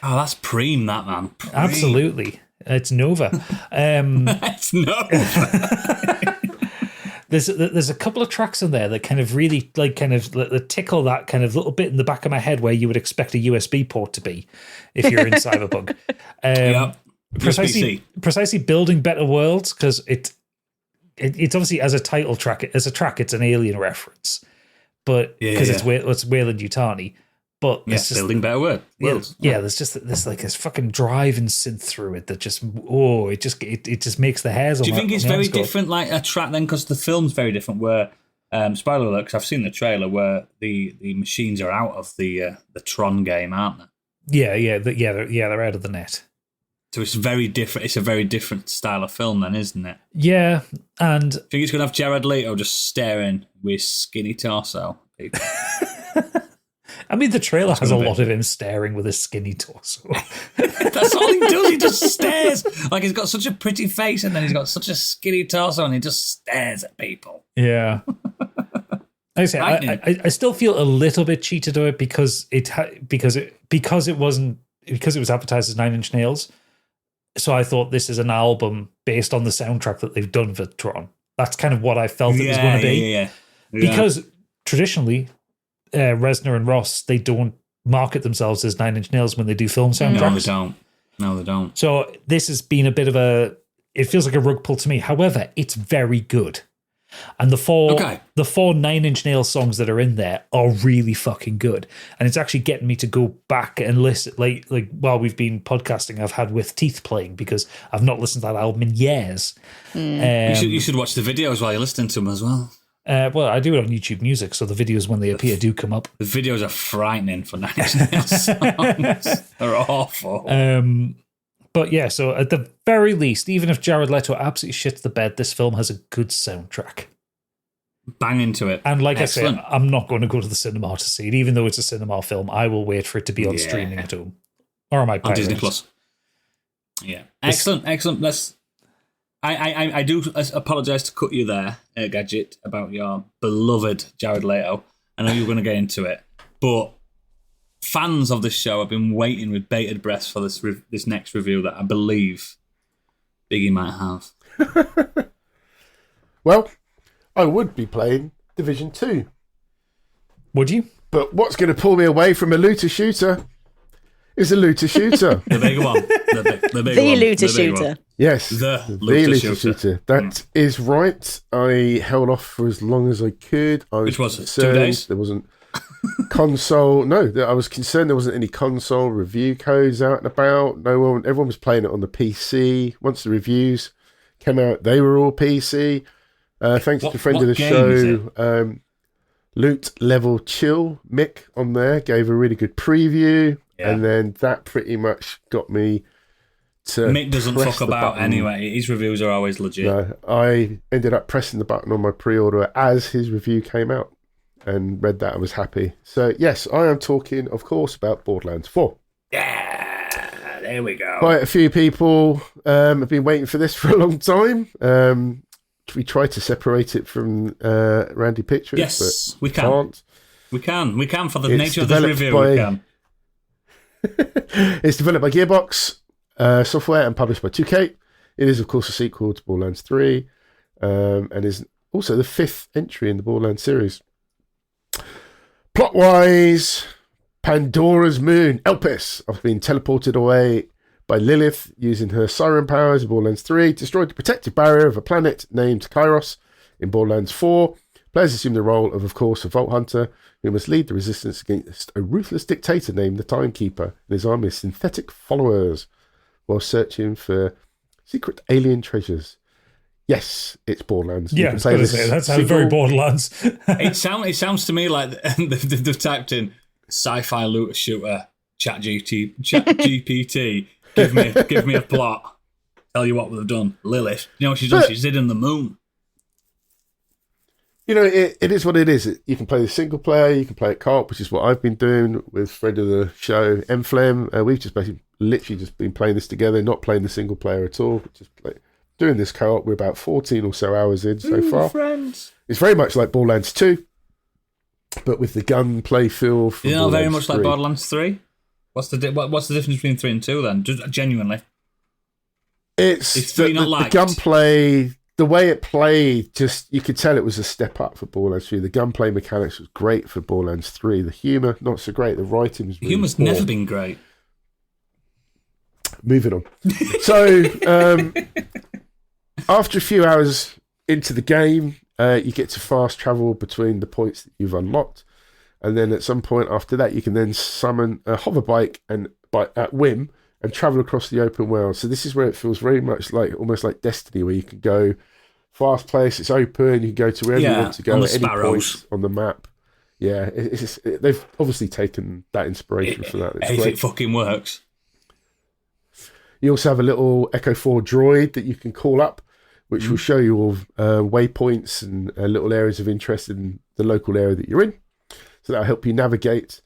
Speaker 1: Oh, that's preem, that, man. Preem.
Speaker 5: Absolutely. It's Nova.
Speaker 1: It's Nova.
Speaker 5: There's a couple of tracks in there that kind of really that tickle that kind of little bit in the back of my head where you would expect a USB port to be if you're in Cyberpunk.
Speaker 1: Yep.
Speaker 5: Precisely building better worlds, because it's obviously as a title track, it's an Alien reference, but because it's Wayland Yutani. But
Speaker 1: it's just building better worlds.
Speaker 5: Yeah, there's just this fucking drive and synth through it that just it just makes the hairs.
Speaker 1: Do you think it's very different, like a track then? Because the film's very different. Where spoiler alert, because I've seen the trailer where the machines are out of the Tron game, aren't they?
Speaker 5: They're out of the net.
Speaker 1: So it's very different. It's a very different style of film, then, isn't it?
Speaker 5: Yeah, and
Speaker 1: I think it's going to have Jared Leto just staring with skinny torso. People.
Speaker 5: I mean, the trailer has a lot of him staring with his skinny torso.
Speaker 1: That's all he does. He just stares. Like, he's got such a pretty face, and then he's got such a skinny torso, and he just stares at people.
Speaker 5: Yeah. I say, I still feel a little bit cheated of it because it was advertised as Nine Inch Nails. So I thought this is an album based on the soundtrack that they've done for Tron. That's kind of what I felt it was going to be.
Speaker 1: Yeah.
Speaker 5: Because traditionally, Reznor and Ross, they don't market themselves as Nine Inch Nails when they do film soundtracks.
Speaker 1: No, they don't.
Speaker 5: So this has been a bit of it feels like a rug pull to me. However, it's very good. And the four Nine Inch Nails songs that are in there are really fucking good. And it's actually getting me to go back and listen. Like while we've been podcasting, I've had With Teeth playing because I've not listened to that album in years.
Speaker 1: You should watch the videos while you're listening to them as well.
Speaker 5: Well, I do it on YouTube Music, so the videos when they appear do come up.
Speaker 1: The videos are frightening for Nine Inch Nails songs. They're awful.
Speaker 5: But yeah, so at the very least, even if Jared Leto absolutely shits the bed, this film has a good soundtrack.
Speaker 1: Bang into it.
Speaker 5: And like
Speaker 1: Excellent.
Speaker 5: I say, I'm not going to go to the cinema to see it. Even though it's a cinema film, I will wait for it to be on streaming at home. Or on
Speaker 1: Disney Plus. Yeah. Excellent. I do apologise to cut you there, Gadget, about your beloved Jared Leto. I know you were going to get into it, but fans of this show have been waiting with bated breath for this next review that I believe Biggie might have.
Speaker 4: Well, I would be playing Division 2.
Speaker 5: Would you?
Speaker 4: But what's going to pull me away from a looter shooter is a looter shooter.
Speaker 1: The big one. The big
Speaker 3: the
Speaker 1: one.
Speaker 3: looter
Speaker 1: The big
Speaker 3: shooter.
Speaker 1: one.
Speaker 4: Yes,
Speaker 1: The
Speaker 4: looter shooter. That is right. I held off for as long as I could.
Speaker 1: Which was 2 days?
Speaker 4: There wasn't console. No, I was concerned there wasn't any console review codes out and about. Everyone was playing it on the PC. Once the reviews came out, they were all PC. Thanks to a friend of the show, Loot Level Chill, Mick on there, gave a really good preview. Yeah. And then that pretty much got me to
Speaker 1: Mick doesn't fuck about button. Anyway. His reviews are always legit.
Speaker 4: No, I ended up pressing the button on my pre-order as his review came out and read that. I was happy. So, yes, I am talking, of course, about Borderlands 4.
Speaker 1: Yeah, there we go.
Speaker 4: Quite a few people have been waiting for this for a long time. We tried to separate it from Randy Pictures.
Speaker 1: Yes,
Speaker 4: but
Speaker 1: we can.
Speaker 4: Can't.
Speaker 1: We can for the nature of this review. We can.
Speaker 4: It's developed by Gearbox Software and published by 2K. It is, of course, a sequel to Borderlands 3 and is also the 5th entry in the Borderlands series. Plot-wise, Pandora's moon, Elpis, after being teleported away by Lilith using her siren powers in Borderlands 3, destroyed the protective barrier of a planet named Kairos in Borderlands 4. Players assume the role of course, a Vault Hunter who must lead the resistance against a ruthless dictator named the Timekeeper and his army of synthetic followers while searching for secret alien treasures. Yes, it's Borderlands.
Speaker 5: Yeah, that sounds very Borderlands.
Speaker 1: It sounds to me like they've typed in sci-fi looter shooter ChatGPT. Give me a plot. Tell you what we've done. Lilith. You know what she's done? She's hidden the moon.
Speaker 4: You know, it is what it is. You can play the single player, you can play it co-op, which is what I've been doing with friend of the show, Mflem. We've just basically literally just been playing this together, not playing the single player at all. Just doing this co-op. We're about 14 or so hours in so far.
Speaker 1: Friends.
Speaker 4: It's very much like Borderlands 2, but with the gunplay feel from
Speaker 1: very much
Speaker 4: 3.
Speaker 1: like Borderlands 3. What's the difference between 3 and 2 then? Just genuinely. It's three not
Speaker 4: the
Speaker 1: liked.
Speaker 4: gunplay, the way it played, just you could tell it was a step up for Borderlands 3. The gunplay mechanics was great for Borderlands 3. The humour, not so great. The writing was really
Speaker 1: Humour's
Speaker 4: poor.
Speaker 1: never been great.
Speaker 4: Moving on. So, after a few hours into the game, you get to fast travel between the points that you've unlocked. And then at some point after that, you can then summon a hover bike and at whim and travel across the open world. So this is where it feels very much like almost like Destiny, where you can go fast place, it's open, you can go to wherever you want to go at any point on the map. Yeah, they've obviously taken that inspiration for that.
Speaker 1: If it fucking works.
Speaker 4: You also have a little Echo 4 droid that you can call up, which will show you all waypoints and little areas of interest in the local area that you're in. So that'll help you navigate.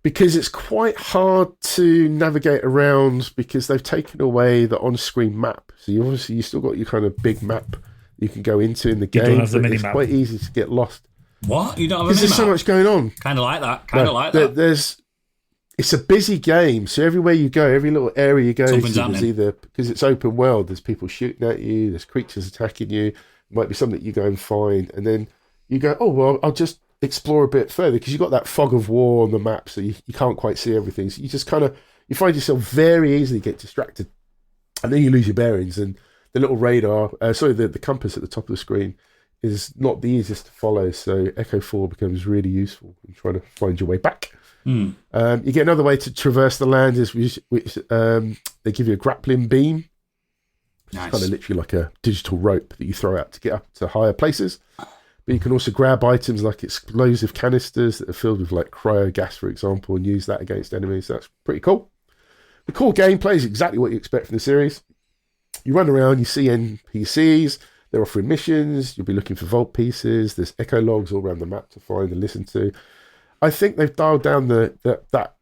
Speaker 4: Because it's quite hard to navigate around because they've taken away the on-screen map. So you still got your kind of big map you can go into in the game.
Speaker 5: You don't have the
Speaker 4: but
Speaker 5: mini
Speaker 4: it's
Speaker 5: map.
Speaker 4: quite easy to get lost.
Speaker 1: What? You don't have a
Speaker 4: Because there's so much going on.
Speaker 1: Kind of like that.
Speaker 4: It's a busy game, so everywhere you go, every little area you go to,
Speaker 1: Something's
Speaker 4: there's
Speaker 1: happening.
Speaker 4: either, because it's open world, there's people shooting at you, there's creatures attacking you, it might be something you go and find, and then you go, oh, well, I'll just explore a bit further, because you've got that fog of war on the map, so you can't quite see everything, so you just kind of, you find yourself very easily get distracted, and then you lose your bearings, and the little radar, the compass at the top of the screen is not the easiest to follow, so Echo 4 becomes really useful in trying to find your way back. You get another way to traverse the land is which they give you a grappling beam.
Speaker 1: Nice.
Speaker 4: It's kind of literally like a digital rope that you throw out to get up to higher places. But you can also grab items like explosive canisters that are filled with like cryo gas, for example, and use that against enemies. So that's pretty cool. The core gameplay is exactly what you expect from the series. You run around, you see NPCs, they're offering missions, you'll be looking for vault pieces, there's echo logs all around the map to find and listen to. I think they've dialed down that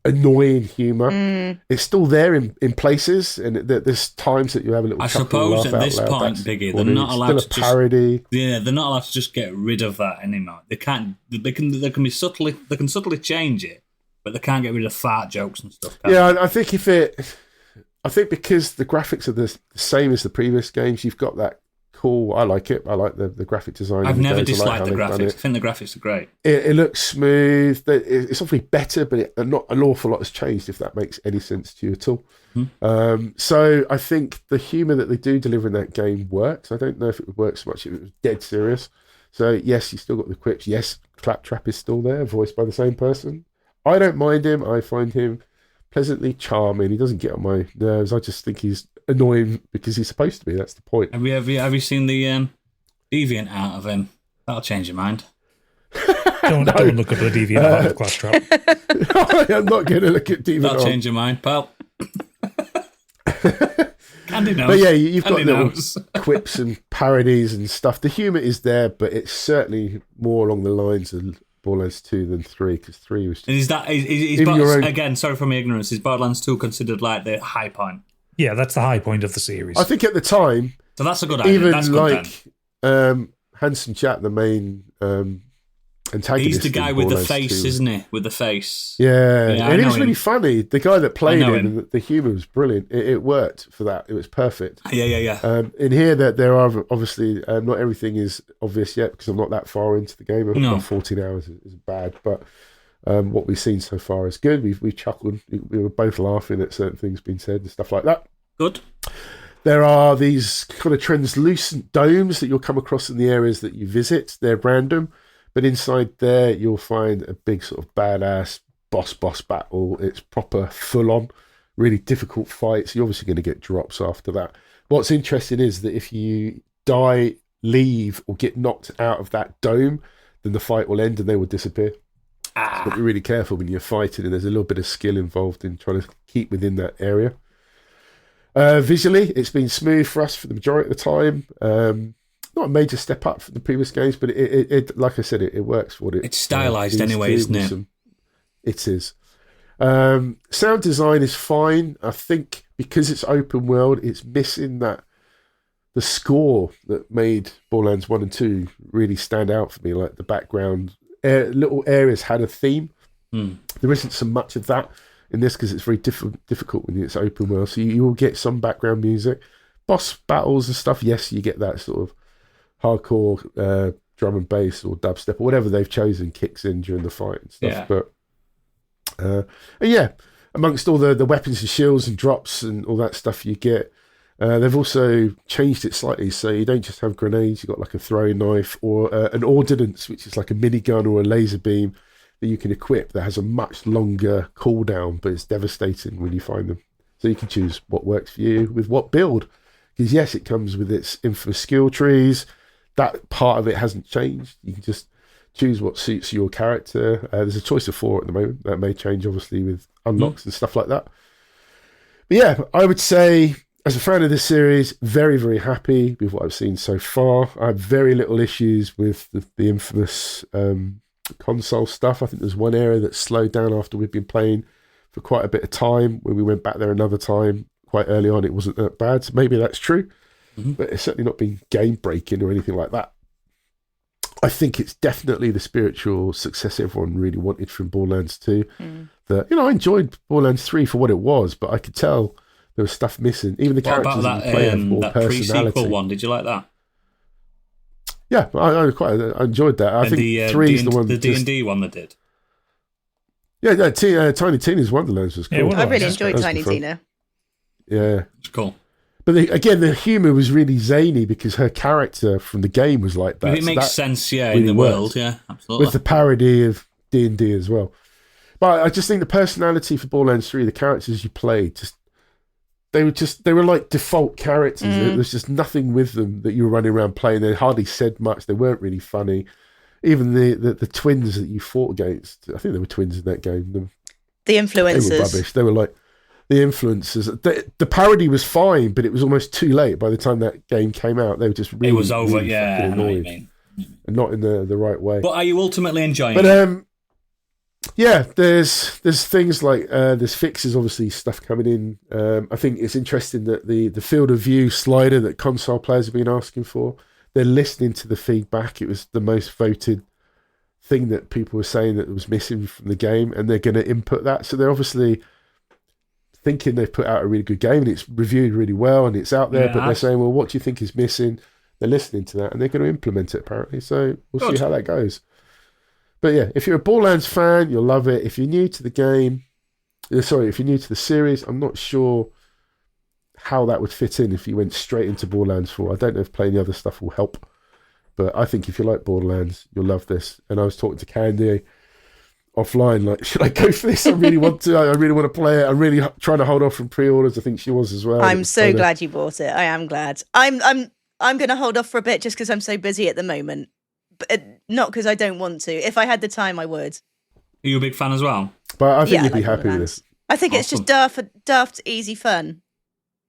Speaker 4: annoying humour. It's still there in places, and there's times that you have a little.
Speaker 1: I
Speaker 4: chuckle,
Speaker 1: suppose
Speaker 4: laugh
Speaker 1: at
Speaker 4: out
Speaker 1: this
Speaker 4: loud.
Speaker 1: point,
Speaker 4: That's
Speaker 1: Biggie,
Speaker 4: funny.
Speaker 1: they're not allowed
Speaker 4: It's
Speaker 1: to
Speaker 4: still a parody.
Speaker 1: they're not allowed to just get rid of that anymore. They can't. They can be subtly. They can subtly change it, but they can't get rid of fart jokes and stuff.
Speaker 4: Yeah, I think because the graphics are the same as the previous games, you've got that cool. I like it. I like the graphic design.
Speaker 1: I've never
Speaker 4: I like
Speaker 1: disliked
Speaker 4: how
Speaker 1: the
Speaker 4: they've done
Speaker 1: graphics. I
Speaker 4: it.
Speaker 1: think the graphics are great.
Speaker 4: It looks smooth. It's obviously better, but not an awful lot has changed, if that makes any sense to you at all. So I think the humour that they do deliver in that game works. I don't know if it would work so much if it was dead serious. So yes, you still got the quips. Yes, Claptrap is still there, voiced by the same person. I don't mind him. I find him pleasantly charming. He doesn't get on my nerves. I just think he's annoying because he's supposed to be. That's the point.
Speaker 1: Have you seen the deviant art of him? That'll change your mind.
Speaker 5: Don't look up the deviant art of Claptrap.
Speaker 4: I'm not going to look at Demon
Speaker 1: That'll
Speaker 4: Arm.
Speaker 1: change your mind, pal. Candy knows.
Speaker 4: But yeah, you've got
Speaker 1: Candy
Speaker 4: little
Speaker 1: knows.
Speaker 4: quips and parodies and stuff. The humour is there, but it's certainly more along the lines of Borderlands 2 than 3, because 3 was...
Speaker 1: And again, sorry for my ignorance, is Borderlands 2 considered like the high point?
Speaker 5: Yeah, that's the high point of the series.
Speaker 4: I think at the time,
Speaker 1: So that's a good idea.
Speaker 4: even
Speaker 1: That's good then.
Speaker 4: Handsome Jack, the main antagonist...
Speaker 1: He's the guy
Speaker 4: in
Speaker 1: with the
Speaker 4: Borderlands
Speaker 1: face,
Speaker 4: 2.
Speaker 1: isn't he? With the face.
Speaker 4: Yeah,
Speaker 1: Yeah, I
Speaker 4: and he
Speaker 1: know
Speaker 4: was really
Speaker 1: him.
Speaker 4: funny. The guy that played
Speaker 1: know
Speaker 4: him,
Speaker 1: him.
Speaker 4: and the humour was brilliant. It worked for that. It was perfect.
Speaker 1: Yeah.
Speaker 4: In here, that there are obviously not everything is obvious yet because I'm not that far into the game.
Speaker 1: No.
Speaker 4: 14 hours is bad, but what we've seen so far is good. We've chuckled. We were both laughing at certain things being said and stuff like that.
Speaker 1: Good.
Speaker 4: There are these kind of translucent domes that you'll come across in the areas that you visit. They're random, but inside there you'll find a big sort of badass boss battle. It's proper full-on, really difficult fights. You're obviously going to get drops after that. What's interesting is that if you die, leave, or get knocked out of that dome, then the fight will end and they will disappear. So you've got to be really careful when you're fighting, and there's a little bit of skill involved in trying to keep within that area. Visually, it's been smooth for us for the majority of the time. Not a major step up from the previous games, but it like I said, it works for what it.
Speaker 1: It's stylized
Speaker 4: needs
Speaker 1: anyway,
Speaker 4: to,
Speaker 1: isn't
Speaker 4: with
Speaker 1: it?
Speaker 4: It is. Sound design is fine. I think because it's open world, it's missing that the score that made Borderlands 1 and 2 really stand out for me. Like the background, little areas had a theme. There isn't so much of that in this because it's very difficult when it's open world. So you will get some background music, boss battles and stuff, yes, you get that sort of hardcore drum and bass or dubstep or whatever they've chosen kicks in during the fight and stuff.
Speaker 1: Yeah.
Speaker 4: But and yeah, amongst all the weapons and shields and drops and all that stuff you get, they've also changed it slightly, so you don't just have grenades, you've got like a throwing knife or an ordnance, which is like a minigun or a laser beam that you can equip that has a much longer cooldown, but it's devastating when you find them. So you can choose what works for you with what build. Because yes, it comes with its infamous skill trees. That part of it hasn't changed. You can just choose what suits your character. There's a choice of 4 at the moment. That may change, obviously, with unlocks and stuff like that. But yeah, I would say, as a fan of this series, very, very happy with what I've seen so far. I have very little issues with the infamous console stuff. I think there's one area that slowed down after we've been playing for quite a bit of time. When we went back there another time, quite early on, it wasn't that bad. So maybe that's true. But it's certainly not been game-breaking or anything like that. I think it's definitely the spiritual success everyone really wanted from Borderlands 2. That, I enjoyed Borderlands 3 for what it was, but I could tell there was stuff missing. Even the
Speaker 1: What
Speaker 4: characters
Speaker 1: about
Speaker 4: in the play have more
Speaker 1: that
Speaker 4: personality.
Speaker 1: pre-sequel one? Did you like that?
Speaker 4: Yeah, I enjoyed that. I think 3 is the one.
Speaker 1: The D&D one that did.
Speaker 4: Yeah, Tiny Tina's Wonderlands was cool.
Speaker 5: Yeah,
Speaker 3: I really
Speaker 5: That's
Speaker 3: enjoyed
Speaker 4: good
Speaker 3: Tiny
Speaker 4: fun.
Speaker 3: Tina.
Speaker 4: Yeah.
Speaker 1: It's cool.
Speaker 4: But again, the humour was really zany because her character from the game was like that.
Speaker 1: But it
Speaker 4: so
Speaker 1: makes
Speaker 4: that
Speaker 1: sense, in
Speaker 4: really
Speaker 1: the
Speaker 4: works.
Speaker 1: world, yeah, absolutely.
Speaker 4: With the parody of D&D as well. But I just think the personality for Borderlands 3, the characters you played, they were like default characters. There's just nothing with them that you were running around playing. They hardly said much. They weren't really funny. Even the twins that you fought against, I think they were twins in that game.
Speaker 3: The
Speaker 4: They
Speaker 3: influencers.
Speaker 4: were rubbish. They were like the influencers. The parody was fine, but it was almost too late by the time that game came out. They were just really,
Speaker 1: it was over,
Speaker 4: really
Speaker 1: yeah.
Speaker 4: fucking
Speaker 1: I know what you
Speaker 4: annoyed
Speaker 1: mean.
Speaker 4: and not in the right way.
Speaker 1: But are you ultimately enjoying
Speaker 4: But
Speaker 1: it?
Speaker 4: yeah, there's things like there's fixes, obviously stuff coming in. I think it's interesting that the field of view slider that console players have been asking for, they're listening to the feedback. It was the most voted thing that people were saying that was missing from the game, and they're going to input that. So they're obviously thinking they've put out a really good game and it's reviewed really well and it's out there, but they're saying, well, what do you think is missing? They're listening to that and they're going to implement it apparently. So we'll see how that goes. But yeah, if you're a Borderlands fan, you'll love it. If you're new to the game, if you're new to the series, I'm not sure how that would fit in if you went straight into Borderlands 4. I don't know if playing the other stuff will help. But I think if you like Borderlands, you'll love this. And I was talking to Candy offline, like, should I go for this? I really want to. I really want to play it. I'm really trying to hold off from pre-orders. I think she was as well.
Speaker 3: I'm so glad you bought it. I am glad. I'm going to hold off for a bit just because I'm so busy at the moment. But not because I don't want to. If I had the time, I would.
Speaker 1: Are you a big fan as well?
Speaker 4: But I think
Speaker 3: Yeah,
Speaker 4: you'd be
Speaker 3: like
Speaker 4: happy with
Speaker 3: Borderlands.
Speaker 4: this.
Speaker 3: I think it's just daft, easy fun.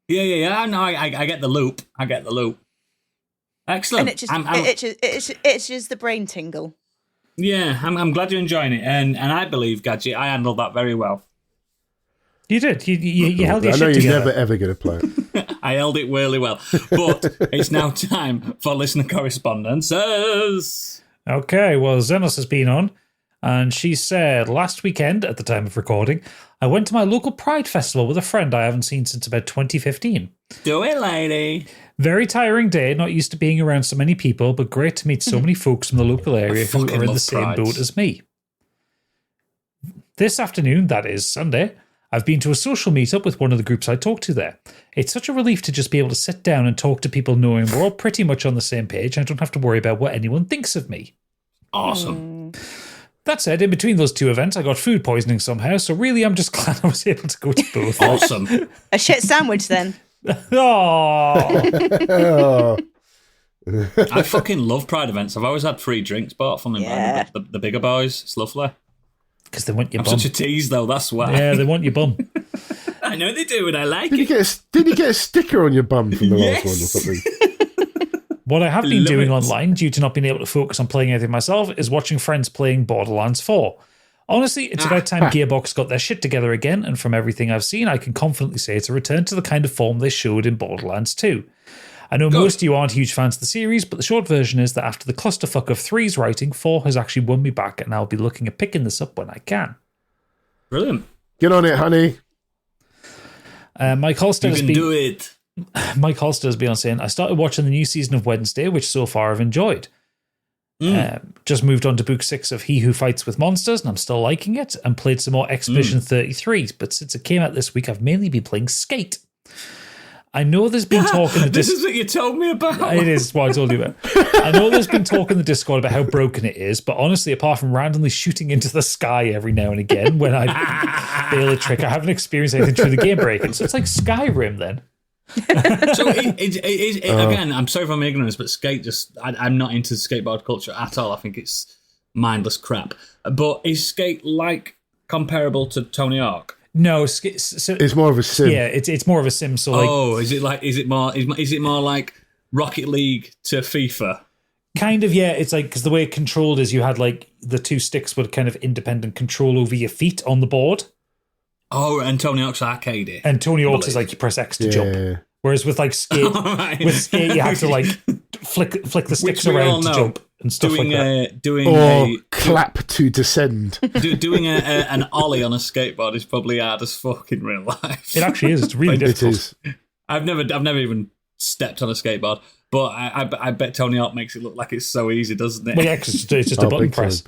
Speaker 1: Yeah. No, I get the loop. Excellent.
Speaker 3: And it's just the brain tingle.
Speaker 1: Yeah, I'm glad you're enjoying it, and I believe, Gadget, I handled that very well.
Speaker 5: You did. You held your
Speaker 4: I know
Speaker 5: shit
Speaker 4: you're
Speaker 5: together.
Speaker 4: never ever going to play it.
Speaker 1: I held it really well. But it's now time for listener correspondences.
Speaker 5: Okay, well, Zenos has been on, and she said, last weekend, at the time of recording, I went to my local Pride Festival with a friend I haven't seen since about 2015.
Speaker 1: Do it, lady.
Speaker 5: Very tiring day, not used to being around so many people, but great to meet so many folks from the local area who
Speaker 1: fucking
Speaker 5: are in the
Speaker 1: love
Speaker 5: same
Speaker 1: Prides.
Speaker 5: boat as me. This afternoon, that is Sunday, I've been to a social meetup with one of the groups I talk to there. It's such a relief to just be able to sit down and talk to people knowing we're all pretty much on the same page and I don't have to worry about what anyone thinks of me.
Speaker 1: Awesome.
Speaker 5: That said, in between those two events, I got food poisoning somehow, so really I'm just glad I was able to go to both.
Speaker 1: Awesome.
Speaker 3: A shit sandwich then.
Speaker 5: Oh,
Speaker 4: Oh,
Speaker 1: I fucking love Pride events. I've always had free drinks bought from them
Speaker 3: Yeah.
Speaker 1: by the bigger boys. It's lovely.
Speaker 5: because they want your
Speaker 1: I'm
Speaker 5: bum.
Speaker 1: such a tease, though. That's why.
Speaker 5: Yeah, they want your bum.
Speaker 1: I know they do, and I like
Speaker 4: did you
Speaker 1: it.
Speaker 4: get a sticker on your bum from the last one or
Speaker 1: Yes.
Speaker 4: something?
Speaker 5: What I have been
Speaker 1: Love
Speaker 5: doing
Speaker 1: it.
Speaker 5: online, due to not being able to focus on playing anything myself, is watching friends playing Borderlands 4. Honestly, it's about time Gearbox got their shit together again, and from everything I've seen, I can confidently say it's a return to the kind of form they showed in Borderlands 2. I know most of you aren't huge fans of the series, but the short version is that after the clusterfuck of 3's writing, 4 has actually won me back, and I'll be looking at picking this up when I can.
Speaker 1: Brilliant.
Speaker 4: Get on it, honey.
Speaker 5: Mike Holstead
Speaker 1: You
Speaker 5: has
Speaker 1: can
Speaker 5: been...
Speaker 1: do it.
Speaker 5: Mike Holster has been on saying, I started watching the new season of Wednesday, which so far I've enjoyed. Just moved on to book 6 of He Who Fights with Monsters, and I'm still liking it, and played some more Expedition 33. But since it came out this week, I've mainly been playing Skate. I know there's been talk in the
Speaker 1: This is what you told me about.
Speaker 5: It is what I told you about. I know there's been talk in the Discord about how broken it is, but honestly, apart from randomly shooting into the sky every now and again when I fail a trick, I haven't experienced anything through the game breaking. So it's like Skyrim then.
Speaker 1: So again, I'm sorry for my ignorance, but skate I'm not into skateboard culture at all. I think it's mindless crap. But is skate like comparable to Tony Hawk?
Speaker 5: No, so
Speaker 4: it's more of a sim.
Speaker 5: Yeah, it's more of a sim. So like,
Speaker 1: is it more like Rocket League to FIFA?
Speaker 5: Kind of, yeah. It's like, because the way it controlled is you had like the 2 sticks would kind of independent control over your feet on the board.
Speaker 1: Oh, and Tony Hawk's arcade.
Speaker 5: And Tony Hawk's is like you press X to jump. Whereas with like skate,
Speaker 1: right.
Speaker 5: with skate you have to like flick the sticks around to jump and stuff like that.
Speaker 4: Clap to descend.
Speaker 1: Doing an ollie on a skateboard is probably hard as fuck in real life.
Speaker 5: It actually is. It's really difficult.
Speaker 4: It is.
Speaker 1: I've never even stepped on a skateboard, but I bet Tony Hawk makes it look like it's so easy, doesn't it?
Speaker 5: Well, yeah, 'cause it's just a button press.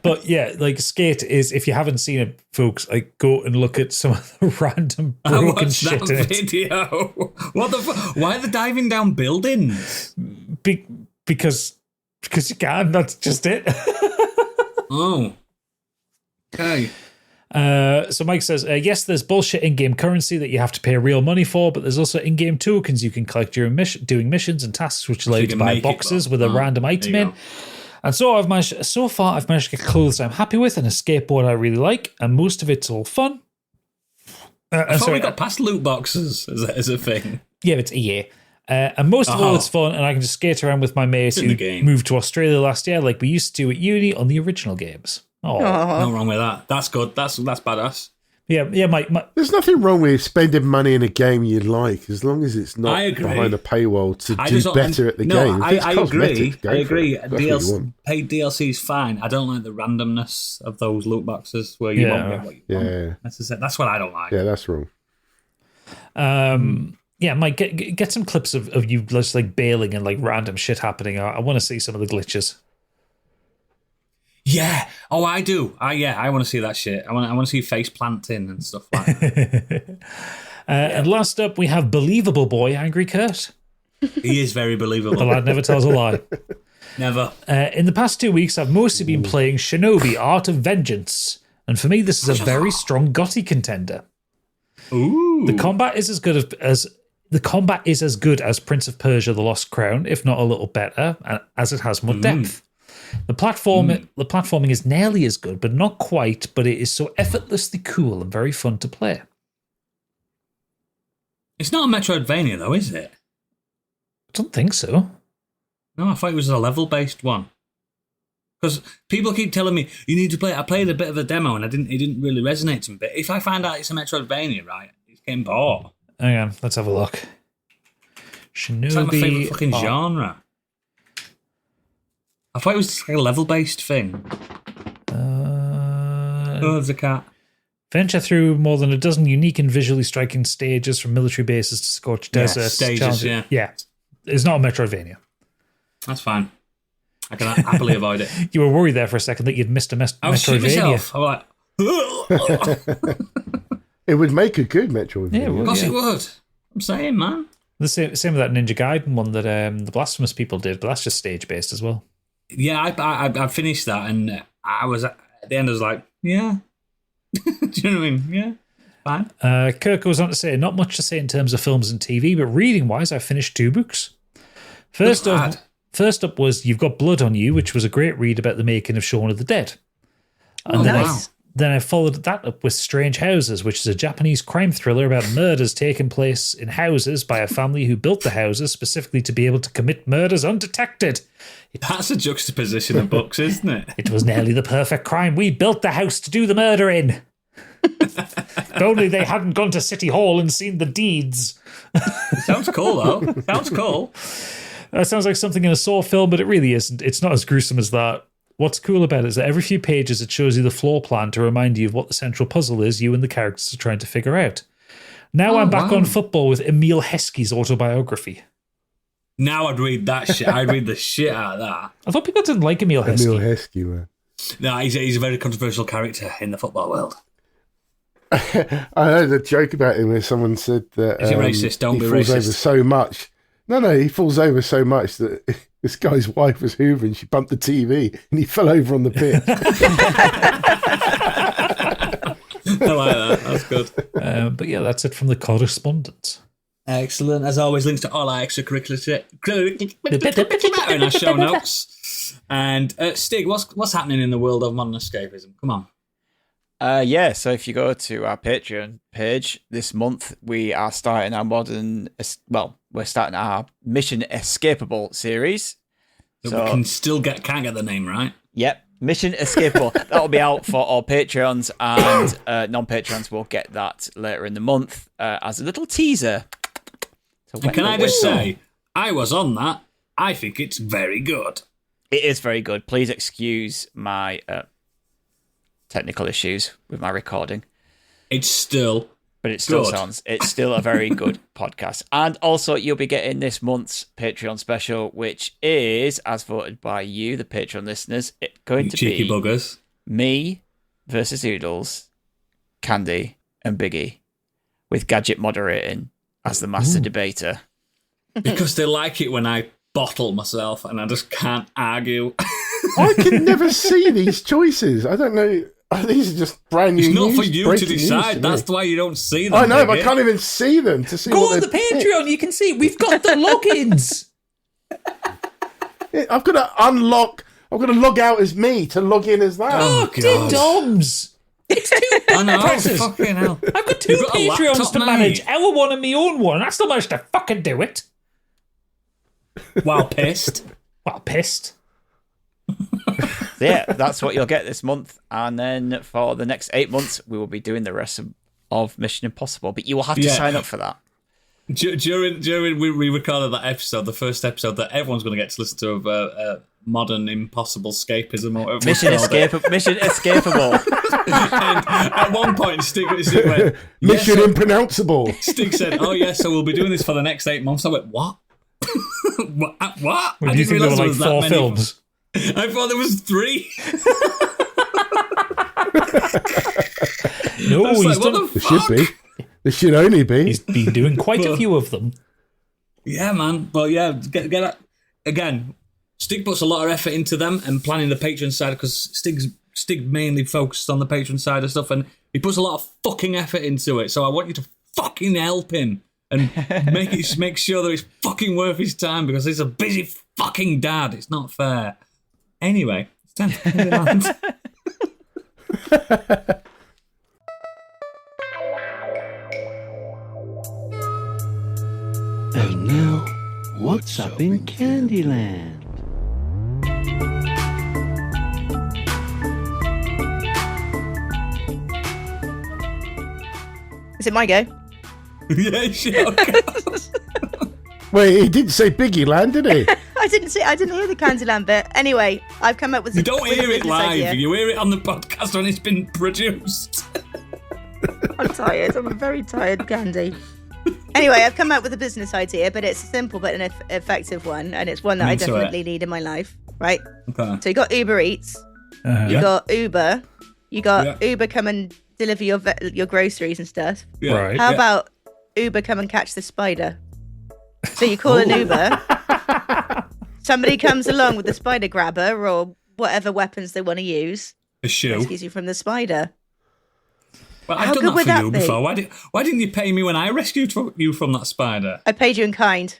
Speaker 5: But yeah, like Skate is, if you haven't seen it, folks, like go and look at some of the random broken shit in it.
Speaker 1: Video. What the fuck? Why are they diving down buildings?
Speaker 5: Because you can. That's just it.
Speaker 1: Oh. Okay.
Speaker 5: So Mike says, yes, there's bullshit in-game currency that you have to pay real money for, but there's also in-game tokens you can collect during doing missions and tasks, which allow you to buy boxes with a random item in. And so far I've managed to get clothes I'm happy with and a skateboard I really like, and most of it's all fun.
Speaker 1: I thought we got past loot boxes as a thing.
Speaker 5: Yeah, it's EA. And most of all, it's fun, and I can just skate around with my mates who moved to Australia last year like we used to at uni on the original games. Oh,
Speaker 1: nothing wrong with that. That's good. That's badass.
Speaker 5: Yeah, Mike.
Speaker 4: There's nothing wrong with spending money in a game you like, as long as it's not behind a paywall to do better at the game.
Speaker 1: I agree. Paid DLC is fine. I don't like the randomness of those loot boxes where you won't get what you want. That's what I don't like.
Speaker 4: Yeah, that's wrong.
Speaker 5: Yeah, Mike, get some clips of you just like bailing and like random shit happening. I want to see some of the glitches.
Speaker 1: Yeah. Oh, I do. I want to see that shit. I want to see face planting and stuff like that.
Speaker 5: And last up, we have Believable Boy, Angry Kurt.
Speaker 1: He is very believable.
Speaker 5: The lad never tells a lie.
Speaker 1: Never.
Speaker 5: In the past 2 weeks, I've mostly been playing Shinobi Art of Vengeance. And for me, this is a very strong GOTY contender.
Speaker 1: Ooh.
Speaker 5: The combat is as good as Prince of Persia: The Lost Crown, if not a little better, as it has more depth. The platforming is nearly as good, but not quite, but it is so effortlessly cool and very fun to play.
Speaker 1: It's not a Metroidvania, though, is it?
Speaker 5: I don't think so.
Speaker 1: No, I thought it was a level-based one. Because people keep telling me, you need to play it. I played a bit of a demo, and it didn't really resonate to me. But if I find out it's a Metroidvania, right, it's getting bored.
Speaker 5: Hang on, let's have a look. Shinobi.
Speaker 1: It's like my favourite fucking genre. I thought it was like a level-based thing. There's a cat.
Speaker 5: Venture through more than a dozen unique and visually striking stages, from military bases to scorched deserts.
Speaker 1: Stages,
Speaker 5: yeah. It's not a Metroidvania.
Speaker 1: That's fine. I can happily avoid it.
Speaker 5: You were worried there for a second that you'd missed a Metroidvania.
Speaker 1: I was shooting myself. I was like...
Speaker 4: It would make a good Metroidvania.
Speaker 5: Yeah,
Speaker 1: of course it would. I'm saying, man.
Speaker 5: The same with that Ninja Gaiden one that the Blasphemous people did, but that's just stage-based as well.
Speaker 1: Yeah, I finished that, and I was at the end. I was like, yeah. Do you know what I mean? Yeah, fine.
Speaker 5: Kirk goes on to say, not much to say in terms of films and TV, but reading-wise, I finished 2 books. First up was You've Got Blood on You, which was a great read about the making of Shaun of the Dead. And then I followed that up with Strange Houses, which is a Japanese crime thriller about murders taking place in houses by a family who built the houses specifically to be able to commit murders undetected.
Speaker 1: That's a juxtaposition of books, isn't it?
Speaker 5: It was nearly the perfect crime. We built the house to do the murder in. If only they hadn't gone to City Hall and seen the deeds.
Speaker 1: Sounds cool, though. Sounds cool.
Speaker 5: That sounds like something in a Saw film, but it really isn't. It's not as gruesome as that. What's cool about it is that every few pages it shows you the floor plan to remind you of what the central puzzle is you and the characters are trying to figure out. Now I'm back
Speaker 1: wow.
Speaker 5: on football with Emil Heskey's autobiography.
Speaker 1: Now I'd read that shit. I'd read the shit out of that.
Speaker 5: I thought people didn't like Emil Heskey.
Speaker 4: Emil Heskey, man.
Speaker 1: No, he's a very controversial character in the football world.
Speaker 4: I heard a joke about him where someone said that
Speaker 1: Is it racist? Don't
Speaker 4: he
Speaker 1: be
Speaker 4: falls
Speaker 1: racist.
Speaker 4: over so much. No, he falls over so much that this guy's wife was hoovering. She bumped the TV and he fell over on the pitch.
Speaker 1: I like that. That's good.
Speaker 5: But yeah, that's it from the correspondence.
Speaker 1: Excellent. As always, links to all our extracurricular in our show notes. And Stig, what's happening in the world of modern escapism? Come on.
Speaker 2: So if you go to our Patreon page this month, we are starting our we're starting our Mission Escapable series.
Speaker 1: So we can't get the name right.
Speaker 2: Yep, Mission Escapable. That'll be out for all Patreons, and non-Patreons will get that later in the month as a little teaser.
Speaker 1: And can I just say, I was on that. I think it's very good.
Speaker 2: It is very good. Please excuse my technical issues with my recording.
Speaker 1: It's still
Speaker 2: But it's
Speaker 1: good.
Speaker 2: still a very good podcast. And also, you'll be getting this month's Patreon special, which is, as voted by you, the Patreon listeners, it's going to
Speaker 1: cheeky
Speaker 2: be
Speaker 1: buggers.
Speaker 2: me versus Oodles, Candy, and Biggie, with Gadget moderating as the master debater.
Speaker 1: Because they like it when I bottle myself and I just can't argue.
Speaker 4: I can never see these choices. I don't know. These are just brand new
Speaker 1: It's not
Speaker 4: news,
Speaker 1: for you to
Speaker 4: breaking news
Speaker 1: decide.
Speaker 4: to
Speaker 1: That's
Speaker 4: me.
Speaker 1: why you don't see them.
Speaker 4: I know, but I
Speaker 1: Biggie.
Speaker 4: can't even see them to see
Speaker 5: Go
Speaker 4: what
Speaker 5: on the Patreon, you can see. We've got the logins.
Speaker 4: I've got to unlock. I've got to log out as me to log in as that.
Speaker 1: Oh,
Speaker 5: Ding
Speaker 1: God.
Speaker 5: doms. It's two
Speaker 1: I know.
Speaker 5: presses.
Speaker 1: Fucking hell.
Speaker 5: I've got 2
Speaker 1: You've got a
Speaker 5: Patreons
Speaker 1: laptop,
Speaker 5: to
Speaker 1: mate.
Speaker 5: manage. Our one and my own one. I still managed to fucking do it.
Speaker 1: Wow, pissed.
Speaker 5: Well, pissed.
Speaker 2: So yeah, that's what you'll get this month. And then for the next 8 months, we will be doing the rest of Mission Impossible. But you will have to
Speaker 1: Yeah.
Speaker 2: sign up for that.
Speaker 1: During we recorded that episode, the first episode that everyone's going to get to listen to of modern impossible escapism or whatever.
Speaker 2: Mission
Speaker 1: it's called.
Speaker 2: Mission Escapable.
Speaker 1: And at one point, Stig went,
Speaker 4: Mission
Speaker 1: yes.
Speaker 4: impronounceable.
Speaker 1: Stig said, "Oh yeah, so we'll be doing this for the next 8 months." I went, "What? What?
Speaker 5: When
Speaker 1: I
Speaker 5: you
Speaker 1: didn't
Speaker 5: think there
Speaker 1: realise
Speaker 5: were like
Speaker 1: was that
Speaker 5: 4
Speaker 1: many.
Speaker 5: films.
Speaker 1: I thought there was 3.
Speaker 5: No,
Speaker 1: I was
Speaker 5: he's
Speaker 1: like, what
Speaker 5: done.
Speaker 1: the
Speaker 4: There should
Speaker 1: fuck?
Speaker 4: be. There should only be.
Speaker 5: He's been doing quite a few of them.
Speaker 1: Yeah, man. But yeah, get that. Again, Stig puts a lot of effort into them and planning the Patreon side because Stig mainly focused on the Patreon side of stuff and he puts a lot of fucking effort into it. So I want you to fucking help him and make sure that it's fucking worth his time because he's a busy fucking dad. It's not fair. Anyway, it's time to move on.
Speaker 7: And now, what's up in Candyland?
Speaker 3: Is it my go?
Speaker 1: Yeah, sure. Okay.
Speaker 4: Wait, he didn't say Biggie Land, did he?
Speaker 3: I didn't hear the Candyland bit. Anyway, I've come up with.
Speaker 1: You don't
Speaker 3: with a
Speaker 1: hear it
Speaker 3: business
Speaker 1: live.
Speaker 3: idea.
Speaker 1: You hear it on the podcast when it's been produced.
Speaker 3: I'm tired. I'm a very tired Candy. Anyway, I've come up with a business idea, but it's a simple but an effective one, and it's one that I
Speaker 1: Into
Speaker 3: definitely need in my life. Right.
Speaker 1: Okay.
Speaker 3: So you got Uber Eats,
Speaker 5: Uh-huh.
Speaker 3: you got Uber, you got
Speaker 1: Yeah.
Speaker 3: Uber come and deliver your groceries and stuff.
Speaker 1: Yeah.
Speaker 5: Right.
Speaker 3: How
Speaker 1: Yeah.
Speaker 3: about Uber come and catch the spider? So you call an Uber. Somebody comes along with the spider grabber or whatever weapons they want to use.
Speaker 1: A shoe.
Speaker 3: Rescues you from the spider.
Speaker 1: Well,
Speaker 3: How
Speaker 1: I've done
Speaker 3: good
Speaker 1: that
Speaker 3: would
Speaker 1: for
Speaker 3: that
Speaker 1: you
Speaker 3: be?
Speaker 1: before. Why didn't you pay me when I rescued you from that spider?
Speaker 3: I paid you in kind.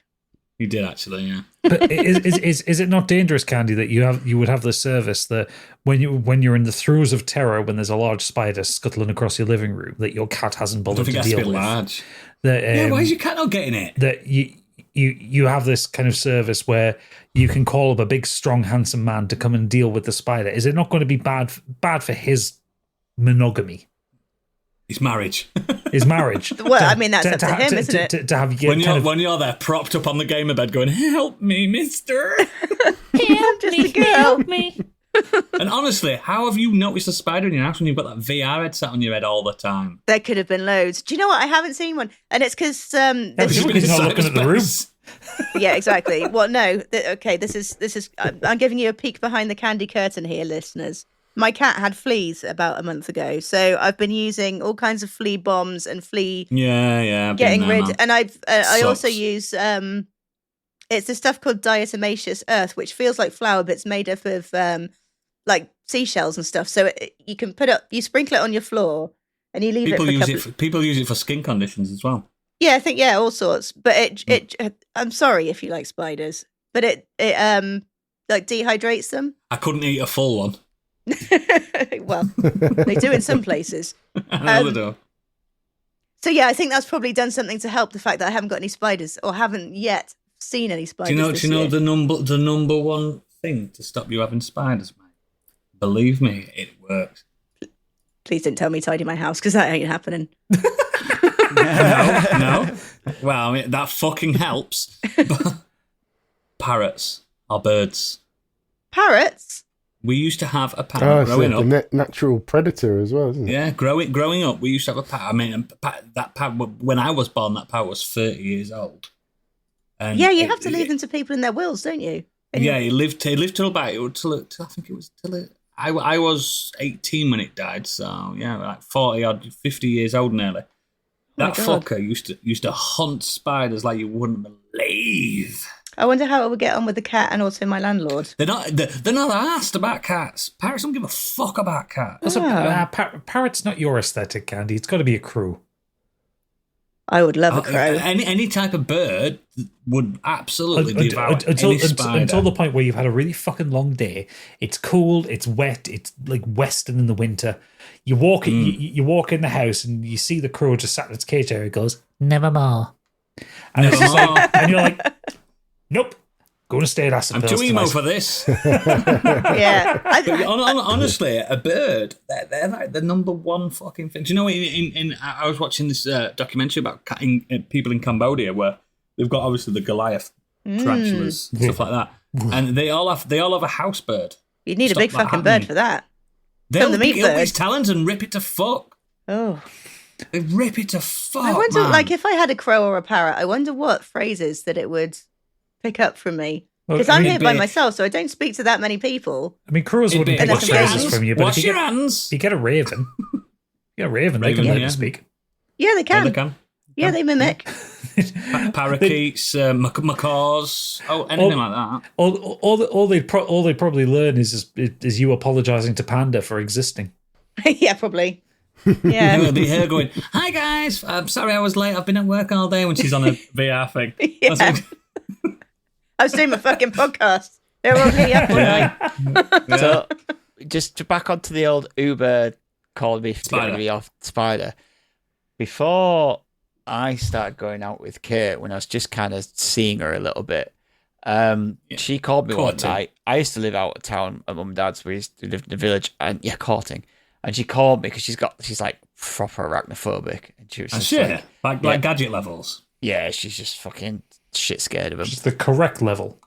Speaker 1: You did actually, yeah.
Speaker 5: But is it not dangerous, Candy, that you would have this service that when you're in the throes of terror, when there's a large spider scuttling across your living room, that your cat hasn't
Speaker 1: I don't
Speaker 5: bothered
Speaker 1: think
Speaker 5: to
Speaker 1: it has to
Speaker 5: deal
Speaker 1: be
Speaker 5: with?
Speaker 1: large.
Speaker 5: That,
Speaker 1: Yeah, why is your cat not getting it?
Speaker 5: that you have this kind of service where you can call up a big, strong, handsome man to come and deal with the spider. Is it not going to be bad for his monogamy,
Speaker 1: It's marriage.
Speaker 5: his marriage?
Speaker 3: Well, I mean, that's up to him, isn't it?
Speaker 5: To have
Speaker 1: when you're there propped up on the gamer bed going, "Help me, mister."
Speaker 3: I'm just a girl.
Speaker 1: And honestly, how have you noticed a spider in your house when you've got that VR headset on your head all the time?
Speaker 3: There could have been loads. Do you know what? I haven't seen one, and it's because
Speaker 5: He's not looking at the room.
Speaker 3: yeah, exactly. Well, no. Okay, this is. I'm giving you a peek behind the candy curtain here, listeners. My cat had fleas about a month ago, so I've been using all kinds of flea bombs and flea.
Speaker 1: Yeah.
Speaker 3: Getting rid,
Speaker 1: man.
Speaker 3: and I also use it's this stuff called diatomaceous earth, which feels like flour, but it's made up of like seashells and stuff. So you can you sprinkle it on your floor, and you leave
Speaker 1: People
Speaker 3: it.
Speaker 1: People use it for skin conditions as well.
Speaker 3: Yeah, I think all sorts. But I'm sorry if you like spiders, but it like dehydrates them.
Speaker 1: I couldn't eat a full one.
Speaker 3: Well, they do in some places.
Speaker 1: I know they do.
Speaker 3: So yeah, I think that's probably done something to help the fact that I haven't got any spiders, or haven't yet seen any spiders.
Speaker 1: Do you know the number one thing to stop you having spiders, mate? Believe me, it works.
Speaker 3: Please don't tell me tidy my house, because that ain't happening.
Speaker 1: No. Well, I mean, that fucking helps. Parrots are birds.
Speaker 3: Parrots?
Speaker 1: We used to have a parrot growing up.
Speaker 4: The natural predator as well, isn't it?
Speaker 1: Yeah, growing up, we used to have a parrot. I mean, that parrot, when I was born, that parrot was 30 years old. And
Speaker 3: yeah, you have to leave them to people in their wills, don't you?
Speaker 1: Yeah, he lived till about I was 18 when it died, so yeah, like 50 years old nearly. That fucker used to hunt spiders like you wouldn't believe.
Speaker 3: I wonder how it would get on with the cat and also my landlord.
Speaker 1: They're not asked about cats. Parrots don't give a fuck about cats.
Speaker 5: Also, parrot's not your aesthetic, Candy. It's got to be a crow.
Speaker 3: I would love a crow.
Speaker 1: Any type of bird would absolutely devour any spider.
Speaker 5: Until the point where you've had a really fucking long day. It's cold, it's wet, it's like western in the winter. You walk in the house and you see the crow just sat in its cage area. It goes, nevermore. And it's just like, and you're like, nope, going to stay at Acid
Speaker 1: I'm too emo for this.
Speaker 3: Yeah.
Speaker 1: Honestly, a bird, they're like the number one fucking thing. Do you know, I was watching this documentary about people in Cambodia where they've got obviously the Goliath tarantulas, stuff like that. And they all have a house bird.
Speaker 3: You'd need a big fucking bird for that.
Speaker 1: They'll pick up its talons and rip it to fuck.
Speaker 3: Oh.
Speaker 1: They rip it to fuck,
Speaker 3: I wonder,
Speaker 1: man.
Speaker 3: like, if I had a crow or a parrot, I wonder what phrases that it would pick up from me. Because I'm here by myself, so I don't speak to that many people.
Speaker 5: I mean, crows wouldn't pick up phrases from you, but
Speaker 1: wash your hands.
Speaker 5: If you get a raven, they can learn to speak.
Speaker 3: Yeah, they can.
Speaker 1: Yeah, they can.
Speaker 3: Yeah, they mimic.
Speaker 1: Parakeets, macaws, anything like that.
Speaker 5: All they probably learn is you apologising to Panda for existing.
Speaker 3: Yeah, probably. Yeah.
Speaker 1: It'll be her going, "Hi guys, I'm sorry I was late. I've been at work all day." When she's on a VR thing.
Speaker 3: Yeah. I was doing my fucking podcast. They were really up all night.
Speaker 2: Yeah. So, just to back onto the old Uber called me to be off Spider. Before I started going out with Kate, when I was just kind of seeing her a little bit, she called me one night. I used to live out of town at mum and dad's. We lived in the village, and courting. And she called me because she's like proper arachnophobic, and she was just
Speaker 1: like Gadget levels.
Speaker 2: Yeah, she's just fucking shit scared of him.
Speaker 5: She's the correct level.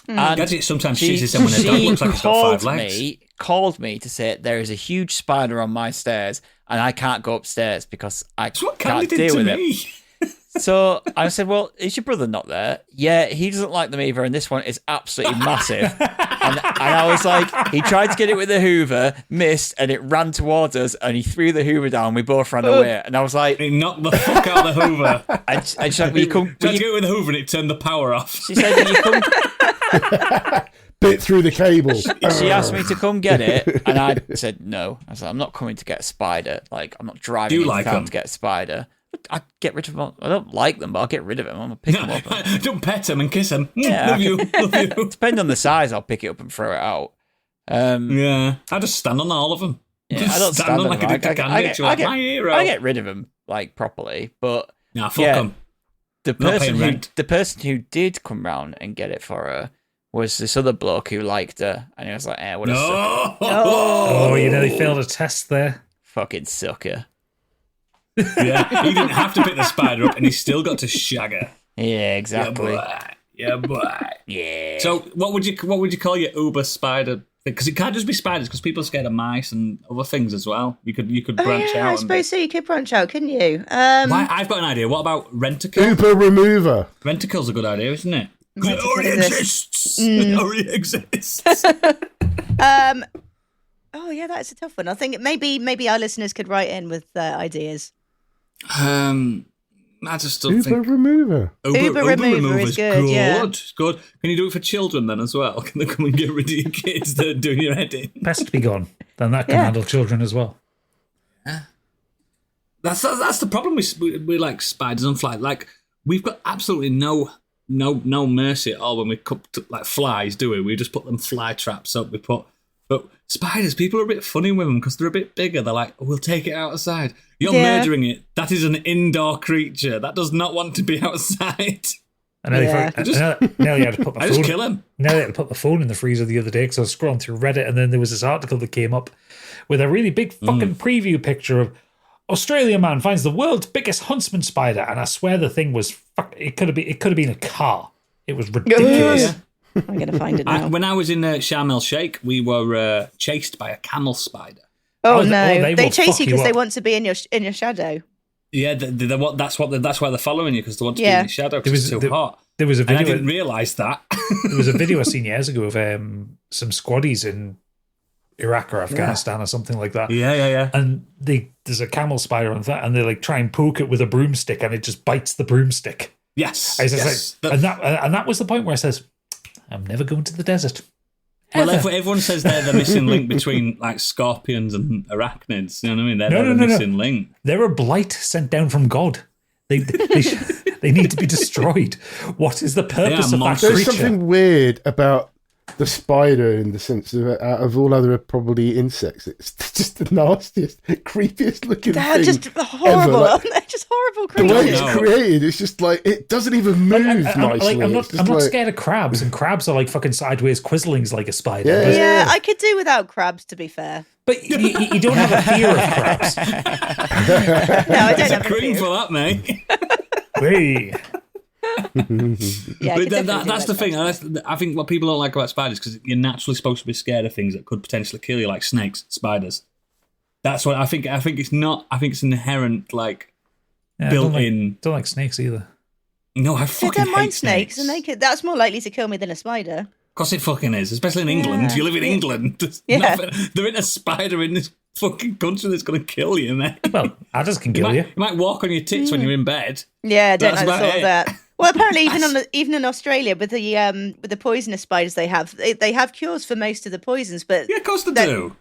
Speaker 2: And
Speaker 1: Gadget sometimes chases them when a dog looks like it's got 5 legs.
Speaker 2: Called me to say there is a huge spider on my stairs and I can't go upstairs because I can't deal with it. So I said, well, is your brother not there? Yeah, he doesn't like them either, and this one is absolutely massive. And I was like, he tried to get it with the Hoover, missed, and it ran towards us, and he threw the Hoover down, we both ran away. And I was like...
Speaker 1: He knocked the fuck out of the Hoover.
Speaker 2: And she's like, will you come...
Speaker 1: Tried to get it with the Hoover, and it turned the power off.
Speaker 2: She said, will you come...
Speaker 4: Bit through the cable.
Speaker 2: She asked me to come get it, and I said no. I was like, I'm not coming to get a spider. Like, I'm not driving into town to get a spider. I get rid of them. I don't like them, but I'll get rid of them. I'm gonna pick them up.
Speaker 1: Don't pet them and kiss them.
Speaker 2: Yeah,
Speaker 1: love you.
Speaker 2: Depending on the size, I'll pick it up and throw it out.
Speaker 1: Yeah, I just stand on all of them.
Speaker 2: Yeah, I don't stand on
Speaker 1: like
Speaker 2: them.
Speaker 1: my hero.
Speaker 2: I get rid of them like properly, but
Speaker 1: fuck them.
Speaker 2: The person who did come round and get it for her was this other bloke who liked her, and he was like, "What a sucker!"
Speaker 5: Oh, you nearly failed a test there.
Speaker 2: Fucking sucker.
Speaker 1: Yeah, he didn't have to pick the spider up, and he still got to shag her.
Speaker 2: Yeah, exactly.
Speaker 1: Yeah, boy.
Speaker 2: Yeah.
Speaker 1: So what would you call your Uber spider? Because it can't just be spiders, because people are scared of mice and other things as well. You could branch out.
Speaker 3: I suppose so. You could branch out, couldn't you?
Speaker 1: I've got an idea. What about Rentacle?
Speaker 4: Uber remover.
Speaker 1: Rentacle's a good idea, isn't it?
Speaker 3: Rentacle
Speaker 1: It already exists. It already exists.
Speaker 3: Oh yeah, that's a tough one. I think maybe our listeners could write in with ideas.
Speaker 1: I just don't
Speaker 4: Uber
Speaker 1: think
Speaker 4: remover.
Speaker 3: Uber remover is good. Yeah.
Speaker 1: It's good. Can you do it for children then as well? Can they come and get rid of your kids that are doing your head in?
Speaker 5: Best to be gone. Then that can handle children as well.
Speaker 1: That's the problem with like spiders and flies. Like, we've got absolutely no mercy at all when we come to like flies, do we? We just put them fly traps up. But spiders, people are a bit funny with them because they're a bit bigger. They're like, we'll take it outside. You're murdering it. That is an indoor creature. That does not want to be outside.
Speaker 5: I nearly had to put my phone.
Speaker 1: I just kill him.
Speaker 5: Nearly had to put my phone in the freezer the other day because I was scrolling through Reddit, and then there was this article that came up with a really big fucking preview picture of Australian man finds the world's biggest huntsman spider, and I swear the thing was it could have been a car. It was ridiculous.
Speaker 1: Yeah.
Speaker 3: I'm going to find it now.
Speaker 1: When I was in Sharm el Sheikh, we were chased by a camel spider.
Speaker 3: Oh no! They
Speaker 5: will
Speaker 3: chase you
Speaker 5: fuck
Speaker 3: because they
Speaker 5: up.
Speaker 3: want to be in your shadow.
Speaker 1: Yeah, that's why they're following you, because they want to be in your shadow because it's too hot.
Speaker 5: There was a video.
Speaker 1: And I didn't realise that.
Speaker 5: There was a video I seen years ago of some squaddies in Iraq or Afghanistan or something like that.
Speaker 1: Yeah.
Speaker 5: And there's a camel spider on that, and they like try and poke it with a broomstick, and it just bites the broomstick.
Speaker 1: Yes.
Speaker 5: And that was the point where I says, I'm never going to the desert.
Speaker 1: Well, everyone says they're the missing link between like scorpions and arachnids. You know what I mean? They're the missing link.
Speaker 5: They're a blight sent down from God. They need to be destroyed. What is the purpose of that creature?
Speaker 4: There's something weird about the spider in the sense of, out of all other probably insects, it's just the nastiest, creepiest looking
Speaker 3: They're
Speaker 4: thing
Speaker 3: just horrible.
Speaker 4: Like,
Speaker 3: They're just horrible
Speaker 4: the way
Speaker 3: creatures.
Speaker 4: it's created, it's just like it doesn't even move nicely.
Speaker 5: I'm not scared of crabs, and crabs are like fucking sideways quizzlings like a spider.
Speaker 3: Yeah, I could do without crabs, to be fair.
Speaker 5: But you don't have a fear of crabs.
Speaker 3: No, I don't have a
Speaker 1: Cream
Speaker 3: fear.
Speaker 1: for that, mate.
Speaker 5: Hey.
Speaker 3: Yeah,
Speaker 1: But that's the thing. I think what people don't like about spiders, because you're naturally supposed to be scared of things that could potentially kill you, like snakes, spiders. That's what I think. I think it's not. I think it's inherent, like built-in.
Speaker 5: Don't like snakes either.
Speaker 1: No, I
Speaker 3: I
Speaker 1: fucking
Speaker 3: don't
Speaker 1: hate
Speaker 3: mind snakes, and that's more likely to kill me than a spider.
Speaker 1: Of course it fucking is, especially in England. You live in England. There ain't a spider in this fucking country that's going to kill you, man.
Speaker 5: Well, adders can kill you.
Speaker 1: You might walk on your tits when you're in bed.
Speaker 3: Yeah, I don't
Speaker 1: That's
Speaker 3: like the
Speaker 1: about
Speaker 3: thought of
Speaker 1: it.
Speaker 3: that. Well, apparently, even in Australia, with the poisonous spiders they have cures for most of the poisons, but
Speaker 1: Yeah, of course they do.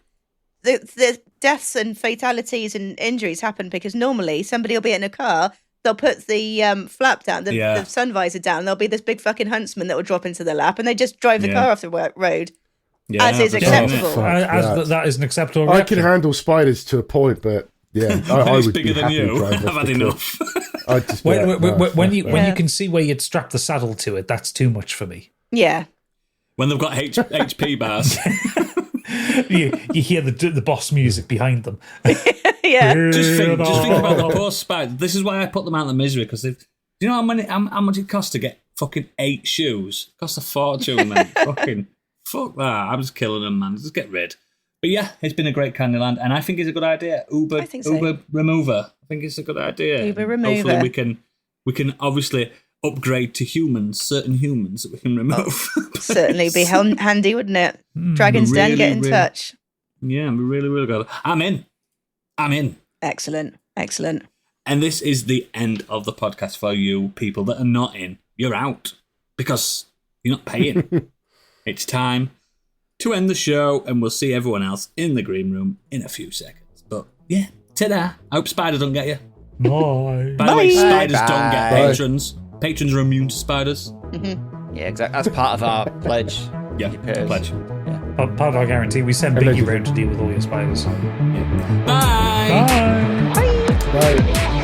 Speaker 3: the deaths and fatalities and injuries happen because normally somebody will be in a car, they'll put the flap down, the sun visor down, there'll be this big fucking huntsman that will drop into their lap, and they just drive the car off the road.
Speaker 1: Yeah,
Speaker 3: as is acceptable.
Speaker 5: That is an acceptable
Speaker 4: I
Speaker 5: reaction.
Speaker 4: can handle spiders to a point, but yeah, I
Speaker 1: It's
Speaker 4: would
Speaker 1: bigger
Speaker 4: be
Speaker 1: than
Speaker 4: happy
Speaker 1: you.
Speaker 4: to drive
Speaker 1: I've
Speaker 4: off
Speaker 1: had
Speaker 4: the
Speaker 1: enough.
Speaker 4: cliff. I'd just be
Speaker 5: When
Speaker 4: like,
Speaker 5: you can see where you'd strap the saddle to it, that's too much for me.
Speaker 3: Yeah.
Speaker 1: When they've got HP bars.
Speaker 5: You hear the boss music behind them.
Speaker 3: Yeah.
Speaker 1: Just think about the poor spiders. This is why I put them out of the misery, because do you know how much it costs to get fucking 8 shoes? It costs a fortune, man. Fucking fuck that. I'm just killing them, man. Just get rid. But yeah, it's been a great Candyland, and I think it's a good idea.
Speaker 3: I think so.
Speaker 1: Uber remover. I think it's a good idea.
Speaker 3: Uber remover.
Speaker 1: Hopefully we can obviously upgrade to certain humans that we can remove.
Speaker 3: Certainly be handy, wouldn't it? Dragon's Den, get in touch.
Speaker 1: Yeah, I'm really, really good. I'm in.
Speaker 3: Excellent.
Speaker 1: And this is the end of the podcast for you people that are not in. You're out because you're not paying. It's time to end the show, and we'll see everyone else in the green room in a few seconds. But yeah, ta-da. I hope spiders don't get you.
Speaker 5: Bye.
Speaker 1: By the way, spiders
Speaker 2: Bye.
Speaker 1: don't get patrons. Patrons are immune to spiders.
Speaker 2: Yeah, exactly. That's part of our pledge.
Speaker 1: Yeah,
Speaker 2: Your peers.
Speaker 1: pledge.
Speaker 2: Yeah.
Speaker 5: Part of our guarantee, we send Biggie round to deal with all your spiders.
Speaker 1: Bye.
Speaker 5: Bye.
Speaker 4: Right.